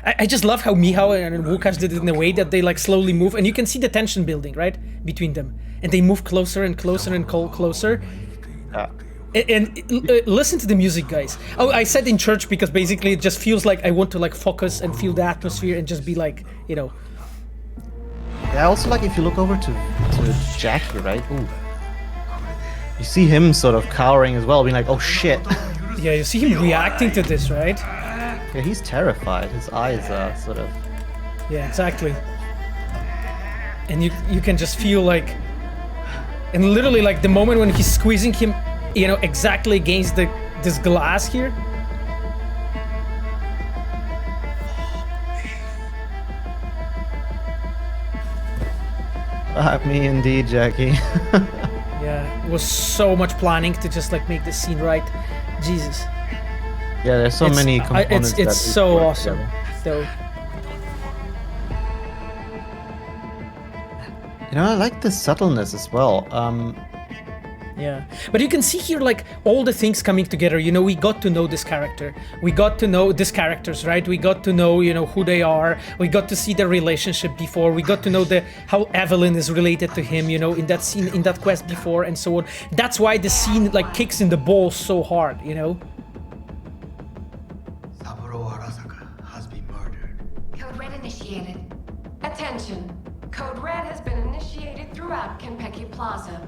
I just love how Michał and Łukasz did it in a way that they like slowly move, and you can see the tension building, right, between them, and they move closer and closer and closer. And listen to the music, guys. Oh, I said in church because basically it just feels like I want to like focus and feel the atmosphere and just be like, you know. Yeah, also like if you look over to Jackie, right? Ooh. You see him sort of cowering as well, being like, oh shit. Yeah, you see him reacting to this, right? Yeah, he's terrified. His eyes are sort of... Yeah, exactly. And you can just feel like... And literally like the moment when he's squeezing him, you know, exactly against this glass here. Me indeed, Jackie. Yeah, it was so much planning to just like make this scene right. Jesus. Yeah, there's so many components. It's so awesome, though. You know, I like the subtleness as well. Yeah, but you can see here like all the things coming together. You know, we got to know this character. We got to know these characters, right? We got to know, you know, who they are. We got to see their relationship before. We got to know how Evelyn is related to him, you know, in that scene, in that quest before, and so on. That's why the scene like kicks in the balls so hard, you know. Saburo Arasaka has been murdered. Code Red initiated. Attention. Code Red has been initiated throughout Konpeki Plaza.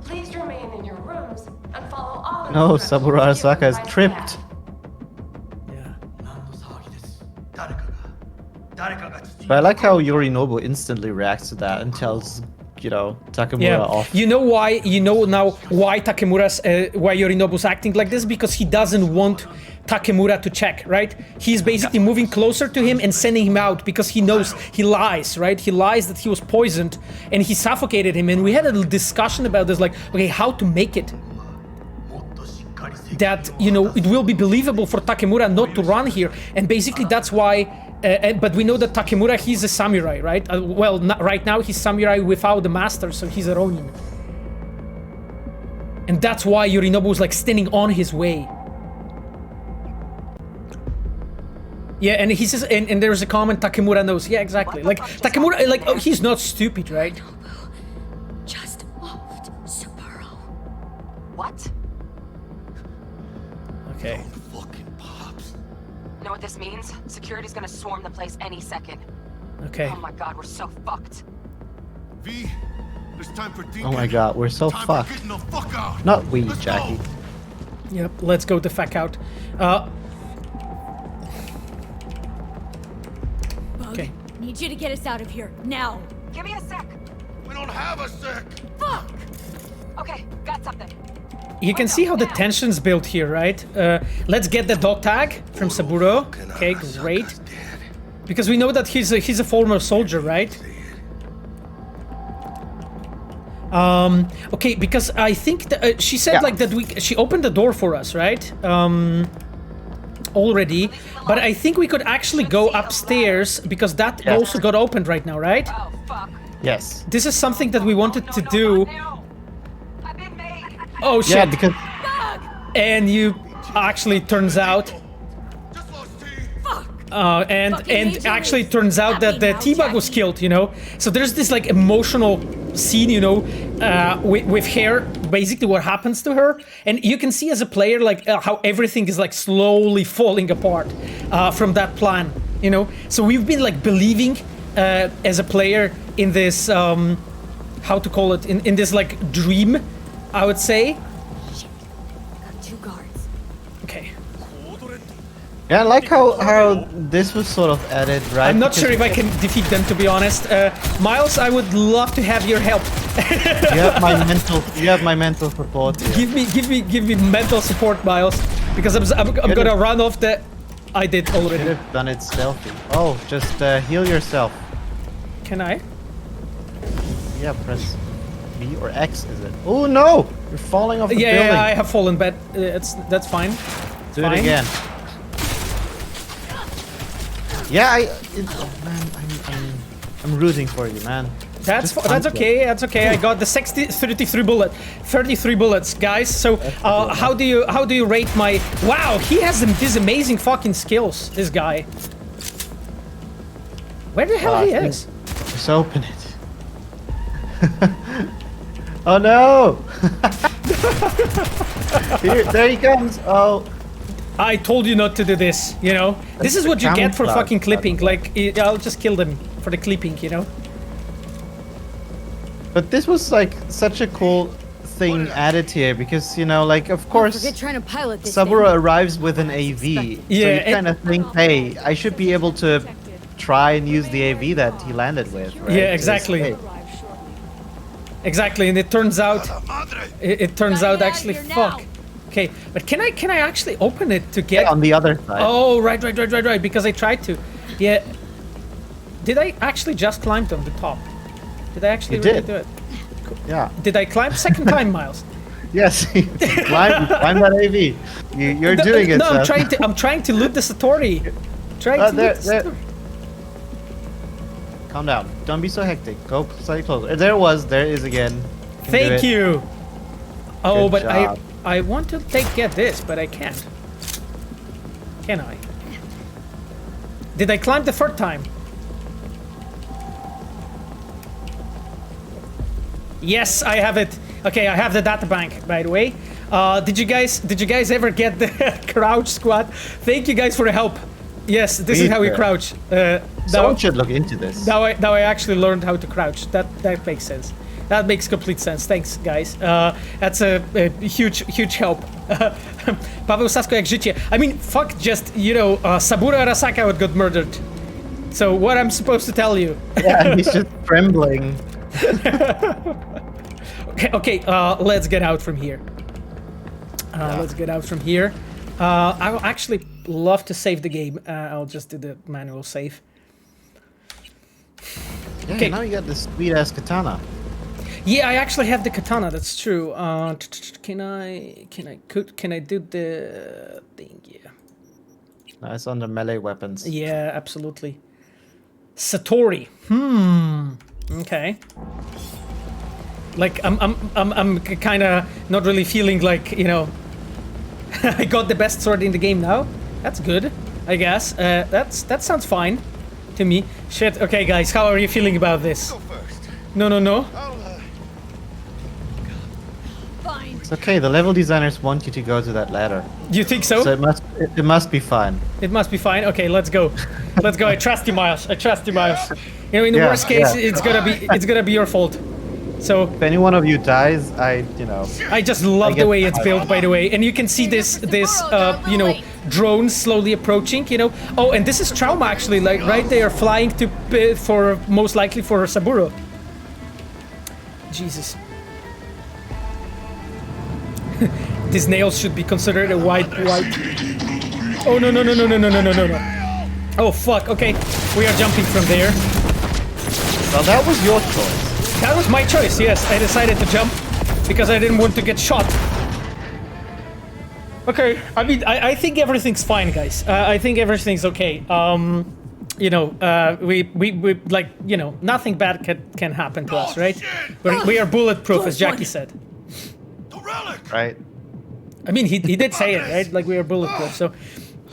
Please remain in your rooms and follow all No, Saburo Arasaka is tripped. But I like how Yorinobu instantly reacts to that and tells, you know, Takemura off. You know why? You know now why why Yorinobu's acting like this? Because he doesn't want Takemura to check, right? He's basically moving closer to him and sending him out because he knows he lies, right? He lies that he was poisoned and he suffocated him. And we had a little discussion about this, like, okay, how to make it that, you know, it will be believable for Takemura not to run here. And basically that's why, but we know that Takemura, he's a samurai, right? Well, right now he's samurai without the master, so he's a Ronin. And that's why Yorinobu is like standing on his way. Yeah, and he says, and there's a comment, Takemura knows. Yeah, exactly. Like, Takemura, like, oh, he's not stupid, right? Just moved Saburo. What? Okay. Know what this means? Security's gonna swarm the place any second. Okay. Oh my god, we're so fucked. V, it's time for Oh my god, we're so fucked. Not we, Jackie. Yep, let's go the fuck out. Okay. Need you to get us out of here, now. Give me a sec. We don't have a sec. Fuck! Okay, got something. You can see how the tension's built here, right? Let's get the dog tag from Saburo. Okay, great. Because we know that he's a former soldier, right? Okay, because I think that, she said like that she opened the door for us, right? Already, but I think we could actually go upstairs because that also got opened right now, right? Oh fuck. Yes. This is something that we wanted to do. Oh shit! Yeah, because and you actually turns out. And actually it turns out that the T-Bug was killed, you know? So there's this like emotional scene, you know, with her, basically what happens to her. And you can see as a player like how everything is like slowly falling apart from that plan, you know? So we've been like believing as a player in this, how to call it, in this like dream, I would say. Shit. Got 2 guards. Okay. yeah, I like how this was sort of added, right? I'm not Because sure if I can defeat them, to be honest. Miles, I would love to have your help. you have my mental support. Here. Give me mental support, Miles, because I'm gonna run off the. I did already. Should have done it stealthy. Oh, just heal yourself. Can I? Yeah, press B or X, is it? Oh no! You're falling off the building. Yeah, I have fallen, but that's fine. Do it again. Yeah, oh man, I'm rooting for you, man. That's okay. That's okay. I got the 33 bullets, guys. So how do you rate my? Wow, he has these amazing fucking skills. This guy. Where the hell he is? Just open it. Oh no! There he comes. Oh. I told you not to do this, you know? This is what you get for fucking clipping, like, I'll just kill them for the clipping, you know? But this was, like, such a cool thing added here, because, you know, like, of course, trying to pilot this Saburo thing. arrives with an AV, Yeah, so you kind of think, hey, I should be able to try and use the AV that he landed with, right? Yeah, exactly. Exactly, and it turns out, actually, fuck. Okay, but can I actually open it to get on the other side? Oh, right, because I tried to. Yeah. Did I actually just climb on the top? Did I actually really do it? Cool. Yeah. Did I climb second time, Miles? Yes, climb that AV. You're doing it. No, I'm trying to loot the Satori. Calm down. Don't be so hectic. Go slightly closer. There is again. Thank you. Oh, Good but job. I want to get this, but I can't. Can I? Did I climb the third time? Yes, I have it. Okay, I have the data bank, by the way. Did you guys ever get the crouch squad? Thank you guys for the help. Yes, this is how we crouch. Someone should look into this. Now I actually learned how to crouch. That makes sense. That makes complete sense. Thanks, guys. That's a huge help. Paweł Sasko jak życie. I mean, fuck, just, you know, Saburo Arasaka got murdered. So what I'm supposed to tell you? Yeah, he's just trembling. Okay, let's get out from here. Let's get out from here. I would actually love to save the game. I'll just do the manual save. Yeah, Okay. now you got this sweet-ass katana. Yeah, I actually have the katana. That's true. Can I do the thing? Yeah. Nice under melee weapons. Yeah, absolutely. Satori. Okay. Like I'm kind of not really feeling like, you know, I got the best sword in the game now. That's good, I guess. That sounds fine to me. Shit. Okay, guys, how are you feeling about this? No. Fine. It's okay. The level designers want you to go to that ladder. You think so? So it must be fine. It must be fine. Okay, let's go. Let's go. I trust you, Miles. You know, in the worst case, it's gonna be your fault. So if any one of you dies, I just love the way it's built, by the way. And you can see this you know, drone slowly approaching, you know. Oh, and this is Trauma, actually, like right there, flying to for most likely for Saburo. Jesus. These nails should be considered a white. Oh no. Oh fuck. Okay, we are jumping from there. Well, that was your choice. That was my choice, yes. I decided to jump because I didn't want to get shot. Okay, I mean, I think everything's fine, guys. I think everything's okay. you know, we like, you know, nothing bad can happen to us, right? We are bulletproof, as Jackie said. Right. I mean, he did say it, right? Like, we are bulletproof, so...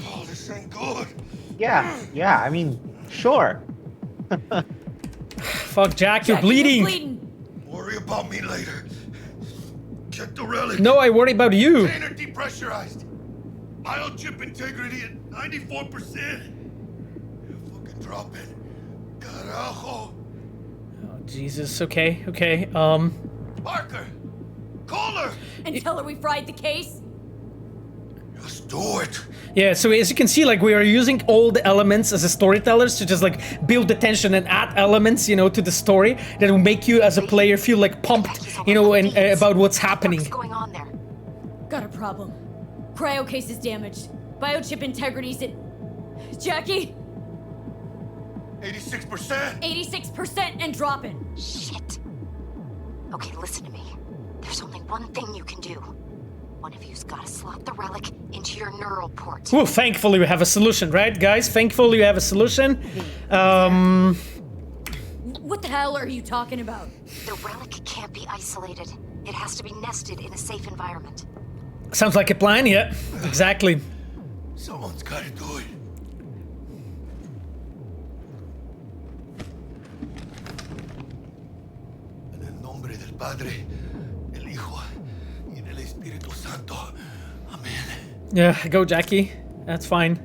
Oh, this ain't good. Yeah, I mean, sure. Fuck, Jack, you're bleeding. Worry about me later. Check the relic. No, I worry about you. Container depressurized. Biochip integrity at 94%. Fucking drop it. Carajo. Oh, Jesus, okay. Parker! Call her! And tell her we fried the case? Just do it. Yeah, so as you can see, like, we are using all the elements as a storytellers to just, like, build the tension and add elements, you know, to the story that will make you as a player feel, like, pumped, you know, and about what's happening. What's going on there? Got a problem. Cryo case is damaged. Biochip integrity's at... Jackie? 86%? 86% and dropping. Shit. Okay, listen to me. There's only one thing you can do. One of you's gotta slot the relic into your neural port. Well, thankfully we have a solution, right, guys? Thankfully we have a solution. What the hell are you talking about? The relic can't be isolated. It has to be nested in a safe environment. Sounds like a plan, yeah. Exactly. Someone's gotta do it. En el nombre del Padre, el Hijo, y del Espíritu Santo. Amen. Yeah, go, Jackie. That's fine.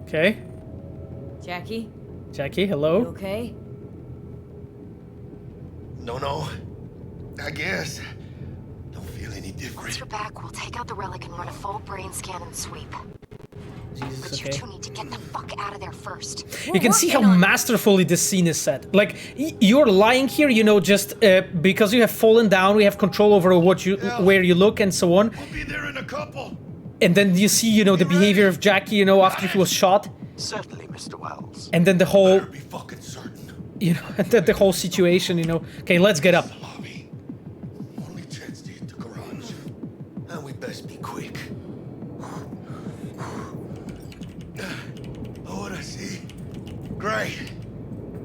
Okay. Jackie? Jackie, hello? You okay? No. I guess. Don't feel any different. Once you're back, we'll take out the relic and run a full brain scan and sweep. Jesus, But okay. you two need to get the fuck out of there first. You can see how masterfully this scene is set. Like, you're lying here, you know, just because you have fallen down, we have control over where you look and so on. We'll be there in a couple. And then you see, you know, the behavior of Jackie, you know, after he was shot. Certainly, Mr. Wells. And then the whole... Be fucking certain. You know, and then the whole situation, you know. Okay, let's get up. Only chance to hit the garage. And we best be quick. Oh, what I see. Great.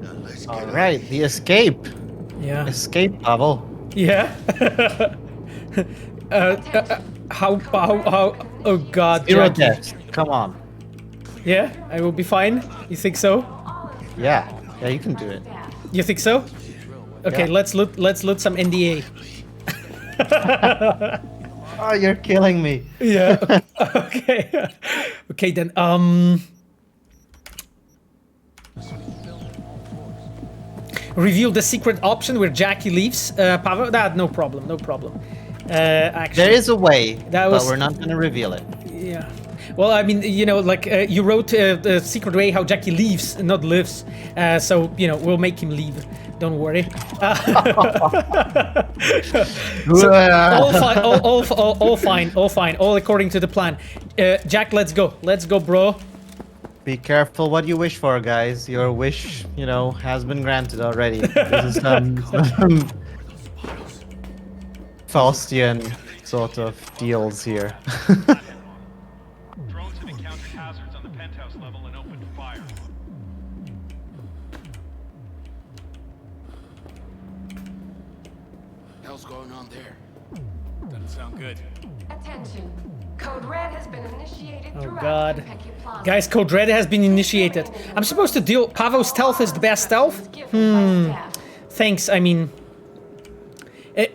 Now let's get All right, the escape. Yeah. Escape, Pavel. Yeah. How, oh god, Zero Jackie. deaths. Come on. Yeah, I will be fine. You think so? Yeah, you can do it. You think so? Okay, Yeah. let's loot some NDA. Oh, you're killing me. Yeah. Okay. Okay then. Reveal the secret option where Jackie leaves. Pavel, no problem. Actually, There is a way, That but was- we're not gonna reveal it. Yeah. Well, I mean, you know, like you wrote the secret way how Jackie leaves, not lives. So you know, we'll make him leave. Don't worry. So, all fine, all according to the plan. Jack, let's go, bro. Be careful what you wish for, guys. Your wish, you know, has been granted already. This is some Faustian sort of deals here. Drones have encountered hazards on the penthouse level and opened fire. Hell's going on there? Doesn't sound good. Attention. Code Red has been initiated Oh throughout god. Konpeki Plaza. Guys, Code Red has been initiated. I'm supposed to deal... Pavel's stealth is the best stealth? Thanks, I mean...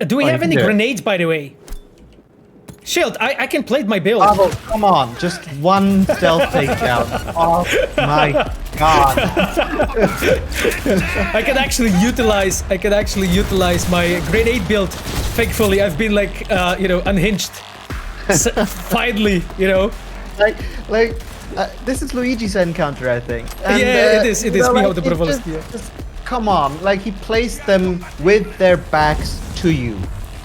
do we Oh, have you any can do it. grenades, by the way? Shield, I can plate my build. Pavel, come on, just one stealth takedown. Oh my god. I can actually utilize my grenade build. Thankfully, I've been like, you know, unhinged. Finally, you know. This is Luigi's encounter, I think. And, yeah, it is. It is. you know, Michał Dobrowolski. just come on, like he placed them with their backs to you,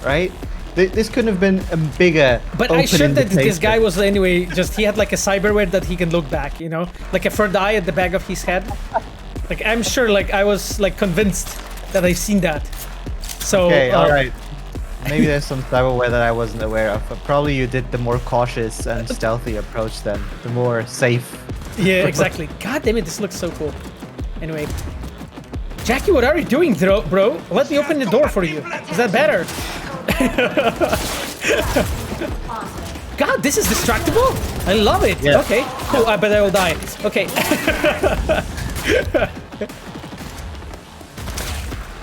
right? This couldn't have been a bigger. But I should that this guy was anyway. Just he had like a cyberware that he can look back, you know, like a third eye at the back of his head. Like I'm sure, like I was like convinced that I've seen that. So Okay, all right. maybe there's some cyberware that I wasn't aware of. But probably you did the more cautious and stealthy approach then, the more safe. Yeah, exactly. God damn it, this looks so cool. Anyway. Jackie, what are you doing, bro? Let me open the door for you. Is that better? God, this is destructible? I love it. Yeah. Okay, cool. I bet I will die. Okay.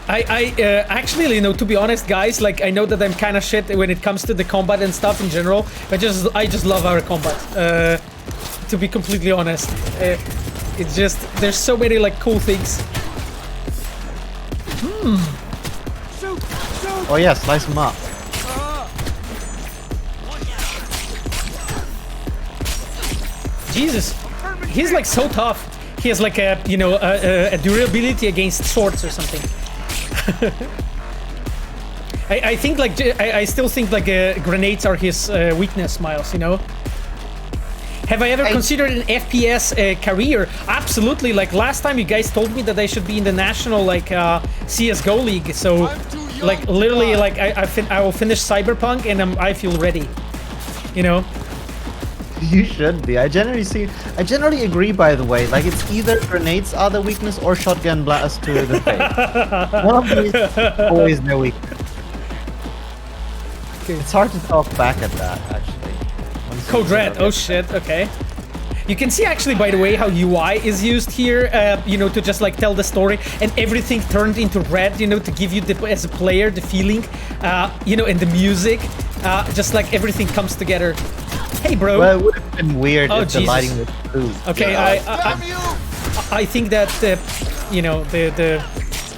I actually, you know, to be honest, guys, like, I know that I'm kind of shit when it comes to the combat and stuff in general, but I just love our combat. To be completely honest, it's just, there's so many, like, cool things. Oh yeah, slice him up. Jesus, he's like so tough. He has like a, you know, a durability against swords or something. I think like, I still think like grenades are his weakness, Miles, you know? Have I ever considered an FPS career? Absolutely. Like last time you guys told me that I should be in the national like CSGO league. So like literally like I will finish Cyberpunk and I feel ready. You know? You should be. I generally agree, by the way. Like it's either grenades are the weakness or shotgun blast to the face. One of these always no weakness. Okay. It's hard to talk back at that actually. Code Red, oh shit, okay. You can see actually, by the way, how UI is used here, you know, to just like tell the story, and everything turned into red, you know, to give you, as a player, the feeling, you know, and the music, just like everything comes together. Hey, bro. Well, it would have been weird if Jesus. the lighting was blue. Okay, I think that, you know, the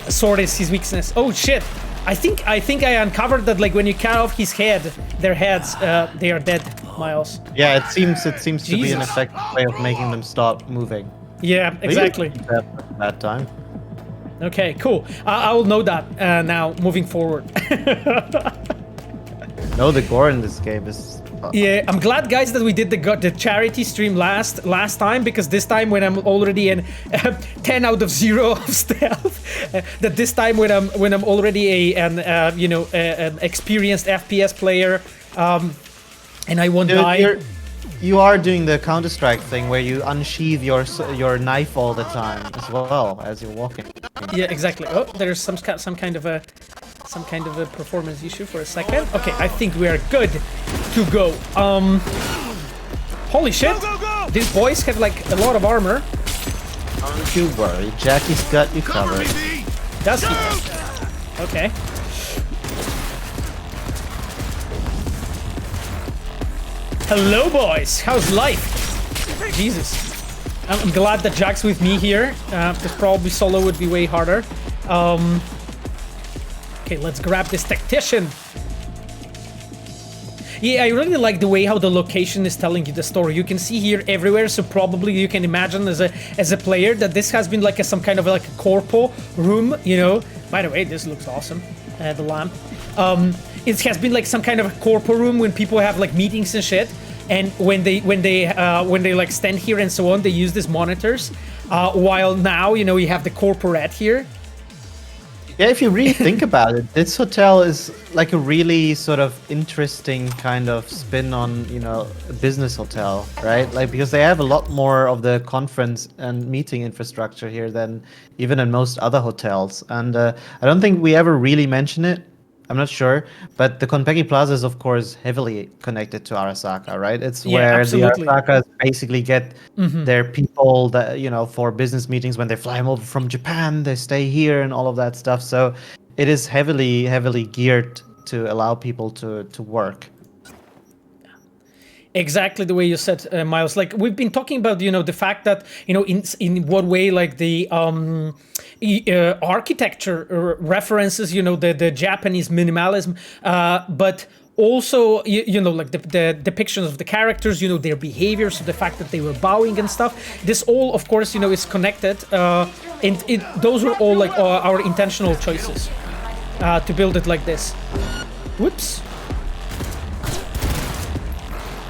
sword is his weakness. Oh shit. I think I uncovered that like when you cut off his head, their heads, they are dead, Miles. Yeah, it seems to be an effective way of making them stop moving. Yeah, exactly. That time. Okay, cool. I will know that now, moving forward. No, the gore in this game is. Yeah, I'm glad, guys, that we did the charity stream last time, because this time when I'm already in 10 out of 0 of stealth, that this time when I'm already an you know, an experienced FPS player, and I won't die. You are doing the Counter-Strike thing where you unsheath your knife all the time as well as you're walking. Yeah, exactly. Oh, there's some kind of a performance issue for a second. Okay, I think we are good to go. Holy shit! Go. These boys have like a lot of armor. Don't you worry, Jackie's got you covered. Does he? Okay. Hello, boys. How's life? Jesus. I'm glad that Jack's with me here, because probably solo would be way harder. Okay, let's grab this tactician. Yeah, I really like the way how the location is telling you the story. You can see here everywhere, so probably you can imagine as a player that this has been like some kind of like a corpo room, you know. By the way, this looks awesome. The lamp. It has been like some kind of a corpo room when people have like meetings and shit. And when they like stand here and so on, they use these monitors. While now, you know, you have the corporate here. Yeah, if you really think about it, this hotel is like a really sort of interesting kind of spin on, you know, a business hotel, right? Like, because they have a lot more of the conference and meeting infrastructure here than even in most other hotels. And I don't think we ever really mention it. I'm not sure, but the Konpeki Plaza is, of course, heavily connected to Arasaka, right? It's where absolutely. The Arasakas basically get their people that, you know, for business meetings when they fly over from Japan, they stay here and all of that stuff. So it is heavily geared to allow people to work. Exactly the way you said, Miles. Like, we've been talking about, you know, the fact that, you know, in what way, like, the architecture references, you know, the Japanese minimalism, but also, you know, like the depictions of the characters, you know, their behavior, so the fact that they were bowing and stuff. This all, of course, you know, is connected, and those were all, like, our intentional choices to build it like this. Whoops.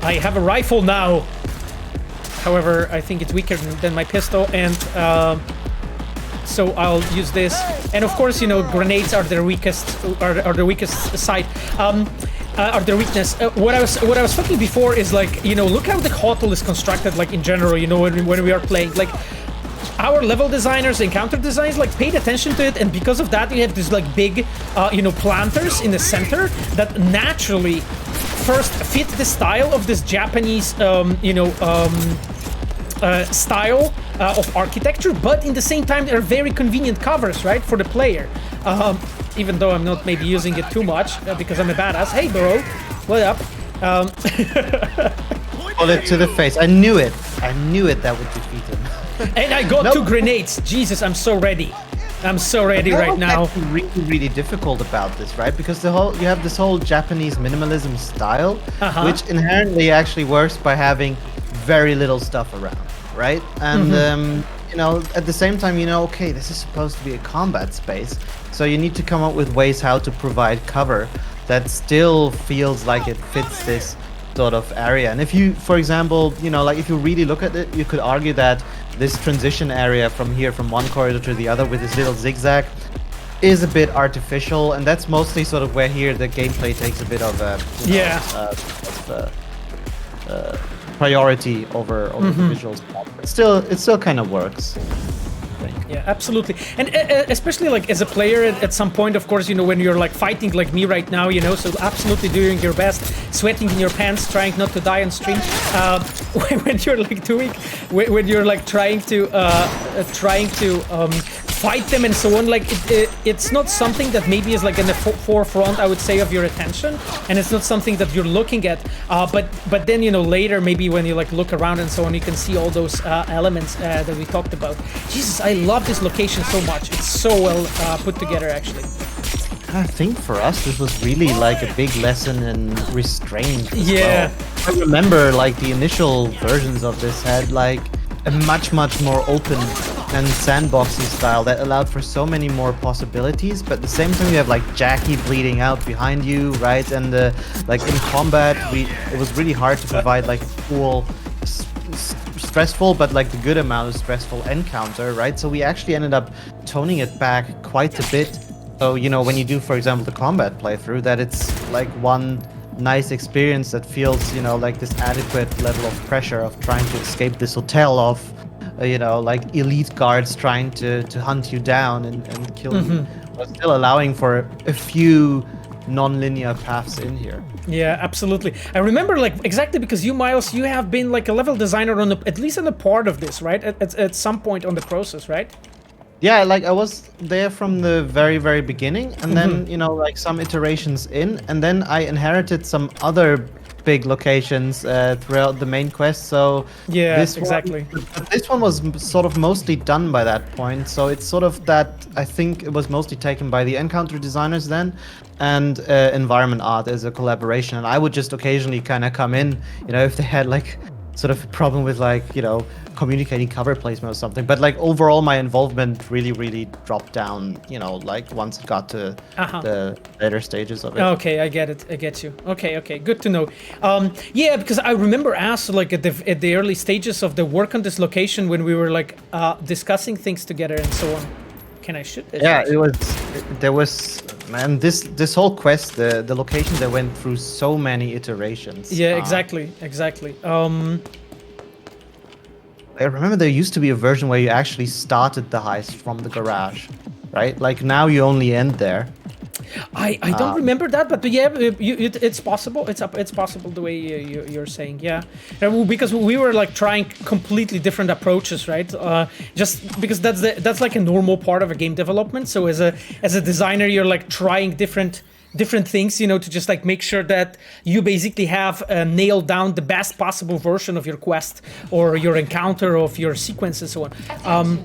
I have a rifle now. However, I think it's weaker than my pistol, and so I'll use this. And of course, you know, grenades are their weakest, are the weakest side. Are their weakness. What I was thinking before is like, you know, look how the hotel is constructed, like in general, you know, when we are playing, like our level designers, encounter designers, like paid attention to it, and because of that, you have these like big, you know, planters in the center that naturally first fit the style of this Japanese, you know, style of architecture, but in the same time, they're very convenient covers, right, for the player. Even though I'm not maybe using it too much because I'm a badass. Hey, bro, what up? Pull it to the face. I knew it. I knew it. That would defeat him. And I got 2 grenades. Jesus, I'm so ready. I'm so ready right now. Really, really difficult about this, right? Because you have this whole Japanese minimalism style, which inherently actually works by having very little stuff around, right? And you know, at the same time, you know, okay, this is supposed to be a combat space, so you need to come up with ways how to provide cover that still feels like it fits this sort of area. And if you, for example, you know, like if you really look at it, you could argue that this transition area from here, from one corridor to the other with this little zigzag, is a bit artificial, and that's mostly sort of where here the gameplay takes a bit of a priority over the visuals. But it still kind of works. Yeah, absolutely. And especially like as a player at some point, of course, you know, when you're like fighting like me right now, you know, so absolutely doing your best, sweating in your pants, trying not to die on stream. When you're like when you're like trying to fight them and so on, like it's not something that maybe is like in the forefront, I would say, of your attention, and it's not something that you're looking at. But then, you know, later maybe when you like look around and so on, you can see all those elements that we talked about. Jesus, I love this location so much. It's so well put together, actually. I think for us this was really like a big lesson in restraint as well. I remember like the initial versions of this had like a much more open and sandboxy style that allowed for so many more possibilities, but at the same time you have like Jackie bleeding out behind you, right? And like in combat it was really hard to provide like a full stressful but like the good amount of stressful encounter, right? So we actually ended up toning it back quite a bit. So, you know, when you do, for example, the combat playthrough, that it's like one nice experience that feels, you know, like this adequate level of pressure of trying to escape this hotel of, you know, like elite guards trying to hunt you down and kill you, but still allowing for a few non-linear paths in here. Yeah, absolutely. I remember like exactly because you, Miles, you have been like a level designer on at least on a part of this, right? At some point on the process, right? Yeah, like I was there from the very beginning, and then, you know, like some iterations in, and then I inherited some other big locations throughout the main quest. So yeah, this one was sort of mostly done by that point. So it's sort of that, I think it was mostly taken by the encounter designers then, and environment art as a collaboration. And I would just occasionally kind of come in, you know, if they had like sort of a problem with like, you know, communicating cover placement or something. But like overall my involvement really dropped down, you know, like once it got to the later stages of it. Okay, I get it. I get you. Okay, good to know. Yeah, because I remember us like at the early stages of the work on this location when we were like discussing things together and so on. Can I shoot this? Yeah, there was man, this whole quest, the location that went through so many iterations. Yeah, exactly. I remember there used to be a version where you actually started the heist from the garage, right? Like now you only end there. I don't remember that, but yeah, it's possible. It's possible the way you're saying, yeah. Because we were like trying completely different approaches, right? Just because that's like a normal part of a game development. So as a designer, you're like trying different things, you know, to just like make sure that you basically have nailed down the best possible version of your quest or your encounter of your sequence and so on.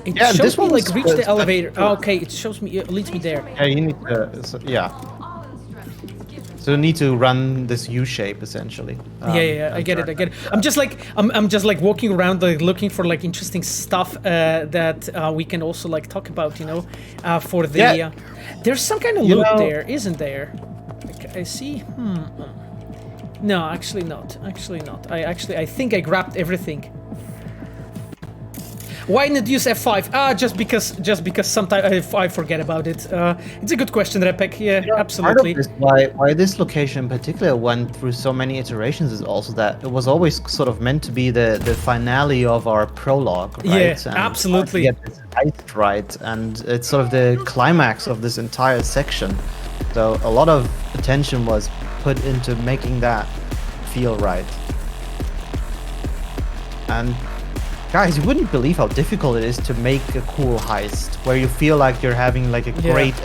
It shows me like reach the elevator. Oh, okay, it shows me, it leads me there. Yeah, you need to, So you need to run this U shape essentially. Yeah, I get it. I'm just like walking around, like looking for like interesting stuff that we can also like talk about, you know, for the. There's some kind of loot there, isn't there? Like, I see. No, actually not. I think I grabbed everything. Why not use F5? Just because sometimes I forget about it. It's a good question, Repek. Yeah, absolutely. Part of this, why this location in particular went through so many iterations is also that it was always sort of meant to be the finale of our prologue, right? Yeah, and absolutely. Get this heist right, and it's sort of the climax of this entire section. So a lot of attention was put into making that feel right. And guys, you wouldn't believe how difficult it is to make a cool heist where you feel like you're having like a great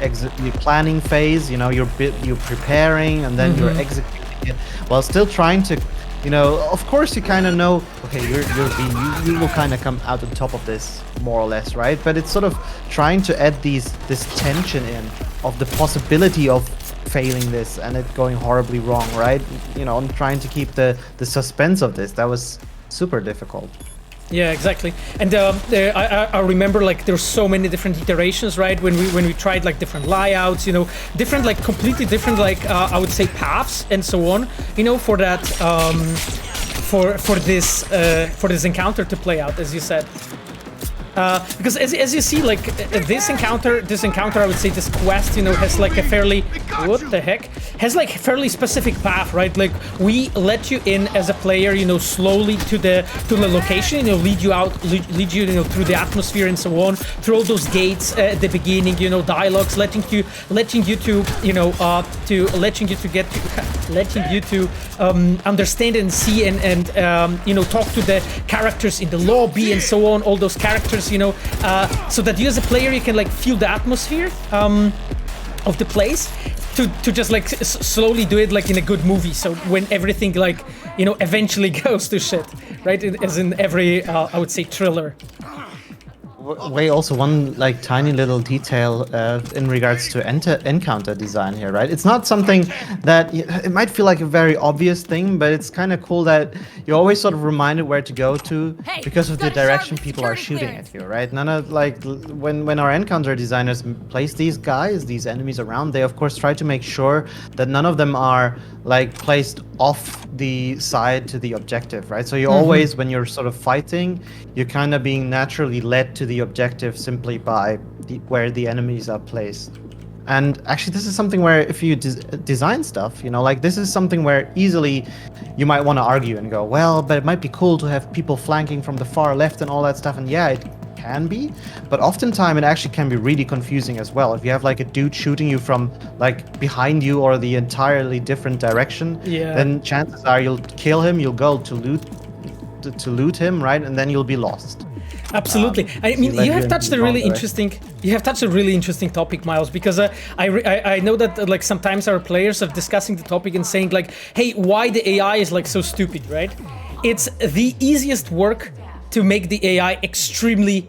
planning phase. You know, you're preparing and then you're executing it while still trying to, you know, of course you kind of know, okay, you will kind of come out on top of this more or less, right? But it's sort of trying to add this tension in of the possibility of failing this and it going horribly wrong, right? You know, I'm trying to keep the suspense of this. That was super difficult. Yeah, exactly. And I remember like there's so many different iterations, right? When we tried like different layouts, you know, different like completely different like I would say paths and so on, you know, for that for this encounter to play out, as you said. Because as you see, like this encounter, I would say this quest, you know, has like a fairly has like a fairly specific path, right? Like we let you in as a player, you know, slowly to the location, you know, lead you, you know, through the atmosphere and so on, through all those gates at the beginning, you know, dialogues, letting you to understand and see and you know, talk to the characters in the lobby and so on, all those characters, you know, so that you as a player you can like feel the atmosphere of the place to just like slowly do it like in a good movie. So when everything like, you know, eventually goes to shit, right? As in every I would say thriller. Wait, also one like tiny little detail in regards to encounter design here, right? It's not something that it might feel like a very obvious thing, but it's kind of cool that you're always sort of reminded where to go to because of the direction people are shooting at you, right? None of like when our encounter designers place these enemies around, they of course try to make sure that none of them are like placed off the side to the objective, right? So you always, when you're sort of fighting, you're kind of being naturally led to the objective simply by where the enemies are placed. And actually this is something where if you design stuff, you know, like this is something where easily you might want to argue and go, well, but it might be cool to have people flanking from the far left and all that stuff. And yeah, it can be, but oftentimes it actually can be really confusing as well. If you have like a dude shooting you from like behind you or the entirely different direction, then chances are you'll kill him, you'll go to loot him, right? And then you'll be lost. Absolutely. I mean, you have touched a really interesting topic, Miles, because I know that like sometimes our players are discussing the topic and saying like, hey, why the AI is like so stupid, right? It's the easiest work to make the AI extremely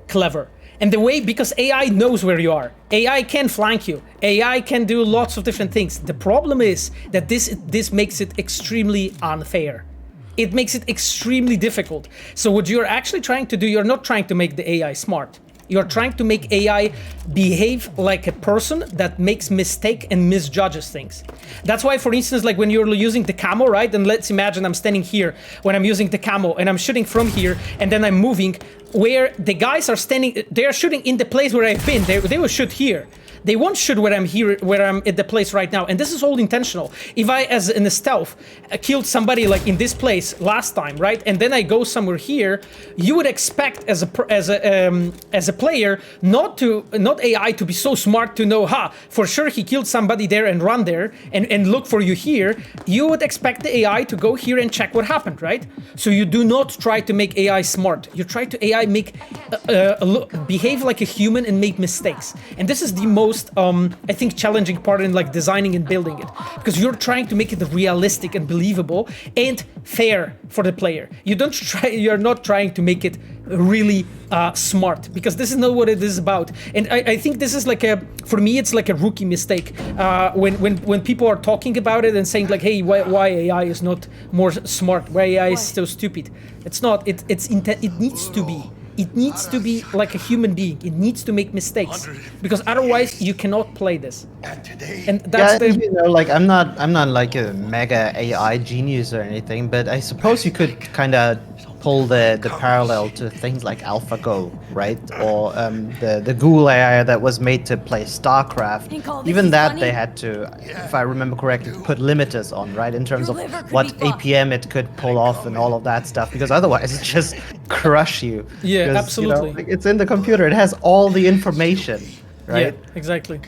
clever. And the way, because AI knows where you are. AI can flank you. AI can do lots of different things. The problem is that this makes it extremely unfair. It makes it extremely difficult. So what you're actually trying to do, you're not trying to make the AI smart. You're trying to make AI behave like a person that makes mistake and misjudges things. That's why, for instance, like when you're using the camo, right? And let's imagine I'm standing here when I'm using the camo and I'm shooting from here and then I'm moving where the guys are standing, they're shooting in the place where I've been. They will shoot here. They won't shoot where I'm here, where I'm at the place right now, and this is all intentional. If I, as in a stealth, killed somebody like in this place last time, right, and then I go somewhere here, you would expect as a player not AI to be so smart to know, for sure he killed somebody there and run there and look for you here. You would expect the AI to go here and check what happened, right? So you do not try to make AI smart. You try to AI make behave like a human and make mistakes, and this is the most I think challenging part in like designing and building it, because you're trying to make it realistic and believable and fair for the player. You're not trying to make it really smart, because this is not what it is about. And I think this is like for me it's like a rookie mistake when people are talking about it and saying like, hey, why AI is not more smart, why AI is so stupid. It's not. It needs to be. It needs to be like a human being. It needs to make mistakes, because otherwise you cannot play this. And that's you know, like I'm not like a mega AI genius or anything, but I suppose you could kind of pull the parallel to things like AlphaGo, right? Or the Google AI that was made to play StarCraft. Even that they had to, if I remember correctly, put limiters on, right? In terms of what APM it could pull off and all of that stuff, because otherwise it just crush you. Yeah, because, absolutely. You know, like, it's in the computer. It has all the information, right? Yeah, exactly.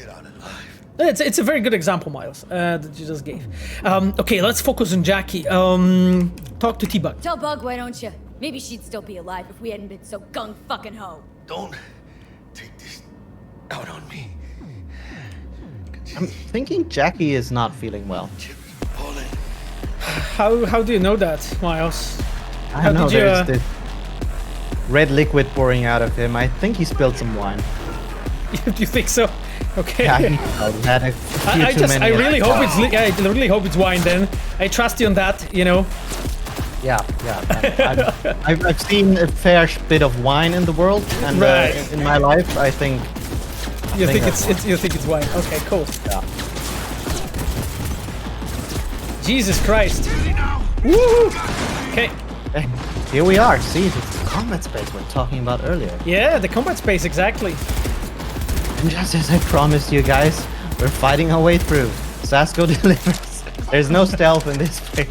It's a very good example, Miles, that you just gave. Okay, let's focus on Jackie. Talk to T-Bug. Tell Bug, why don't you? Maybe she'd still be alive if we hadn't been so gung-fucking-ho. Don't take this out on me. I'm thinking Jackie is not feeling well. How do you know that, Miles? I don't know, there's this red liquid pouring out of him. I think he spilled some wine. Do you think so? Okay. Yeah, he had a few I really hope it's wine then. I trust you on that, you know. Yeah. I've seen a fair bit of wine in the world, and in my life, I think. You think it's wine? Okay, cool. Yeah. Jesus Christ! Woo! Okay. Here we are. See, it's the combat space we were talking about earlier. Yeah, the combat space, exactly. And just as I promised you guys, we're fighting our way through. Sasko delivers. There's no stealth in this place.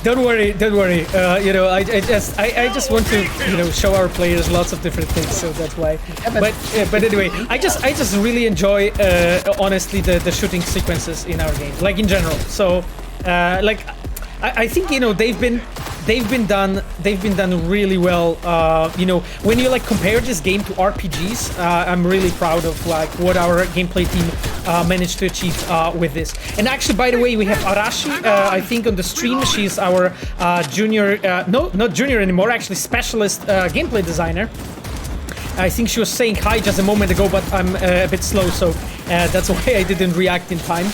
Don't worry. You know, I just want to, you know, show our players lots of different things, so that's why. But anyway, I just really enjoy, honestly, the shooting sequences in our game, like in general. So, like, I think, you know, they've been done really well. You know, when you like compare this game to RPGs, I'm really proud of like what our gameplay team managed to achieve with this. And actually, by the way, we have Arashi, I think, on the stream. She's our junior, no, not junior anymore, actually specialist gameplay designer. I think she was saying hi just a moment ago, but I'm a bit slow, so that's why I didn't react in time.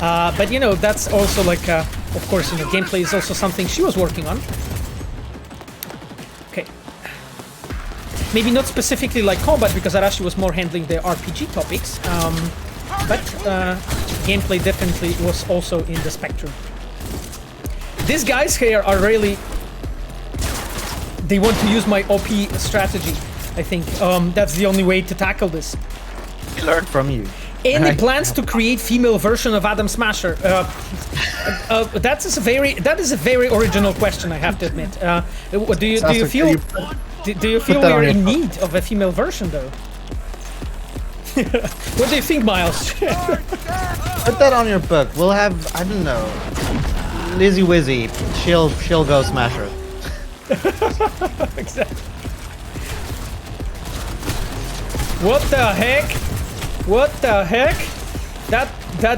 But you know, that's also like, of course, you know, gameplay is also something she was working on. Okay. Maybe not specifically like combat, because Arashi was more handling the RPG topics. But gameplay definitely was also in the spectrum. These guys here are really... They want to use my OP strategy, I think. That's the only way to tackle this. We learned from you. Any plans to create female version of Adam Smasher? That is a very original question, I have to admit. Do you feel we're in need of a female version, though? What do you think, Miles? Put that on your book. We'll have, I don't know, Lizzie Wizzy. She'll go Smasher. Exactly. What the heck? What the heck?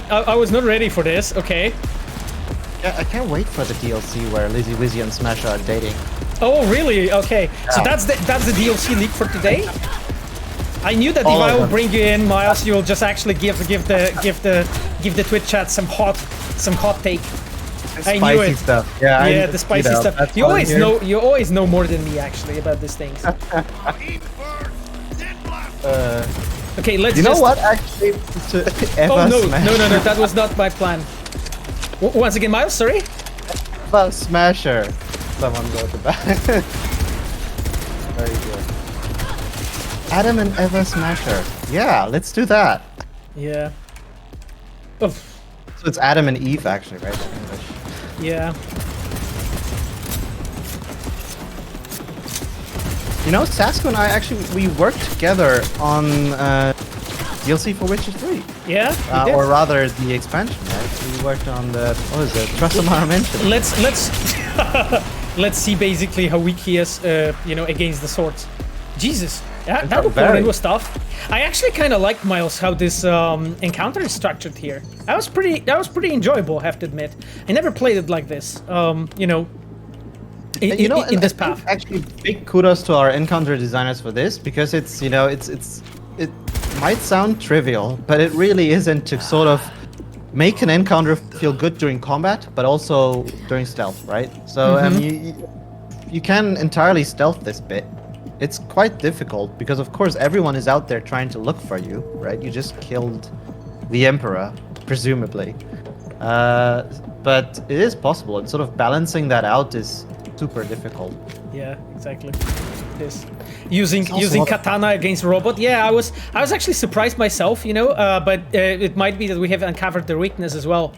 I was not ready for this. Okay. Yeah, I can't wait for the DLC where Lizzie Wizzy and Smasher are dating. Oh, really? Okay. So that's the DLC leak for today. I knew that if I will bring you in, Miles, you will just actually give the Twitch chat some hot take. I knew it. Stuff. Yeah, the spicy stuff. You always know more than me actually about these things. Okay, let's. You know what? Actually, oh no, that was not my plan. Once again, Miles, sorry. Eva Smasher. Someone go to back. Very good. Adam and Eva Smasher. Yeah, let's do that. Yeah. Oh. So it's Adam and Eve, actually, right? In English. Yeah. You know, Sasko and I we worked together on DLC for Witcher 3. Yeah, or rather the expansion, right? We worked on the Trust Mansion. Let's see basically how weak he is, you know, against the swords. Jesus, that opponent was tough. I actually kind of liked, Miles, how this encounter is structured here. That was pretty enjoyable, I have to admit. I never played it like this. You know. In this path. Actually, big kudos to our encounter designers for this, because it's, you know, it might sound trivial, but it really isn't, to sort of make an encounter feel good during combat, but also during stealth, right? So you can entirely stealth this bit. It's quite difficult because, of course, everyone is out there trying to look for you, right? You just killed the Emperor, presumably. But it is possible, and sort of balancing that out is super difficult. Yeah, exactly. This using katana against robot. Yeah, I was actually surprised myself, you know. But it might be that we have uncovered the weakness as well,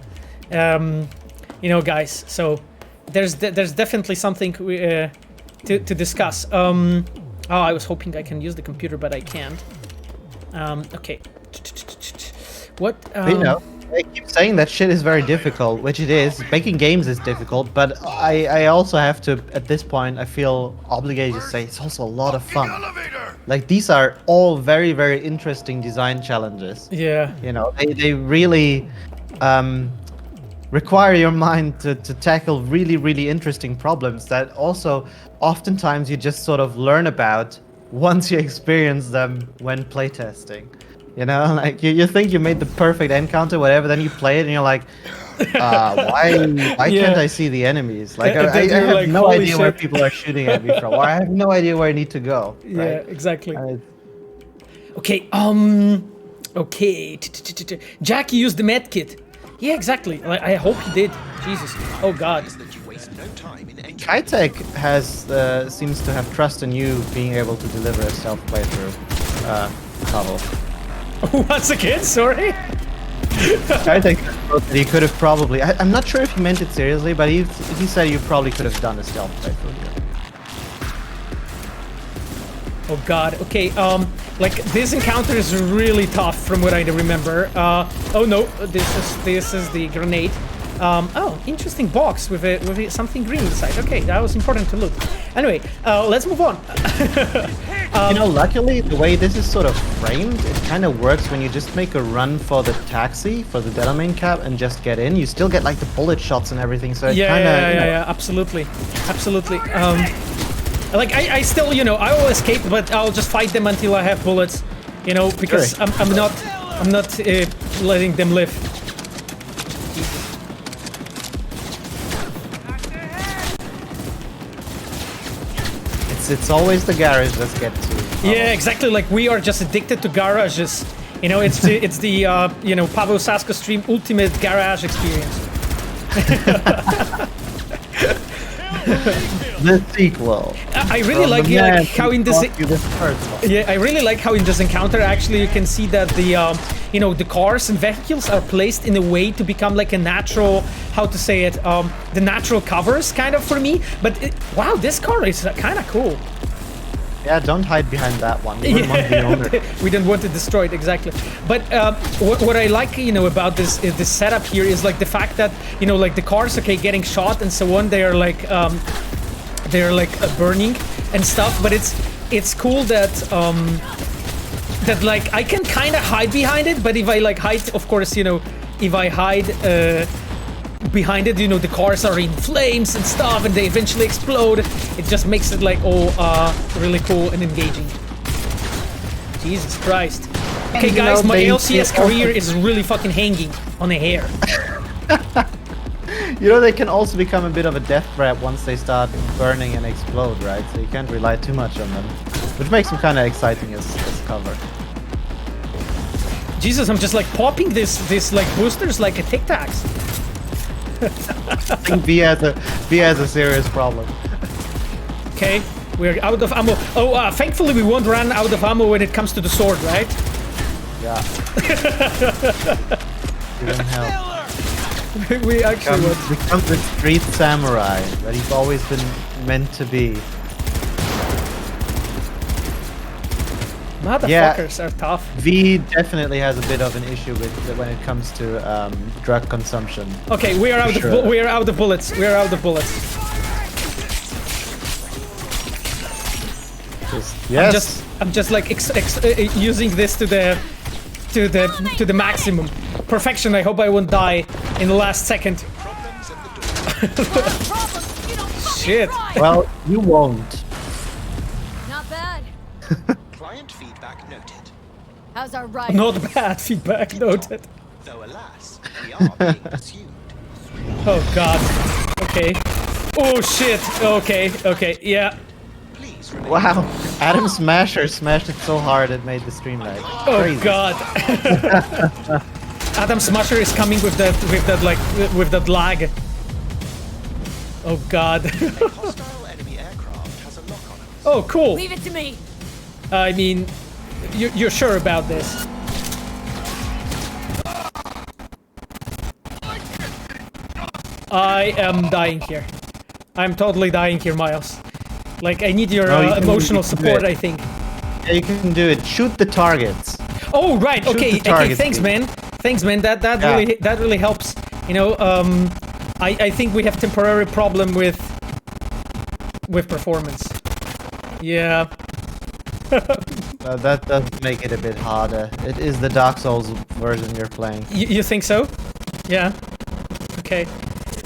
you know, guys. So there's definitely something to discuss. Oh, I was hoping I can use the computer, but I can't. Okay. What? You know, I keep saying that shit is very difficult, which it is. Making games is difficult, but I also have to, at this point, I feel obligated to say it's also a lot of fun. Like, these are all very, very interesting design challenges. Yeah. You know, they really require your mind to tackle really, really interesting problems that also oftentimes you just sort of learn about once you experience them when playtesting. You know, like you think you made the perfect encounter, whatever, then you play it and you're like, why can't I see the enemies? Like I have like, no idea where people are shooting at me from, or I have no idea where I need to go. Right? Yeah, exactly. Okay, okay. Jack used the med kit. Yeah, exactly. I hope he did. Jesus. Oh God. Kitek seems to have trust in you being able to deliver a stealth playthrough novel. Once again, sorry. I think that he could have probably. I'm not sure if he meant it seriously, but he said you probably could have done a stealth playthrough here. Oh God. Okay. Like this encounter is really tough from what I remember. Oh no, this is the grenade. Oh, interesting box with something green inside. Okay, that was important to loot. Anyway, let's move on. You know, luckily, the way this is sort of framed, it kind of works when you just make a run for the taxi, for the Delamain cab, and just get in. You still get, like, the bullet shots and everything, so it kind of... Yeah, absolutely. Absolutely. Like, I still, you know, I will escape, but I'll just fight them until I have bullets, you know, because sure. I'm not letting them live. It's always the garage that gets you. Yeah, exactly. Like we are just addicted to garages. You know, it's the you know, Pavel Sasko stream ultimate garage experience. The sequel. I really like how in this. Yeah, I really like how in this encounter actually you can see that the you know, the cars and vehicles are placed in a way to become like a natural, how to say it, the natural covers kind of for me. But wow, this car is kind of cool. Yeah, don't hide behind that one. We don't want the owner. We don't want to destroy it, exactly. But what I like, you know, about this setup here is like the fact that, you know, like the cars, okay, getting shot and so on, they're like burning and stuff. But it's cool that that like I can kind of hide behind it. But if I like hide, of course, you know, if I hide behind it, you know, the cars are in flames and stuff, and they eventually explode. It just makes it like all really cool and engaging. Jesus Christ. Okay, guys, my LCS career is really fucking hanging on a hair. You know, they can also become a bit of a death trap once they start burning and explode, right? So you can't rely too much on them, which makes them kind of exciting as cover. Jesus, I'm just like popping this like boosters like a Tic Tacs. I think V has a serious problem. Okay, we're out of ammo. Oh, thankfully we won't run out of ammo when it comes to the sword, right? Yeah. Didn't help. We actually won't. Become the street samurai that he's always been meant to be. Motherfuckers are tough. V definitely has a bit of an issue with when it comes to drug consumption. Okay, we are out of we are out of bullets. We are out of bullets. Yes. I'm just like using this to the maximum perfection. I hope I won't die in the last second. Shit. Well, you won't. Not bad. Client feedback noted. How's our ride? Not bad feedback noted. Though alas, we are being pursued. Oh god. Okay. Oh shit. Okay. Yeah. Wow. Adam Smasher smashed it so hard it made the stream lag. Oh crazy. God. Adam Smasher is coming with that lag. Oh God. A hostile enemy aircraft has a lock on it. Oh, cool. Leave it to me. I mean, you're sure about this? I am dying here. I'm totally dying here, Miles. Like, I need your emotional support, I think. Yeah, you can do it. Shoot the targets. Oh, right. Shoot Okay. the targets, Thanks, man. Thanks, man. That really helps. You know, I think we have temporary problem with performance. Yeah. That does make it a bit harder. It is the Dark Souls version you're playing. You think so? Yeah. Okay.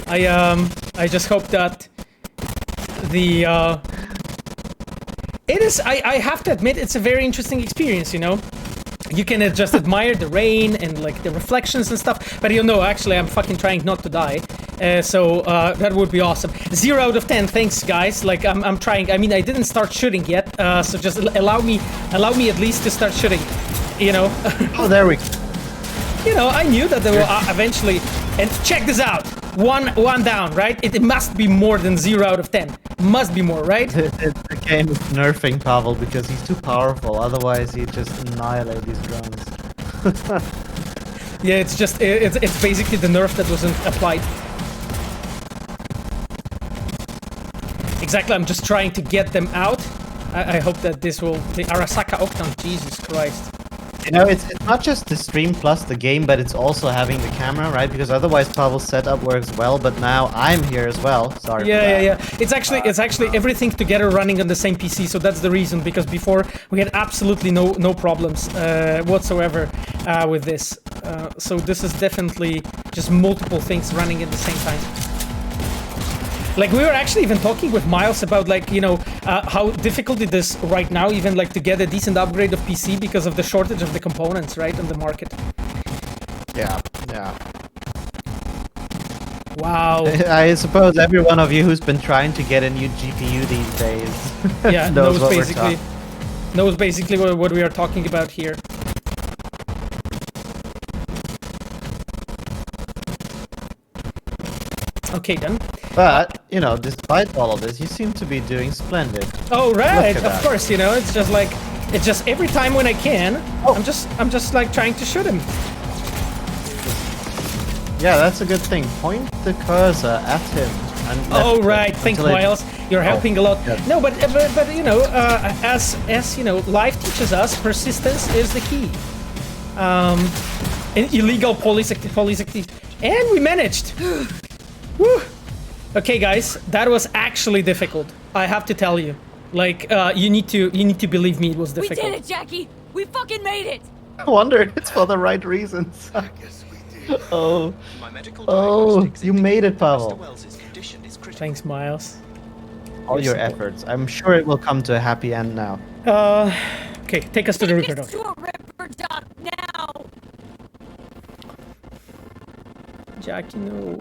I just hope that the it is. I have to admit, it's a very interesting experience. You know, you can just admire the rain and like the reflections and stuff. But you know, actually, I'm fucking trying not to die. So that would be awesome. 0 out of 10. Thanks, guys. Like I'm trying. I mean, I didn't start shooting yet. So just allow me at least to start shooting. You know. Oh, there we go. You know, I knew that they will eventually. And check this out. One down, right? It must be more than 0 out of 10. Must be more, right? The game is nerfing Pavel because he's too powerful. Otherwise, he'd just annihilate these drones. Yeah, it's just it's basically the nerf that wasn't applied. Exactly. I'm just trying to get them out. I hope that this will. The Arasaka Octane. Jesus Christ. You know, it's not just the stream plus the game, but it's also having the camera, right? Because otherwise Pavel's setup works well, but now I'm here as well. Sorry. Yeah. It's actually everything together running on the same PC, so that's the reason. Because before we had absolutely no problems whatsoever with this. So this is definitely just multiple things running at the same time. Like, we were actually even talking with Miles about, like, you know, how difficult it is right now, even, like, to get a decent upgrade of PC because of the shortage of the components, right, on the market. Yeah. Wow. I suppose every one of you who's been trying to get a new GPU these days yeah, knows basically what we are talking about here. Okay, then. But, you know, despite all of this, you seem to be doing splendid. Oh, right, of course, you know, it's just like, it's just every time when I can, I'm just like trying to shoot him. Yeah, that's a good thing. Point the cursor at him. And oh, right, thanks, Miles. You're helping a lot. Yes. No, but you know, as you know, life teaches us, persistence is the key. Illegal police activity, and we managed. Woo. Okay, guys, that was actually difficult. I have to tell you, like, you need to believe me. It was difficult. We did it, Jackie. We fucking made it. I wonder if it's for the right reasons. I guess we did. Oh, you made it, Pavel. Thanks, Miles. All your efforts. I'm sure it will come to a happy end now. Okay, take us to the Reaper Dock. To a Reaper Dock now. Jackie, no.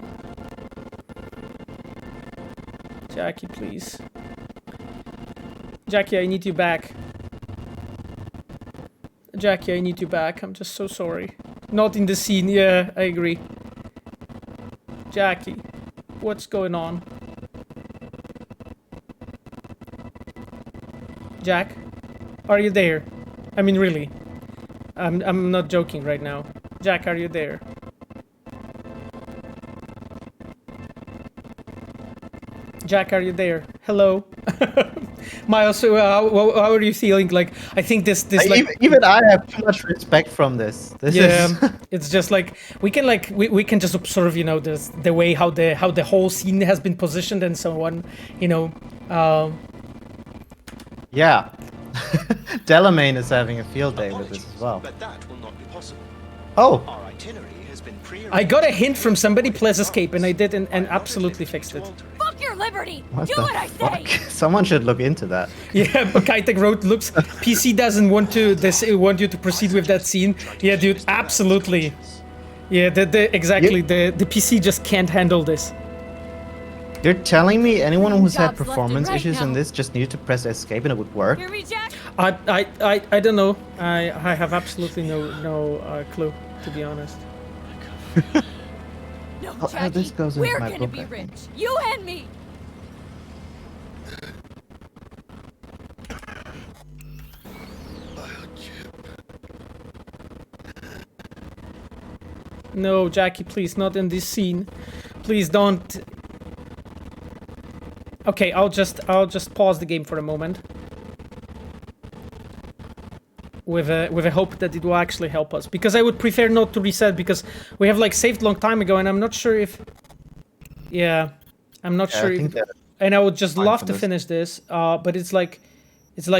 Jackie, please. Jackie, I need you back. Jackie, I need you back. I'm just so sorry. Not in the scene. Yeah, I agree. Jackie, what's going on? Jack, are you there? I mean, really. I'm not joking right now. Jack, are you there? Jack, are you there? Hello? Miles, how are you feeling? Like, I think this like... Even I have too much respect from this. This is... It's just like, we can just observe, you know, the way how the whole scene has been positioned and so on, you know. Yeah. Delamain is having a field day with this as well. But that will not be possible. Oh. Our itinerary has been I got a hint from somebody, Please Escape, and I did and absolutely fixed it. Fuck your liberty! What Do the what I fuck? say! Someone should look into that. Yeah, but Kitek wrote, looks, PC doesn't want you to proceed with that scene. Yeah, dude, absolutely. Yeah, exactly, the PC just can't handle this. You're telling me anyone who's had performance issues in this just needed to press escape and it would work? Hear me, Jack? I don't know. I have absolutely no clue, to be honest. No, This Jackie, goes into we're my gonna book, be I rich. think. You and me. No, Jackie, please, not in this scene. Please don't. Okay, I'll just pause the game for a moment. With a hope that it will actually help us, because I would prefer not to reset, because we have like saved long time ago, and I'm not sure if. Yeah, I'm not sure if. And I would just love to finish this, but it's like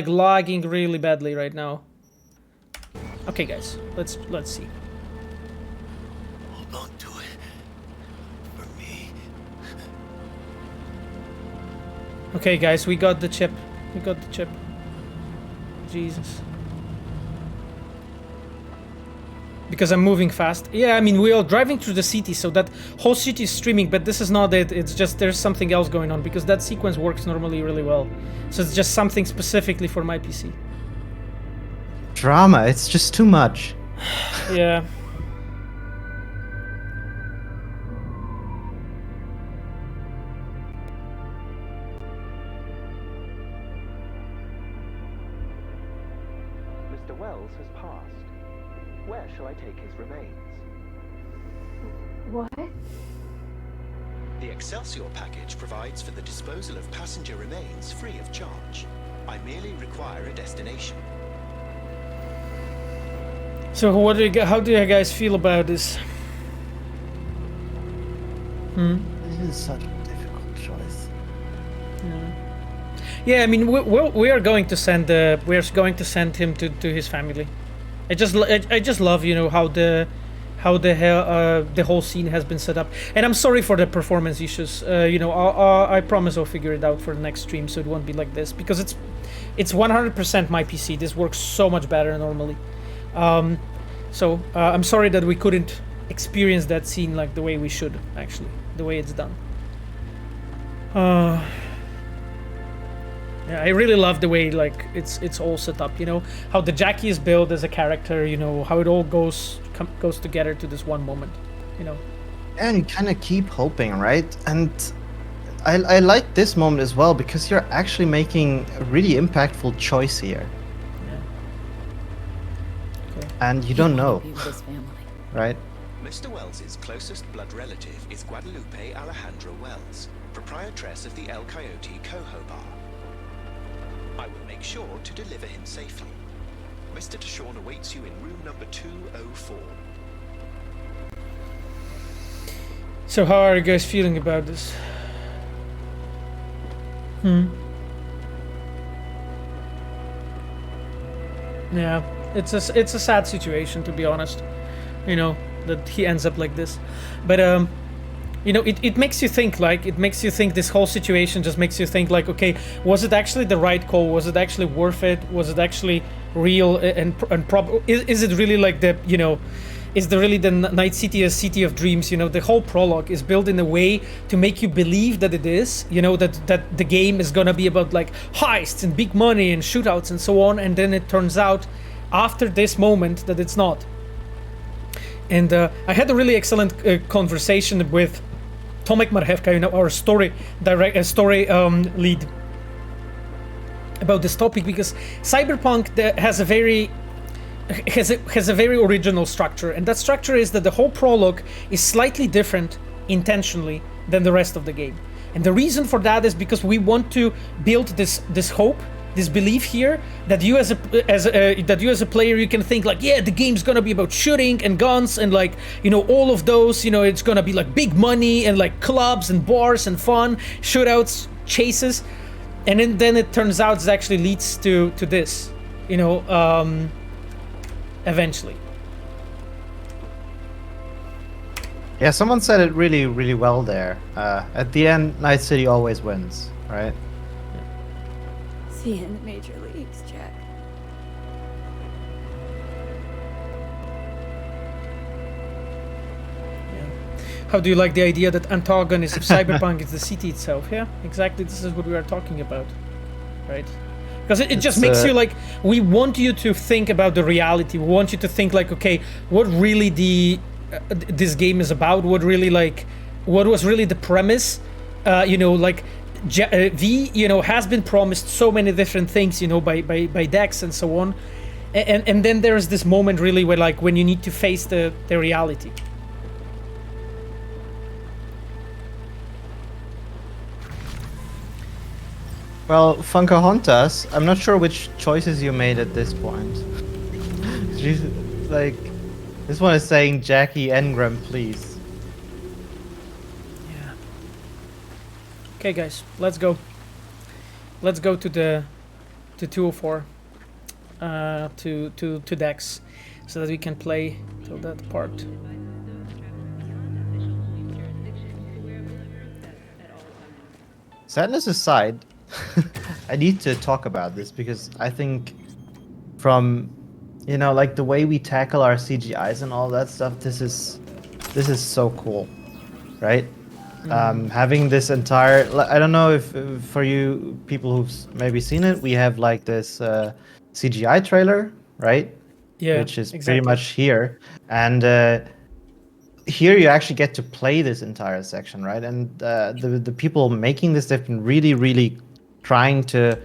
lagging really badly right now. Okay, guys, let's see. Hold on to it. For me. Okay, guys, we got the chip. We got the chip. Jesus. Because I'm moving fast. Yeah, I mean, we are driving through the city, so that whole city is streaming, but this is not it. It's just there's something else going on, because that sequence works normally really well. So it's just something specifically for my PC. Drama, it's just too much. Yeah. Mr. Wells has passed. Where shall I take his remains? What? The Excelsior package provides for the disposal of passenger remains free of charge. I merely require a destination. So how do you guys feel about this? This is such a difficult choice. Yeah, I mean, we are going to send him to his family. I just love, you know, how the whole scene has been set up, and I'm sorry for the performance issues. You know, I promise I'll figure it out for the next stream, so it won't be like this, because it's 100% my PC. This works so much better normally. So I'm sorry that we couldn't experience that scene like the way we should, actually, the way it's done. Yeah, I really love the way like it's all set up, you know, how the Jackie is built as a character, you know, how it all goes together to this one moment, you know. And you kind of keep hoping, right? And I like this moment as well, because you're actually making a really impactful choice here. Okay. And you don't know, right? Mr. Wells's closest blood relative is Guadalupe Alejandra Wells, proprietress of the El Coyote Coho Bar. I will make sure to deliver him safely. Mr. Deshawn awaits you in room number 204. So how are you guys feeling about this? Yeah, it's a sad situation, to be honest. You know, that he ends up like this. But you know, it makes you think, like, this whole situation just makes you think, like, okay, was it actually the right call? Was it actually worth it? Was it actually real and proper? Is it really like the, you know, is the really the Night City a city of dreams? You know, the whole prologue is built in a way to make you believe that it is, you know, that the game is gonna be about like heists and big money and shootouts and so on, and then it turns out after this moment that it's not. And I had a really excellent conversation with Tomek Marchewka, you know, our story lead, about this topic, because Cyberpunk has a very original structure, and that structure is that the whole prologue is slightly different intentionally than the rest of the game. And the reason for that is because we want to build this hope, this belief here, that you as a player, you can think like, yeah, the game's gonna be about shooting and guns and, like, you know, all of those, you know, it's gonna be like big money and like clubs and bars and fun, shootouts, chases, and then it turns out it actually leads to this, you know, eventually. Yeah, someone said it really, really well there. At the end, Night City always wins, right? See you in the major leagues, Jack. How do you like the idea that antagonist of Cyberpunk is the city itself? Yeah, exactly. This is what we are talking about, right? Because it just makes you like, we want you to think about the reality. We want you to think like, okay, what really this game is about? What was really the premise? You know, like V, you know, has been promised so many different things, you know, by Dex and so on, and then there's this moment really where, like, when you need to face the reality. Well, Funkahontas, I'm not sure which choices you made at this point. Like, this one is saying Jackie Engram, please. Yeah. Okay, guys, let's go. Let's go to the 204 to Dex, so that we can play till that part. Sadness aside, I need to talk about this because I think from, you know, like the way we tackle our CGIs and all that stuff, this is so cool, right? Having this entire, I don't know if for you people who've maybe seen it, we have like this CGI trailer, right? Yeah, which is exactly. pretty much here, and here you actually get to play this entire section, right? And the people making this, they've been really trying to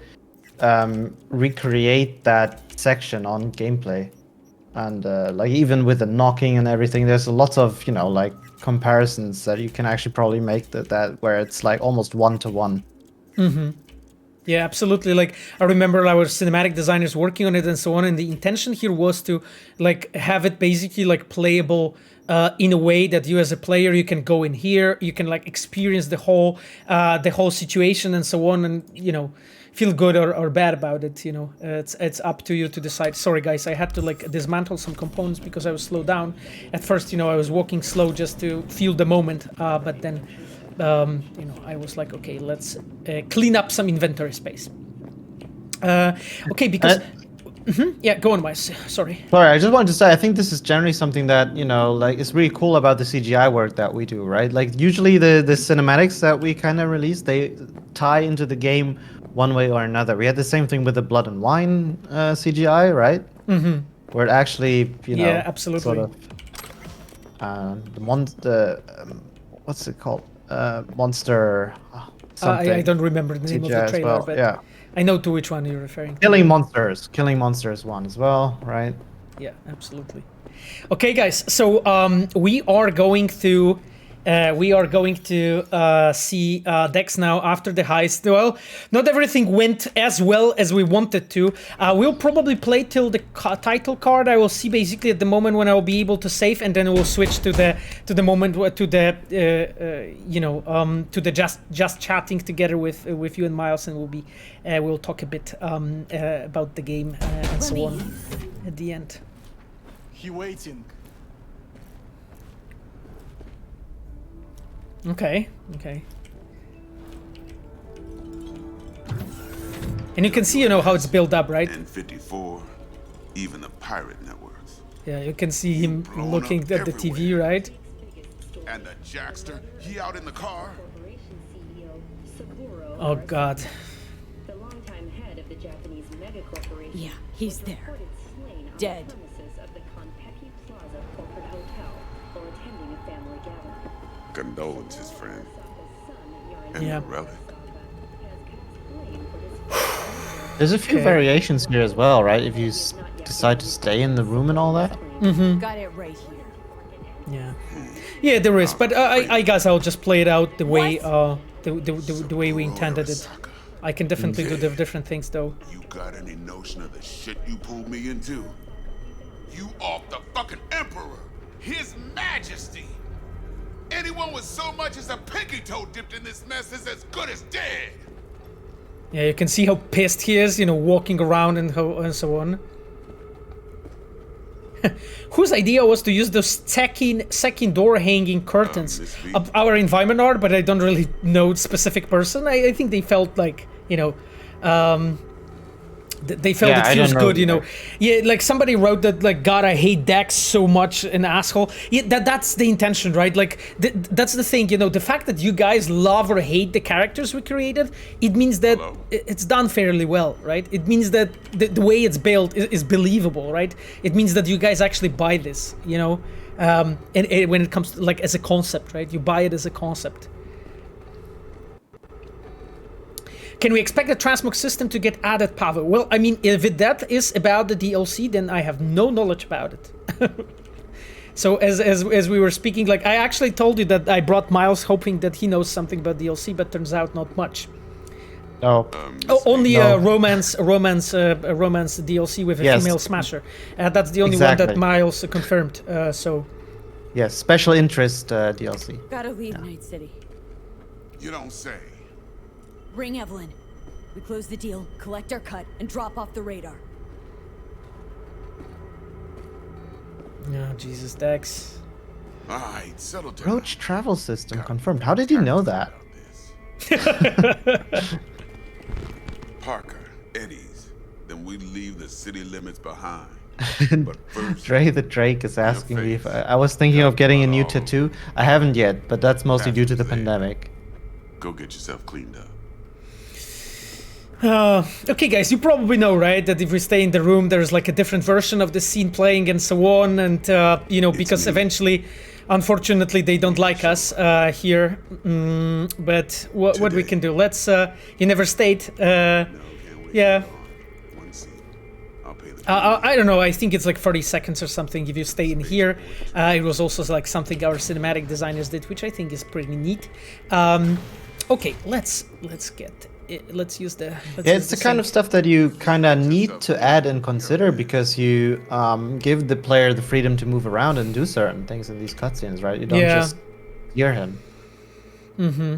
recreate that section on gameplay, and like even with the knocking and everything, there's a lot of, you know, like comparisons that you can actually probably make that where it's like almost one-to-one. Yeah, absolutely. Like, I remember our cinematic designers working on it and so on, and the intention here was to like have it basically like playable in a way that you as a player, you can go in here, you can like experience the whole situation and so on, and, you know, feel good or bad about it. You know, it's up to you to decide. Sorry guys, I had to like dismantle some components because I was slowed down. At first, you know, I was walking slow just to feel the moment, but then you know, I was like, okay, let's clean up some inventory space. Okay, because yeah, go on, Miles. Sorry, I just wanted to say, I think this is generally something that, you know, like, it's really cool about the CGI work that we do, right? Like, usually the cinematics that we kind of release, they tie into the game one way or another. We had the same thing with the Blood and Wine CGI, right? Where it actually, you know, yeah, absolutely. sort of what's it called? Monster something. I don't remember the name CGI of the trailer, but yeah. I know to which one you're referring to. Killing Monsters one as well, right? Yeah, absolutely. Okay, guys, so we are going to see Dex now after the heist. Well, not everything went as well as we wanted to. We'll probably play till the title card. I will see basically at the moment when I will be able to save, and then we'll switch to the moment to the just chatting together with you and Miles, and we'll talk a bit about the game and so on at the end. He waiting. Okay. And you can see, you know, how it's built up, right? And 54, even the pirate networks. Yeah, you can see him looking at the TV, right? And the Jackster, he out in the car. Oh God. Yeah, he's there. Dead. Condolences, friend. And Yeah. the relic. There's a few variations here as well, right? If you decide to stay in the room and all that. Got it right here. Yeah, there is, but I guess I'll just play it out the way the way we intended it. I can definitely do the different things though. You got any notion of the shit you pulled me into? You off the fucking Emperor, His Majesty. Anyone with so much as a pinky toe dipped in this mess is as good as dead. Yeah, you can see how pissed he is, you know, walking around and so on. Whose idea was to use those second door hanging curtains of our environment art, but I don't really know specific person. I think they felt like, you know, they felt it feels good, you know. Yeah, like somebody wrote that, like, God, I hate Dex so much, an asshole. Yeah, that's the intention, right? Like, that's the thing, you know, the fact that you guys love or hate the characters we created, it means that it's done fairly well, right? It means that the way it's built is believable, right? It means that you guys actually buy this, you know? And when it comes to, like, as a concept, right? You buy it as a concept. Can we expect the transmog system to get added, Pavel? Well, I mean, if that is about the DLC, then I have no knowledge about it. So as we were speaking, like, I actually told you that I brought Miles hoping that he knows something about DLC, but turns out not much. Oh. Only No. romance DLC with a Yes. female smasher. That's the only Exactly. one that Miles confirmed. So. Yes, special interest DLC. Gotta leave Night City. You don't say. Ring Evelyn. We close the deal, collect our cut, and drop off the radar. Oh, Jesus, Dex. All right, settle down. Roach travel system confirmed. How did you know that? Parker, Eddie's. Then we leave the city limits behind. But first, Dre the Drake is asking me if I was thinking of getting a new tattoo. I haven't yet, but that's mostly due to the pandemic. go get yourself cleaned up. Okay, guys, you probably know, right, that if we stay in the room, there's like a different version of the scene playing and so on, and you know, because eventually, unfortunately, they don't like us here. But what we can do? Let's. You never stayed. Yeah. I don't know. I think it's like 30 seconds or something if you stay in here. It was also like something our cinematic designers did, which I think is pretty neat. Okay, let's get. Let's use the. It's the kind of stuff that you kind of need to add and consider because you give the player the freedom to move around and do certain things in these cutscenes, right? You don't just hear him. Mm-hmm.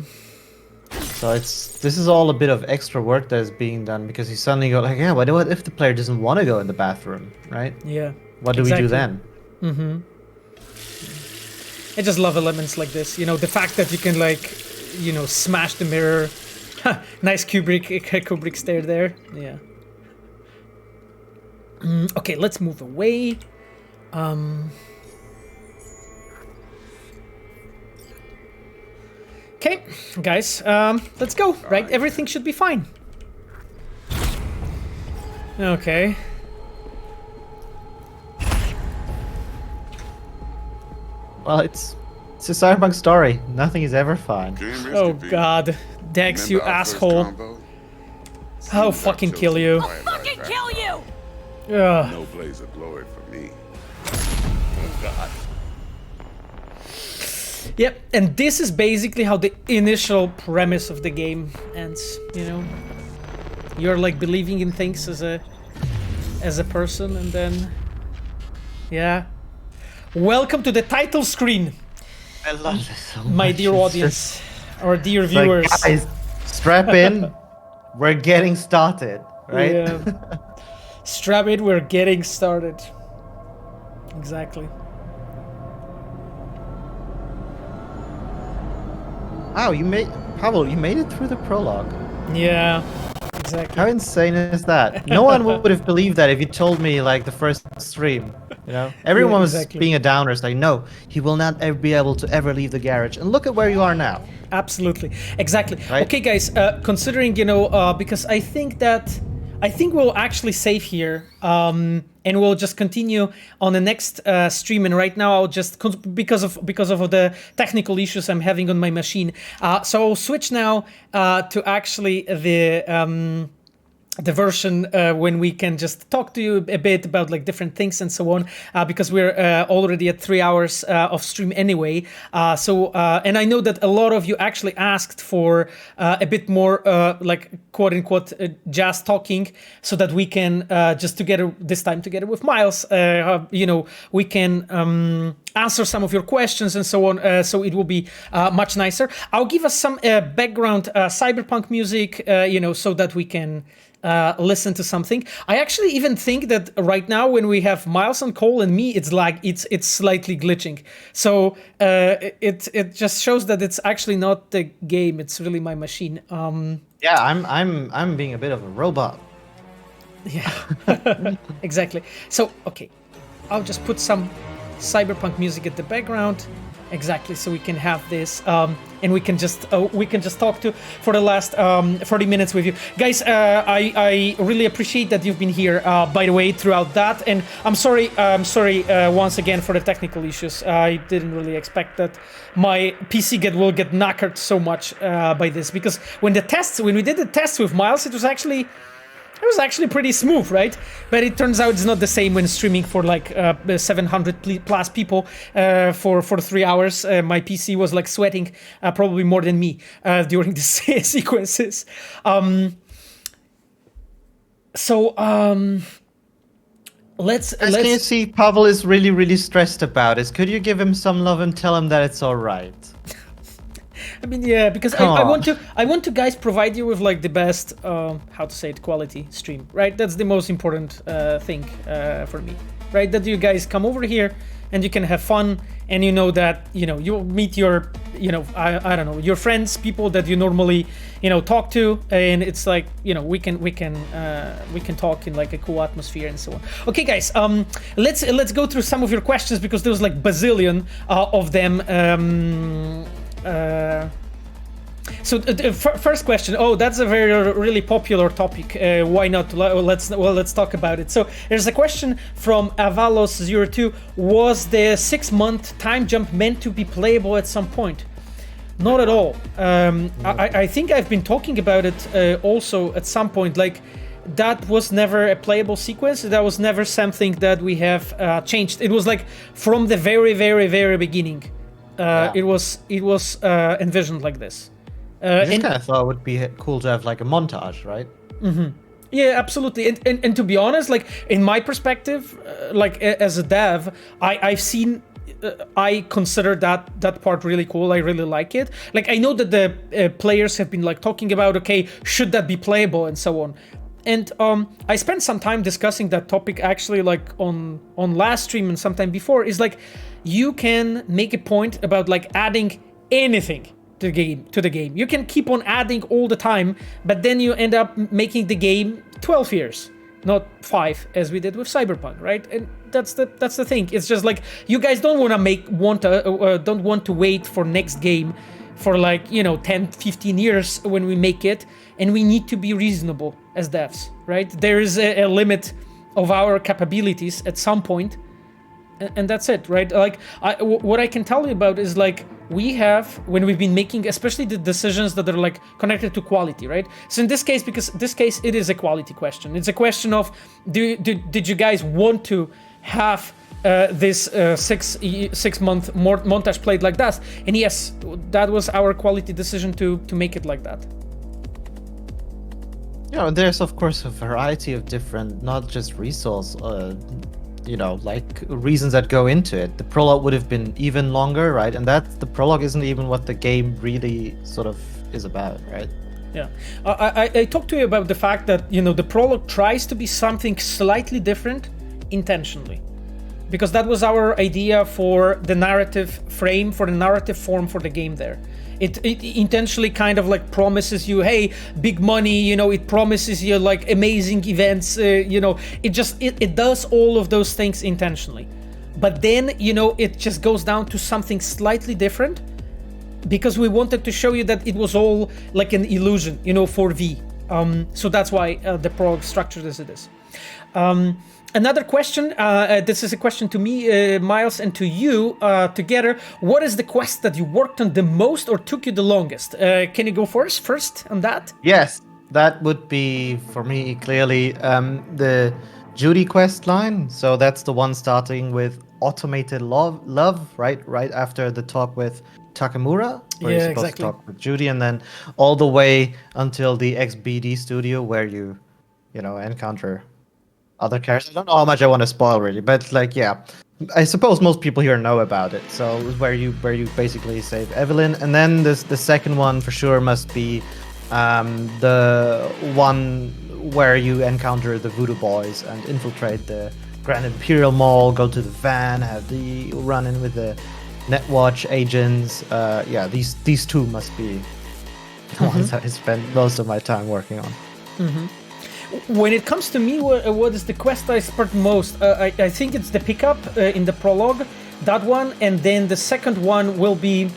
So this is all a bit of extra work that is being done because you suddenly go like, yeah, what if the player doesn't want to go in the bathroom, right? Yeah. What do we do then? Mm-hmm. I just love elements like this. You know, the fact that you can like, you know, smash the mirror. Nice Kubrick stare there. Yeah. Okay, let's move away. Okay, guys, let's go. Right, everything should be fine. Okay. Well, it's a Cyberpunk story. Nothing is ever fine. Oh God, Dex, you asshole! I'll fucking kill you. I'll fucking kill you! No blaze of glory for me. Oh God. Yep, and this is basically how the initial premise of the game ends. You know, you're like believing in things as a person, and then, yeah. Welcome to the title screen. I love this so much. My dear audience, or dear viewers. Like, guys, strap in. We're getting started, right? Yeah. Strap in. We're getting started. Exactly. Wow, you made it through the prologue. Yeah, exactly. How insane is that? No one would have believed that if you told me like the first stream. You know, everyone was being a downer. It's like, no, he will not ever be able to ever leave the garage. And look at where you are now. Absolutely, exactly. Right? Okay, guys. Considering, you know, because I think we'll actually save here, and we'll just continue on the next stream. And right now, I'll just because of the technical issues I'm having on my machine. So I'll switch now to actually the version when we can just talk to you a bit about like different things and so on, because we're already at 3 hours of stream anyway. And I know that a lot of you actually asked for a bit more like quote unquote jazz talking, so that we can just together this time together with Miles, you know, we can answer some of your questions and so on. So it will be much nicer. I'll give us some background cyberpunk music, you know, so that we can listen to something. I actually even think that right now when we have Miles on call and me, it's like it's slightly glitching. So it just shows that it's actually not the game; it's really my machine. Yeah, I'm being a bit of a robot. Yeah, exactly. So okay, I'll just put some cyberpunk music at the background. Exactly, so we can have this, and we can just talk to for the last 30 minutes with you guys. I really appreciate that you've been here. By the way, throughout that, and I'm sorry once again for the technical issues. I didn't really expect that my PC will get knackered so much by this, because when we did the tests with Miles, it was actually It was actually pretty smooth, right? But it turns out it's not the same when streaming for like 700 plus people for 3 hours. My PC was like sweating probably more than me during the sequences. Let's Can you see Pavel is really stressed about it? Could you give him some love and tell him that it's all right? I mean, yeah, because I want to guys provide you with like the best how to say it, quality stream, right? That's the most important thing for me, right? That you guys come over here and you can have fun, and you know that you'll meet your I don't know, your friends, people that you normally talk to, and it's like we can talk in like a cool atmosphere and so on. Okay, guys, let's go through some of your questions because there's like bazillion of them. So first question. Oh, that's a really popular topic. Why not? Let's talk about it. So there's a question from Avalos02. Was the 6-month time jump meant to be playable at some point? Not at all. I think I've been talking about it also at some point. Like, that was never a playable sequence. That was never something that we have changed. It was like from the very beginning. It was envisioned like this. I just kind of thought it would be cool to have like a montage, right? Mm-hmm. Yeah, absolutely. And to be honest, like in my perspective, like as a dev, I've seen. I consider that part really cool. I really like it. Like I know that the players have been like talking about, okay, should that be playable and so on. And I spent some time discussing that topic actually, like on last stream and sometime before. Is like you can make a point about like adding anything to the game. You can keep on adding all the time, but then you end up making the game 12 years, not 5, as we did with Cyberpunk, right? And that's the thing. It's just like you guys don't want to wait for next game for like 10, 15 years when we make it, and we need to be reasonable as devs, right? There is a limit of our capabilities at some point, and that's it, right? Like what I can tell you about is like we have, when we've been making especially the decisions that are like connected to quality, right? So in this case, because this case it is a quality question. It's a question of did you guys want to have this 6-month montage played like that? And yes, that was our quality decision to make it like that. There's of course a variety of different, not just resource, like reasons that go into it. The prologue would have been even longer, right? And the prologue isn't even what the game really sort of is about, right? Yeah, I talked to you about the fact that the prologue tries to be something slightly different intentionally, because that was our idea for the narrative frame, for the narrative form for the game there. It intentionally kind of like promises you, hey, big money, it promises you like amazing events, it does all of those things intentionally. But then, it just goes down to something slightly different because we wanted to show you that it was all like an illusion, for V. So that's why the prologue structured as it is. Another question, this is a question to me, Miles, and to you together. What is the quest that you worked on the most or took you the longest? Can you go first on that? Yes, that would be, for me, clearly the Judy quest line. So that's the one starting with automated love, right? Right after the talk with Takemura, where you're supposed to talk with Judy, and then all the way until the XBD studio where you encounter other characters. I don't know how much I want to spoil really, but like, yeah, I suppose most people here know about it. So it was where you basically save Evelyn, and then the second one for sure must be the one where you encounter the Voodoo Boys and infiltrate the Grand Imperial Mall, go to the van, have the run-in with the Netwatch agents. These two must be the ones that I spent most of my time working on. Mm-hmm. When it comes to me, what is the quest I spent most? I think it's the pickup in the prologue, that one, and then the second one will be,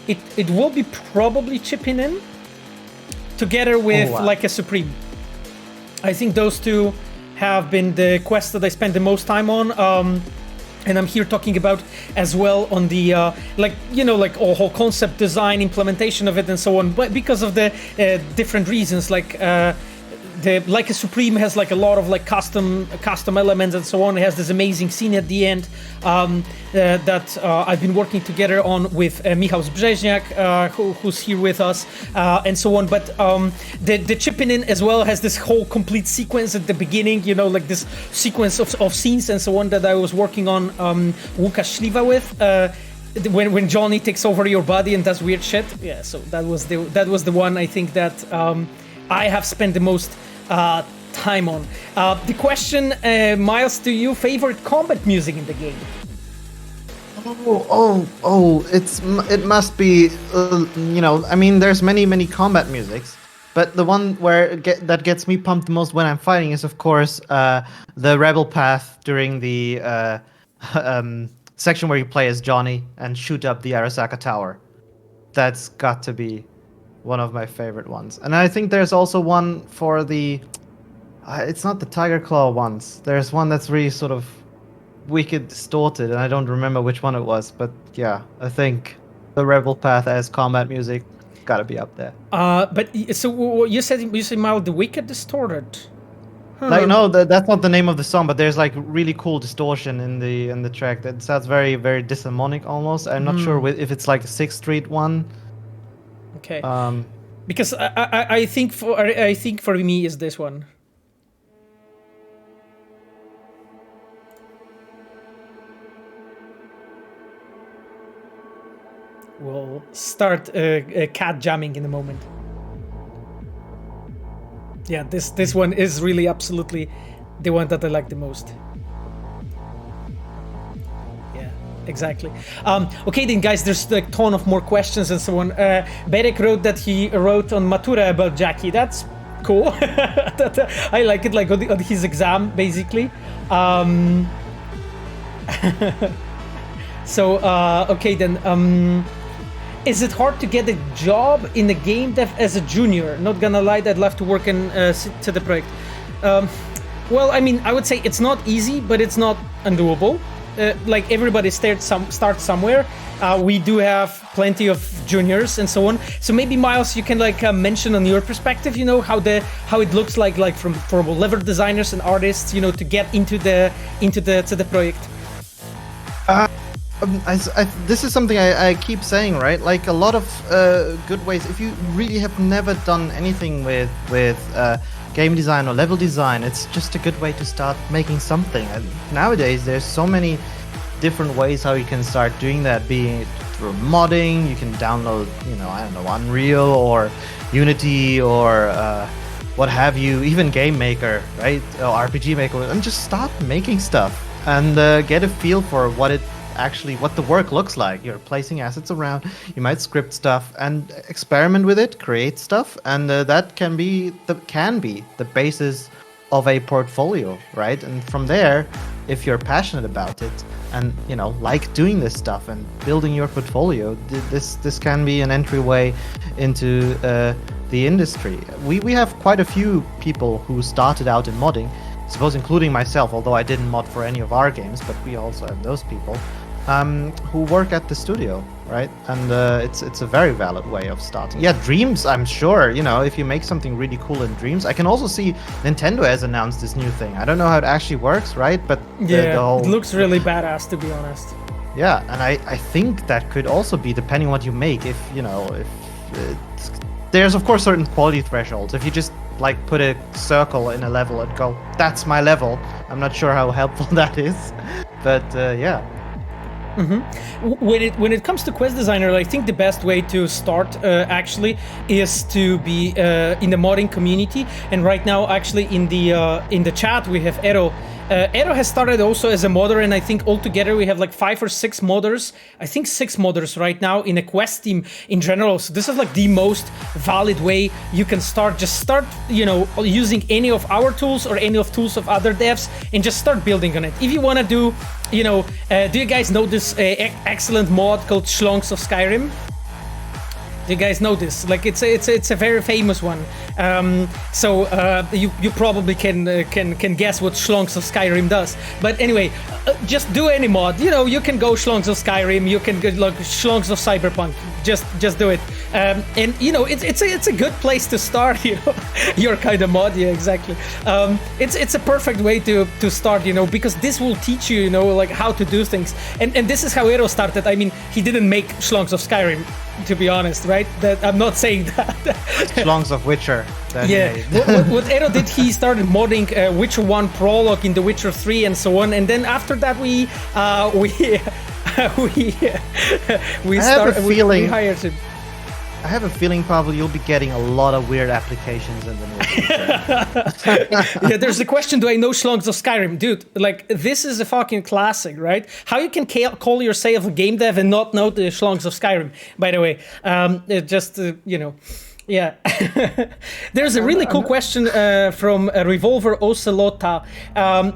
it will be probably chipping in together with like a Supreme. I think those two have been the quests that I spent the most time on. And I'm here talking about as well on the whole concept design, implementation of it, and so on. But because of the different reasons, like the Like a Supreme has like a lot of like custom elements and so on. It has this amazing scene at the end that I've been working together on with Michał Brzeźniak, who's here with us, and so on. But the chipping in as well has this whole complete sequence at the beginning, you know, like this sequence of scenes and so on that I was working on Łukasz Śliwa with. When Johnny takes over your body and does weird shit, yeah. So that was the one I think that I have spent the most time on. The question, Miles, to you, favorite combat music in the game? It must be, you know, I mean, there's many combat musics, but the one that gets me pumped the most when I'm fighting is, of course, the Rebel Path during the section where you play as Johnny and shoot up the Arasaka Tower. That's got to be one of my favorite ones. And I think there's also one for the... it's not the Tiger Claw ones. There's one that's really sort of wicked distorted, and I don't remember which one it was. But yeah, I think the Rebel Path as combat music gotta be up there. But so you said Miles, the wicked distorted. Like, no, that's not the name of the song, but there's like really cool distortion in the track that sounds very, very disharmonic almost. I'm not sure if it's like a 6th Street one. Okay. Because I think for me is this one. We'll start cat jamming in a moment. Yeah, this one is really absolutely the one that I like the most. Yeah, exactly. Okay then, guys, there's a ton of more questions and so on. Berek wrote that he wrote on Matura about Jackie. That's cool. I like it, like on his exam, basically. So, okay then. Is it hard to get a job in the game dev as a junior? Not gonna lie, I'd love to work in CD Projekt. Well, I mean, I would say it's not easy, but it's not undoable. Like everybody starts somewhere. We do have plenty of juniors and so on. So maybe Miles, you can like mention on your perspective, you know, how it looks like for level designers and artists, you know, to get into the CD Projekt. This is something I keep saying, right? Like a lot of good ways. If you really have never done anything with game design or level design, it's just a good way to start making something. And nowadays, there's so many different ways how you can start doing that. Be it through modding, you can download, you know, I don't know, Unreal or Unity or what have you, even Game Maker, right? Or RPG Maker, and just start making stuff and get a feel for what the work looks like. You're placing assets around, you might script stuff and experiment with it, create stuff, and that can be the basis of a portfolio, right? And from there, if you're passionate about it and, you know, like doing this stuff and building your portfolio, this can be an entryway into the industry. We have quite a few people who started out in modding, I suppose including myself, although I didn't mod for any of our games, but we also have those people who work at the studio, right? And it's a very valid way of starting. Yeah, Dreams, I'm sure, you know, if you make something really cool in Dreams. I can also see Nintendo has announced this new thing. I don't know how it actually works, right? But yeah, it looks really badass, to be honest. Yeah, and I think that could also be, depending on what you make, if, you know, there's of course certain quality thresholds. If you just like put a circle in a level and go, that's my level, I'm not sure how helpful that is, but yeah. When it comes to quest designer, I think the best way to start actually is to be in the modding community. And right now, actually, in the chat we have Ero. Ero has started also as a modder, and I think altogether we have like 5 or 6 modders. I think 6 modders right now in a quest team in general. So this is like the most valid way you can start. Just start, you know, using any of our tools or any of tools of other devs, and just start building on it. If you want to do, you know, do you guys know this excellent mod called Schlonks of Skyrim? You guys know this? Like it's a very famous one. So you probably can guess what Schlongs of Skyrim does. But anyway, just do any mod. You know, you can go Schlongs of Skyrim. You can go like Schlongs of Cyberpunk. Just do it. And you know, it's a good place to start. You know, your kind of mod. Yeah, exactly. It's a perfect way to start. You know, because this will teach you, you know, like how to do things. And this is how Eero started. I mean, he didn't make Schlongs of Skyrim, to be honest, right? That I'm not saying that. Schlongs of Witcher. Yeah. what Eero did, he started modding Witcher 1 prologue in The Witcher 3 and so on. And then after that, we hired him. I have a feeling, Pavel, you'll be getting a lot of weird applications in the near future. Yeah, there's the question, do I know Schlongs of Skyrim? Dude, like, this is a fucking classic, right? How you can call yourself a game dev and not know the Schlongs of Skyrim, by the way. You know... Yeah. There's a really cool question from Revolver Ocelota.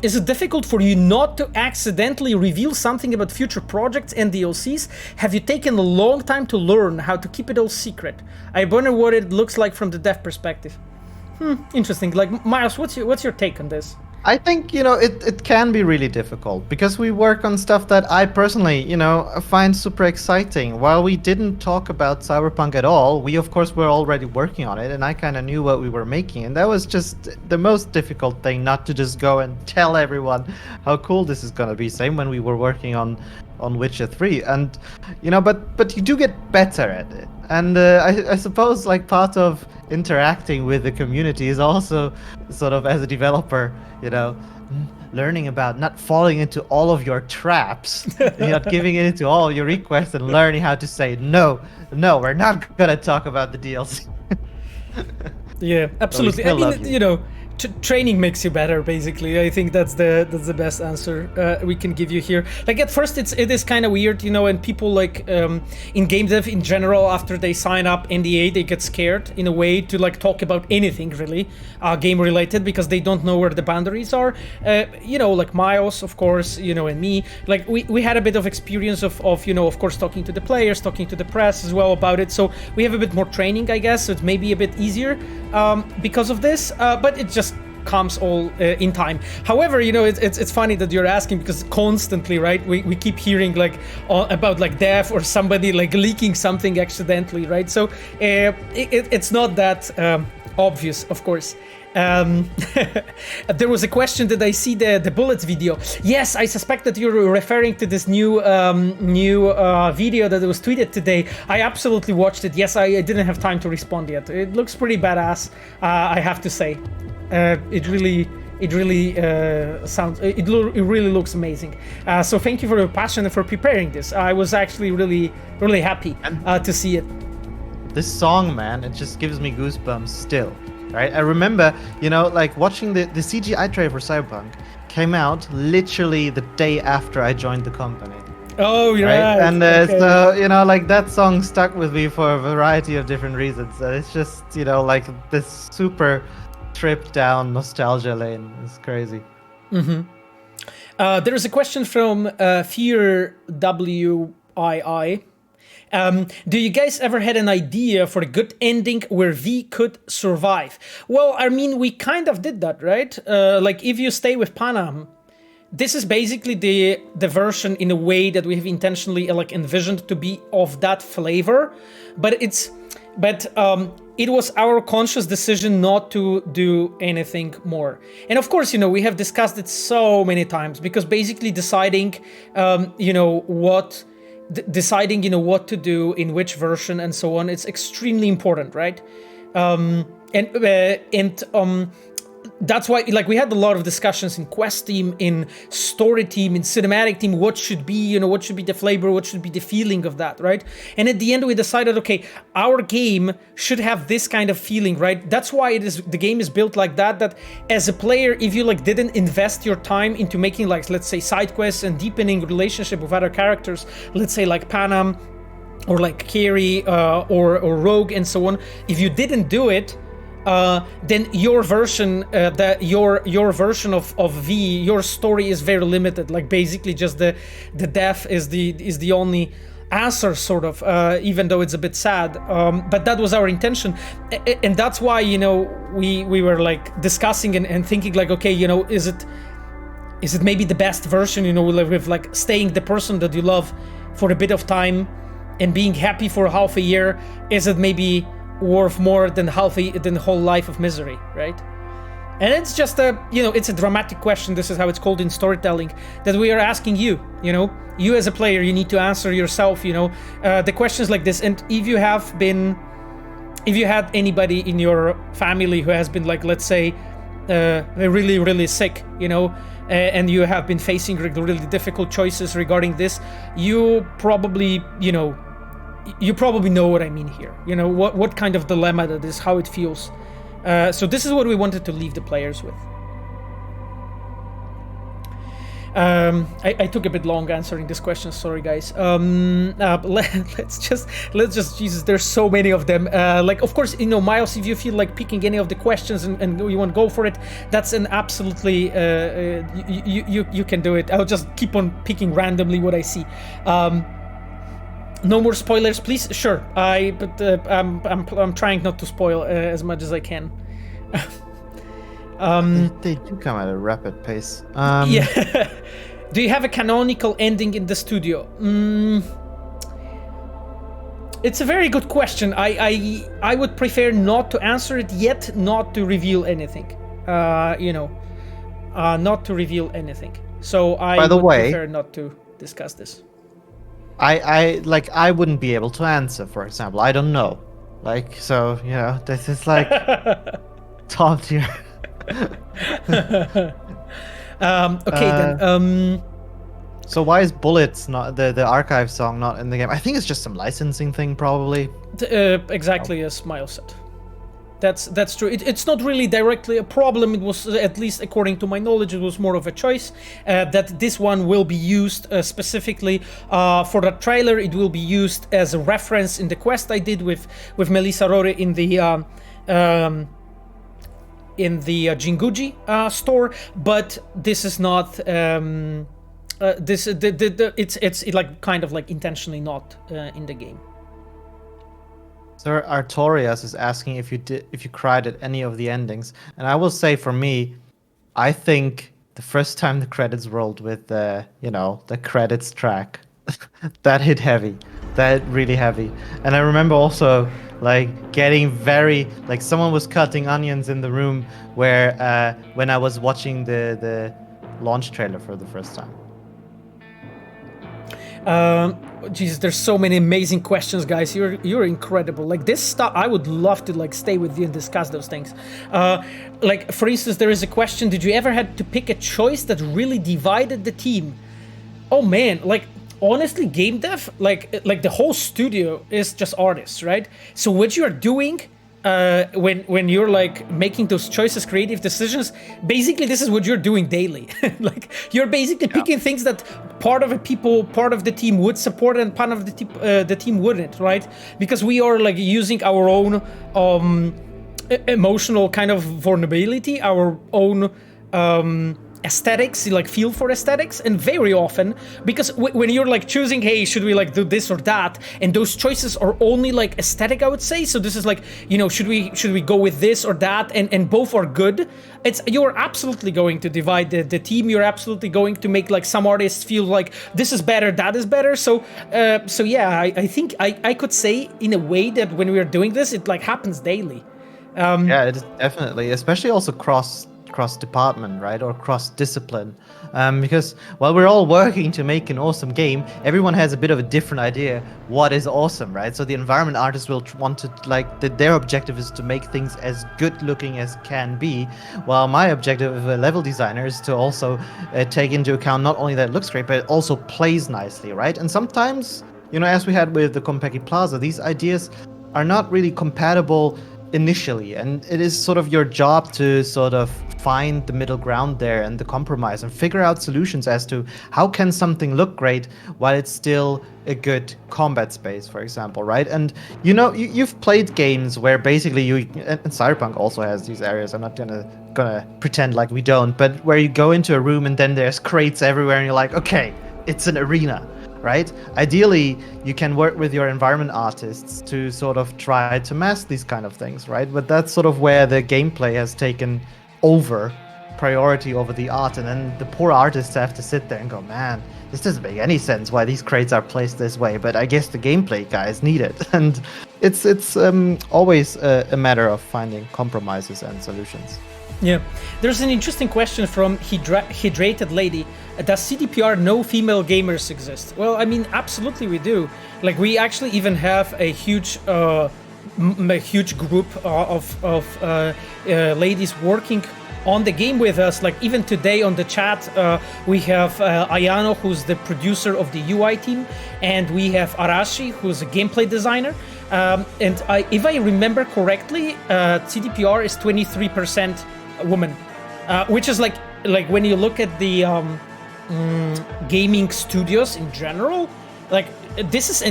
Is it difficult for you not to accidentally reveal something about future projects and DLCs? Have you taken a long time to learn how to keep it all secret? I wonder what it looks like from the dev perspective. Interesting. Like, Miles, what's your take on this? I think, you know, it can be really difficult because we work on stuff that I personally, you know, find super exciting. While we didn't talk about Cyberpunk at all, we of course were already working on it and I kind of knew what we were making. And that was just the most difficult thing, not to just go and tell everyone how cool this is going to be. Same when we were working on Witcher 3. And, you know, but you do get better at it. And I suppose like part of interacting with the community is also sort of, as a developer, you know, learning about not falling into all of your traps, not giving in to all of your requests, and learning how to say no, we're not gonna talk about the DLC. Yeah, absolutely. I mean, you know, training makes you better, basically. I think that's the best answer we can give you here. Like, at first it is kind of weird, you know, and people like in game dev in general, after they sign up NDA, they get scared in a way to like talk about anything really game related, because they don't know where the boundaries are. You know, like Miles, of course, you know, and me, like we had a bit of experience of you know, of course, talking to the players, talking to the press as well about it, so we have a bit more training, I guess, so it's maybe a bit easier because of this, but it just comes all in time. However, you know, it's funny that you're asking, because constantly, right, we keep hearing like about like dev or somebody like leaking something accidentally, right? So it's not that obvious, of course. There was a question, did I see the bullets video? Yes, I suspect that you're referring to this new video that was tweeted today. I absolutely watched it. Yes, I didn't have time to respond yet. It looks pretty badass, I have to say. It really looks amazing. So thank you for your passion and for preparing this. I was actually really happy to see it. This song, man, it just gives me goosebumps still. Right, I remember, you know, like watching the CGI trailer for Cyberpunk came out literally the day after I joined the company. Oh, yeah. Right? And so, you know, like that song stuck with me for a variety of different reasons. And it's just, you know, like this super trip down nostalgia lane. It's crazy. Mm-hmm. There is a question from Fear WII. Do you guys ever had an idea for a good ending where V could survive? Well, I mean, we kind of did that, right? Like, if you stay with Panam, this is basically the version in a way that we have intentionally like envisioned to be of that flavor, but it was our conscious decision not to do anything more. And of course, you know, we have discussed it so many times, because basically deciding, you know, what to do in which version and so on, it's extremely important, right? That's why, like, we had a lot of discussions in quest team, in story team, in cinematic team, what should be, you know, what should be the flavor, what should be the feeling of that, right? And at the end we decided, okay, our game should have this kind of feeling, right? That's why the game is built like that, that as a player, if you like didn't invest your time into making, like, let's say, side quests and deepening relationship with other characters, let's say like Panam or like Carrie or Rogue and so on, if you didn't do it, then your version, your version of V, your story is very limited. Like, basically, just the death is the only answer, sort of, even though it's a bit sad. But that was our intention, and that's why, you know, we were like discussing and thinking like, okay, you know, is it maybe the best version, you know, with like staying the person that you love for a bit of time and being happy for half a year? Is it maybe worth more than the whole life of misery, right? And it's just it's a dramatic question. This is how it's called in storytelling, that we are asking you, you know, you as a player, you need to answer yourself, you know, the questions like this. And if you had anybody in your family who has been, like, let's say, really, really sick, you know, and you have been facing really difficult choices regarding this, you probably know what I mean here. You know, what kind of dilemma that is, how it feels. So this is what we wanted to leave the players with. I took a bit long answering this question, sorry guys. Let's just Jesus, there's so many of them. Like, of course, you know, Miles, if you feel like picking any of the questions and you want to go for it, that's an absolutely you can do it. I'll just keep on picking randomly what I see. No more spoilers, please. Sure, I'm trying not to spoil as much as I can. They do come at a rapid pace. Yeah. Do you have a canonical ending in the studio? It's a very good question. I would prefer not to answer it yet, not to reveal anything. Not to reveal anything. So I would prefer not to discuss this. I wouldn't be able to answer, for example. I don't know. Like, so, you know, this is like top tier. Then. So why is Bullets not the archive song not in the game? I think it's just some licensing thing, probably. Exactly as Miles said. That's true. It's not really directly a problem. It was, at least according to my knowledge, it was more of a choice that this one will be used specifically for the trailer. It will be used as a reference in the quest I did with Melissa Rore in the Jinguji store. But this is not. It's like kind of like intentionally not in the game. Sir Artorias is asking if you cried at any of the endings, and I will say, for me, I think the first time the credits rolled with the credits track, that hit heavy, that really heavy. And I remember also like getting very, like, someone was cutting onions in the room where when I was watching the launch trailer for the first time. Jesus, there's so many amazing questions, guys. You're incredible. Like, this stuff, I would love to like stay with you and discuss those things. Like, for instance, there is a question: did you ever had to pick a choice that really divided the team? Oh man, like, honestly, game dev, like the whole studio is just artists, right? So what you're doing when you're like making those choices, creative decisions, basically this is what you're doing daily. Like, you're basically picking things that part of the team would support and part of the team wouldn't, right? Because we are like using our own emotional kind of vulnerability, our own aesthetics, like feel for aesthetics. And very often, because when you're like choosing, hey, should we like do this or that, and those choices are only like aesthetic, I would say. So this is like, you know, should we go with this or that, and both are good, you're absolutely going to divide the team. You're absolutely going to make like some artists feel like this is better, that is better. So yeah, I think I could say in a way that when we are doing this, it like happens daily. Yeah, it is definitely, especially also cross department, right, or cross discipline, because while we're all working to make an awesome game, everyone has a bit of a different idea what is awesome, right? So the environment artists will want to, like, their objective is to make things as good looking as can be, while my objective as a level designer is to also take into account not only that it looks great, but it also plays nicely, right? And sometimes, you know, as we had with the Konpeki Plaza, these ideas are not really compatible initially, and it is sort of your job to sort of find the middle ground there and the compromise and figure out solutions as to how can something look great while it's still a good combat space, for example, right? And you know, you've played games where basically and Cyberpunk also has these areas, I'm not gonna pretend like we don't, but where you go into a room and then there's crates everywhere and you're like, okay, it's an arena. right? Ideally, you can work with your environment artists to sort of try to mask these kind of things, right? But that's sort of where the gameplay has taken over priority over the art, and then the poor artists have to sit there and go, man, this doesn't make any sense why these crates are placed this way, but I guess the gameplay guys need it. And it's always a matter of finding compromises and solutions. Yeah, there's an interesting question from Hydrated Lady. Does CDPR know female gamers exist? Well, I mean, absolutely we do. Like, we actually even have a huge group of ladies working on the game with us. Like, even today on the chat, we have Ayano, who's the producer of the UI team, and we have Arashi, who's a gameplay designer. And if I remember correctly, CDPR is 23% woman, which is like when you look at the gaming studios in general, like this is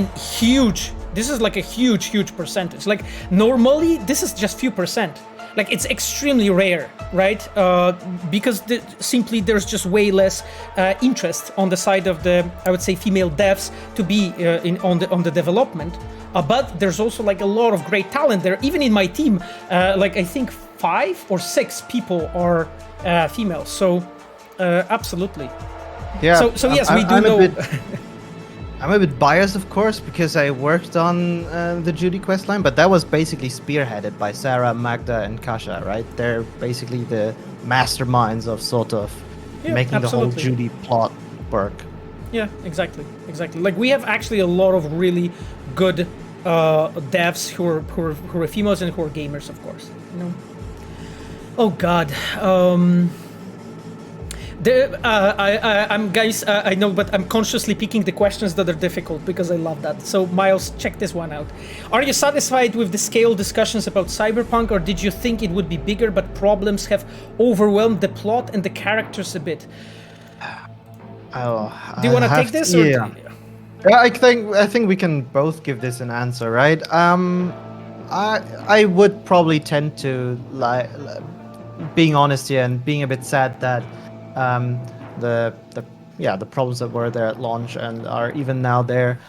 like a huge percentage. Like normally this is just few percent. Like it's extremely rare, right? Because simply there's just way less interest on the side of the, I would say, female devs to be on the development. But there's also like a lot of great talent there. Even in my team, like I think 5 or 6 people are female. So absolutely. Yeah. So yes, we do know. I'm a bit biased, of course, because I worked on the Judy questline, but that was basically spearheaded by Sarah, Magda, and Kasha, right? They're basically the masterminds of sort of making absolutely. The whole Judy plot work. Yeah, exactly. Like we have actually a lot of really good devs who are females and who are gamers, of course. You know. Oh God. I'm guys. I know, but I'm consciously picking the questions that are difficult because I love that. So Miles, check this one out. Are you satisfied with the scale discussions about Cyberpunk, or did you think it would be bigger, but problems have overwhelmed the plot and the characters a bit? Oh, do you want to take this? Yeah. I think we can both give this an answer, right? I would probably tend to being honest here and being a bit sad that the problems that were there at launch and are even now there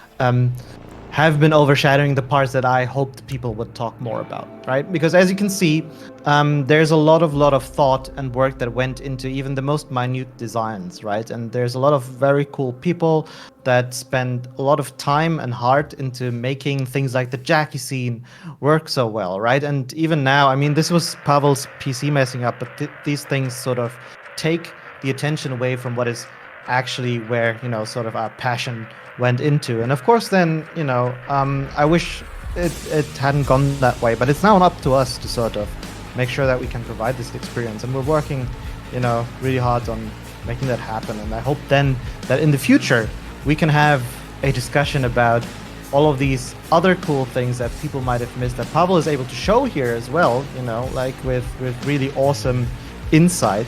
have been overshadowing the parts that I hoped people would talk more about, right? Because as you can see, there's a lot of thought and work that went into even the most minute designs, right? And there's a lot of very cool people that spend a lot of time and heart into making things like the Jackie scene work so well, right? And even now, I mean, this was Pavel's PC messing up, but these things sort of take the attention away from what is actually where, you know, sort of our passion went into. And of course then, you know, I wish it hadn't gone that way, but it's now up to us to sort of make sure that we can provide this experience, and we're working, you know, really hard on making that happen. And I hope then that in the future we can have a discussion about all of these other cool things that people might have missed that Pavel is able to show here as well, you know, like with really awesome insight.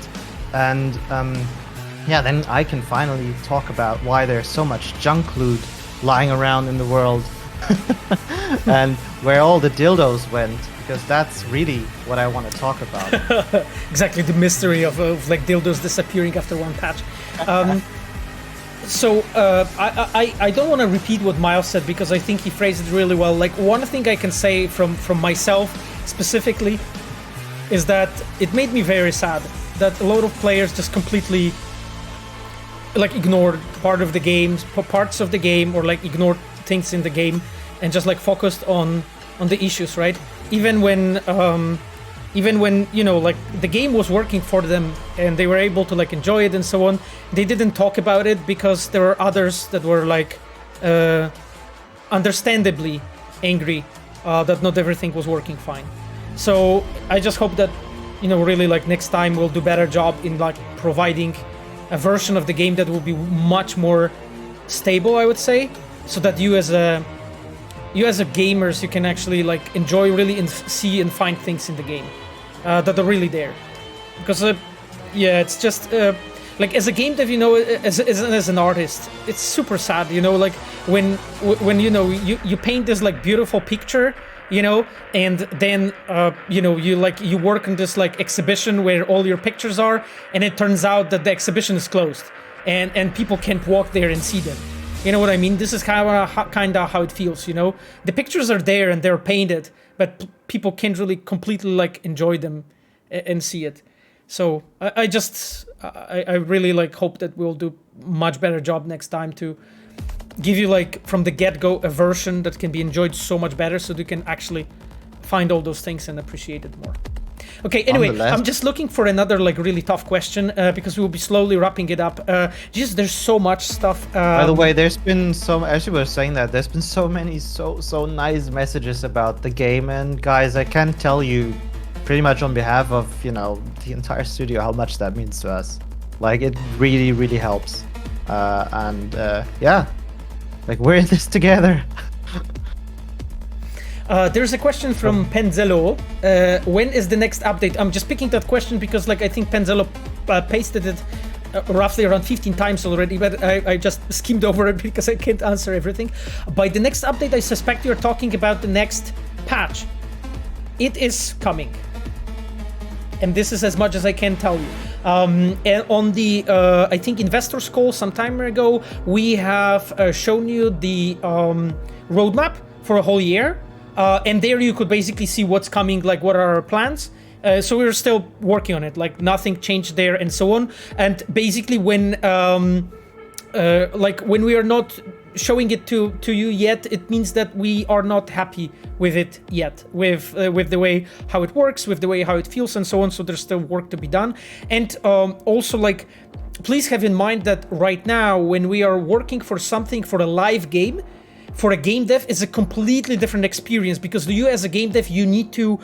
And yeah, then I can finally talk about why there's so much junk loot lying around in the world and where all the dildos went, because that's really what I want to talk about. Exactly, the mystery of like dildos disappearing after one patch. So I don't want to repeat what Miles said because I think he phrased it really well. Like, one thing I can say from myself specifically is that it made me very sad that a lot of players just completely like ignored parts of the game, or like ignored things in the game and just like focused on the issues, right? Even when you know, like the game was working for them and they were able to like enjoy it and so on, they didn't talk about it because there were others that were like understandably angry that not everything was working fine. So I just hope that, you know, really like next time we'll do better job in like providing a version of the game that will be much more stable, I would say, so that you as a gamers, you can actually like enjoy really and see and find things in the game that are really there. Because yeah, it's just like as a game dev, you know, as an artist, it's super sad, you know, like when you know you paint this like beautiful picture, you know, and then you know, you work on this like exhibition where all your pictures are, and it turns out that the exhibition is closed and people can't walk there and see them. You know what I mean? This is kind of how it feels, you know? The pictures are there and they're painted, but people can't really completely like enjoy them and see it. So I really like hope that we'll do much better job next time to give you like from the get-go a version that can be enjoyed so much better, so you can actually find all those things and appreciate it more. Okay, anyway, I'm just looking for another like really tough question because we will be slowly wrapping it up. Just there's so much stuff. By the way, there's been as you were saying that, there's been so many so nice messages about the game, and guys, I can tell you pretty much on behalf of, you know, the entire studio how much that means to us. Like, it really helps. Yeah, like, we're in this together. There's a question from Penzello. When is the next update? I'm just picking that question because, like, I think Penzello pasted it roughly around 15 times already, but I just skimmed over it because I can't answer everything. By the next update, I suspect you're talking about the next patch. It is coming. And this is as much as I can tell you. And on the, I think, investors call some time ago, we have shown you the roadmap for a whole year. And there you could basically see what's coming, like what are our plans. So we're still working on it, like nothing changed there and so on. And basically when, like when we are not showing it to you yet, it means that we are not happy with it yet, with the way how it works, with the way how it feels and so on. So there's still work to be done. And also, like, please have in mind that right now when we are working for something, for a live game, for a game dev, is a completely different experience, because you as a game dev, you need to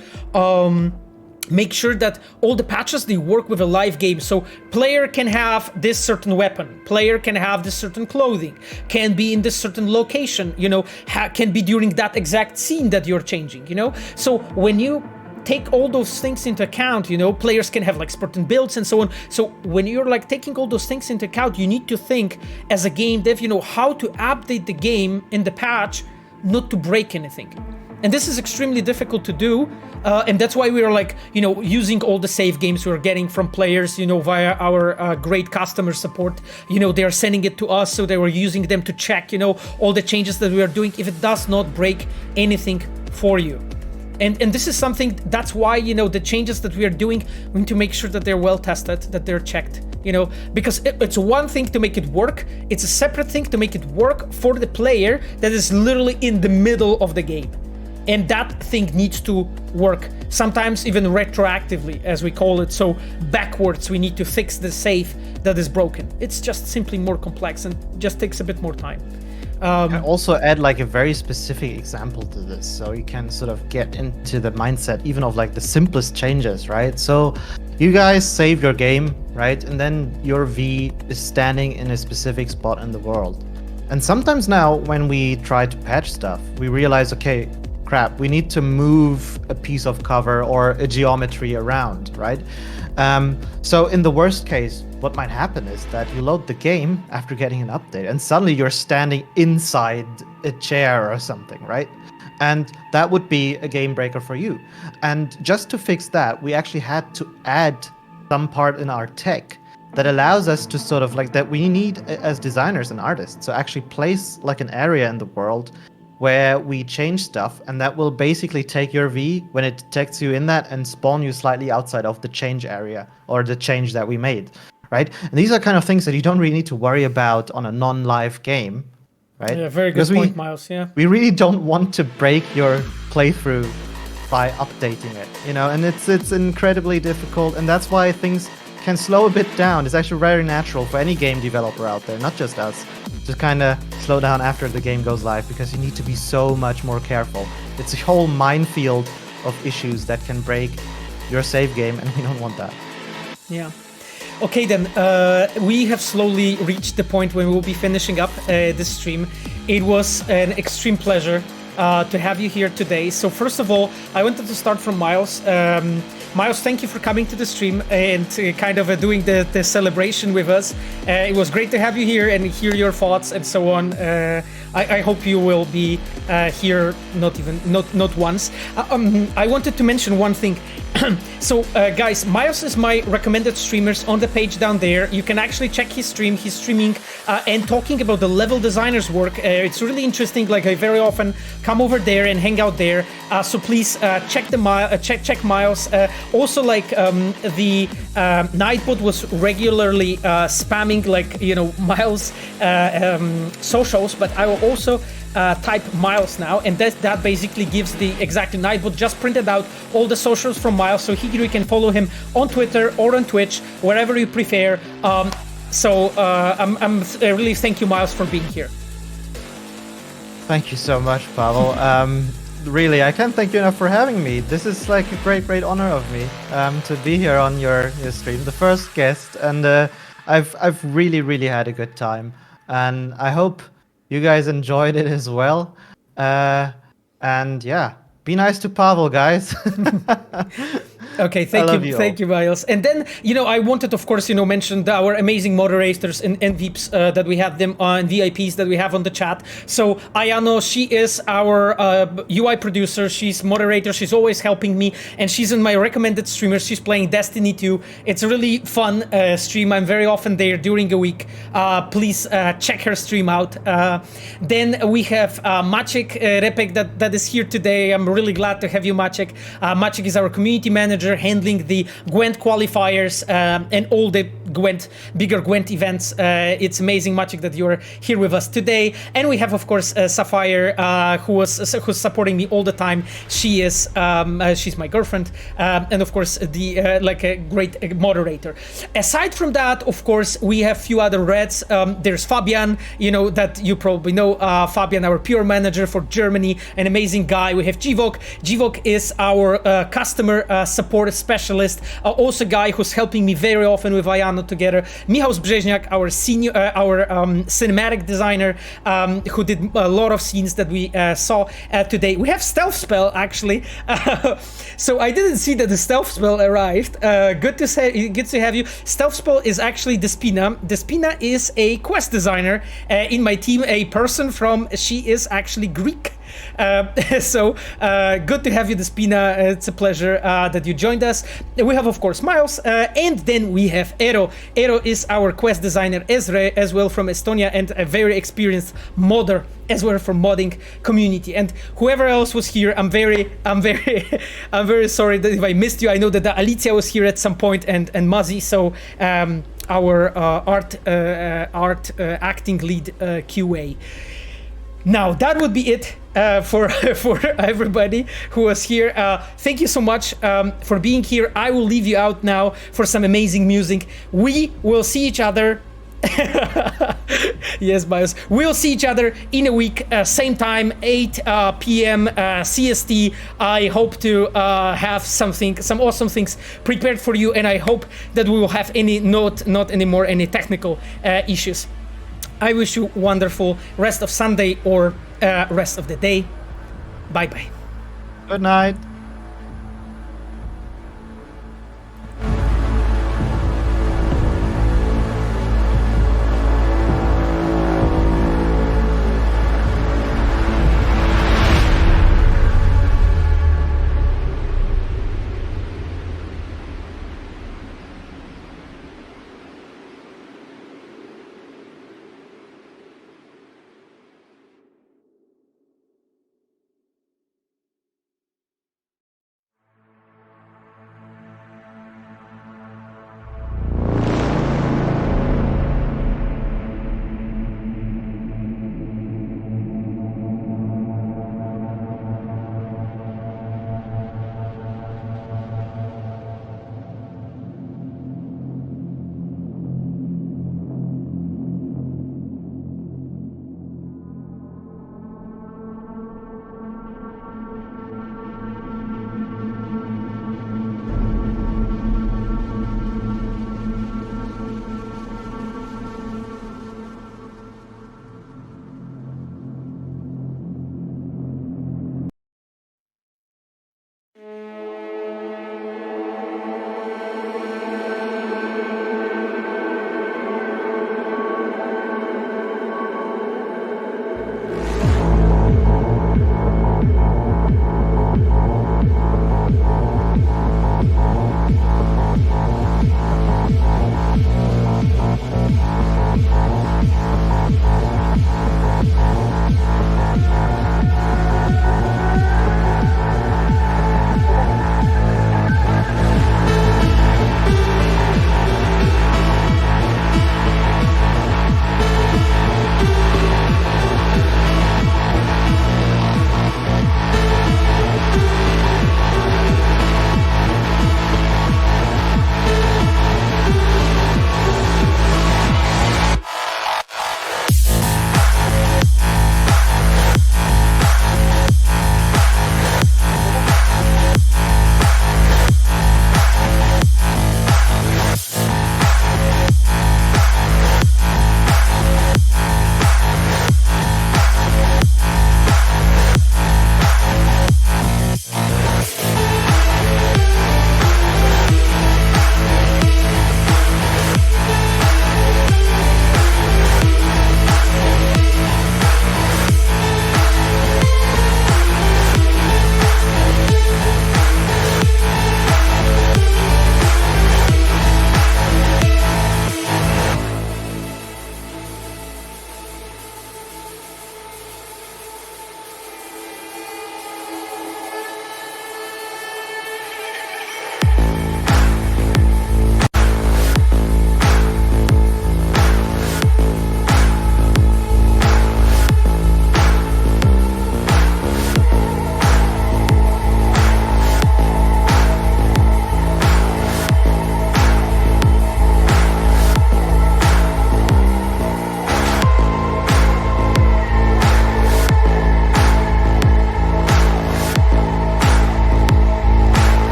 make sure that all the patches, they work with a live game. So player can have this certain weapon, player can have this certain clothing, can be in this certain location, you know, can be during that exact scene that you're changing, you know. So when you take all those things into account, you know, players can have like certain builds and so on. So when you're like taking all those things into account, you need to think as a game dev, you know, how to update the game in the patch, not to break anything. And this is extremely difficult to do, and that's why we are like, you know, using all the save games we're getting from players, you know, via our great customer support. You know, they are sending it to us, so they were using them to check, you know, all the changes that we are doing, if it does not break anything for you. And this is something, that's why, you know, the changes that we are doing, we need to make sure that they're well tested, that they're checked, you know, because it's one thing to make it work, it's a separate thing to make it work for the player that is literally in the middle of the game. And that thing needs to work, sometimes even retroactively, as we call it. So backwards, we need to fix the save that is broken. It's just simply more complex and just takes a bit more time. I can also add like a very specific example to this, so you can sort of get into the mindset even of like the simplest changes, right? So you guys save your game, right? And then your V is standing in a specific spot in the world. And sometimes now when we try to patch stuff, we realize, okay, crap, we need to move a piece of cover or a geometry around, right? So in the worst case, what might happen is that you load the game after getting an update and suddenly you're standing inside a chair or something, right? And that would be a game breaker for you. And just to fix that, we actually had to add some part in our tech that allows us to sort of like, that we need as designers and artists to actually place like an area in the world where we change stuff, and that will basically take your V when it detects you in that and spawn you slightly outside of the change area or the change that we made, right? And these are kind of things that you don't really need to worry about on a non-live game, right? Yeah, very good point, Miles, yeah. We really don't want to break your playthrough by updating it, you know, and it's incredibly difficult, and that's why things can slow a bit down. It's actually very natural for any game developer out there, not just us, to kind of slow down after the game goes live, because you need to be so much more careful. It's a whole minefield of issues that can break your save game, and we don't want that. Yeah. Okay then, we have slowly reached the point when we will be finishing up this stream. It was an extreme pleasure to have you here today. So first of all, I wanted to start from Miles. Miles, thank you for coming to the stream and kind of doing the celebration with us. It was great to have you here and hear your thoughts and so on. I hope you will be here not once. I wanted to mention one thing. So guys, Miles is my recommended streamers on the page down there. You can actually check his stream. He's streaming and talking about the level designers work. It's really interesting. Like I very often come over there and hang out there. So please check Miles. Also, like the Nightbot was regularly spamming Miles socials, but I will also type Miles now, and that basically gives the exact Nightbot just printed out all the socials from Miles, so you can follow him on Twitter or on Twitch, wherever you prefer. I'm really thank you, Miles, for being here. Thank you so much, Pavel. Really, I can't thank you enough for having me. This is like a great honor of me to be here on your stream, the first guest, and I've really had a good time, and I hope you guys enjoyed it as well. And yeah, be nice to Pavel, guys. Okay, thank you, Miles. And then, I wanted, of course, mention our amazing moderators and VIPs that we have them on, VIPs that we have on the chat. So Ayano, she is our UI producer. She's moderator. She's always helping me, and she's in my recommended streamers. She's playing Destiny 2. It's a really fun stream. I'm very often there during a week. Please check her stream out. Then we have Maciek Repek that is here today. I'm really glad to have you, Maciek. Maciek is our community manager, handling the Gwent qualifiers and all the bigger Gwent events. It's amazing, Maciek, that you're here with us today. And we have, of course, Sapphire, who's supporting me all the time. She's my girlfriend, and of course, a great moderator. Aside from that, of course, we have a few other Reds. There's Fabian, that you probably know. Fabian, our PR manager for Germany, an amazing guy. We have Jivok. Jivok is our customer support specialist, also a guy who's helping me very often with Ayano together. Michał Brzeźniak, our cinematic designer, who did a lot of scenes that we saw today. We have Stealth Spell, actually. So I didn't see that the Stealth Spell arrived. Good to have you. Stealth Spell is actually Despina. Despina is a quest designer in my team, a person she is actually Greek. So good to have you, Despina. It's a pleasure that you joined us. We have, of course, Miles, and then we have Eero. Eero is our quest designer as well from Estonia, and a very experienced modder as well from modding community. And whoever else was here, I'm very sorry that if I missed you. I know that Alicia was here at some point, and Muzzy. So our art acting lead QA. Now that would be it for everybody who was here. Thank you so much for being here. I will leave you out now for some amazing music. We will see each other. Yes, Miles. We'll see each other in a week, same time, 8 p.m. CST. I hope to have some awesome things prepared for you, and I hope that we will have not anymore any technical issues. I wish you wonderful rest of Sunday or rest of the day. Bye-bye. Good night.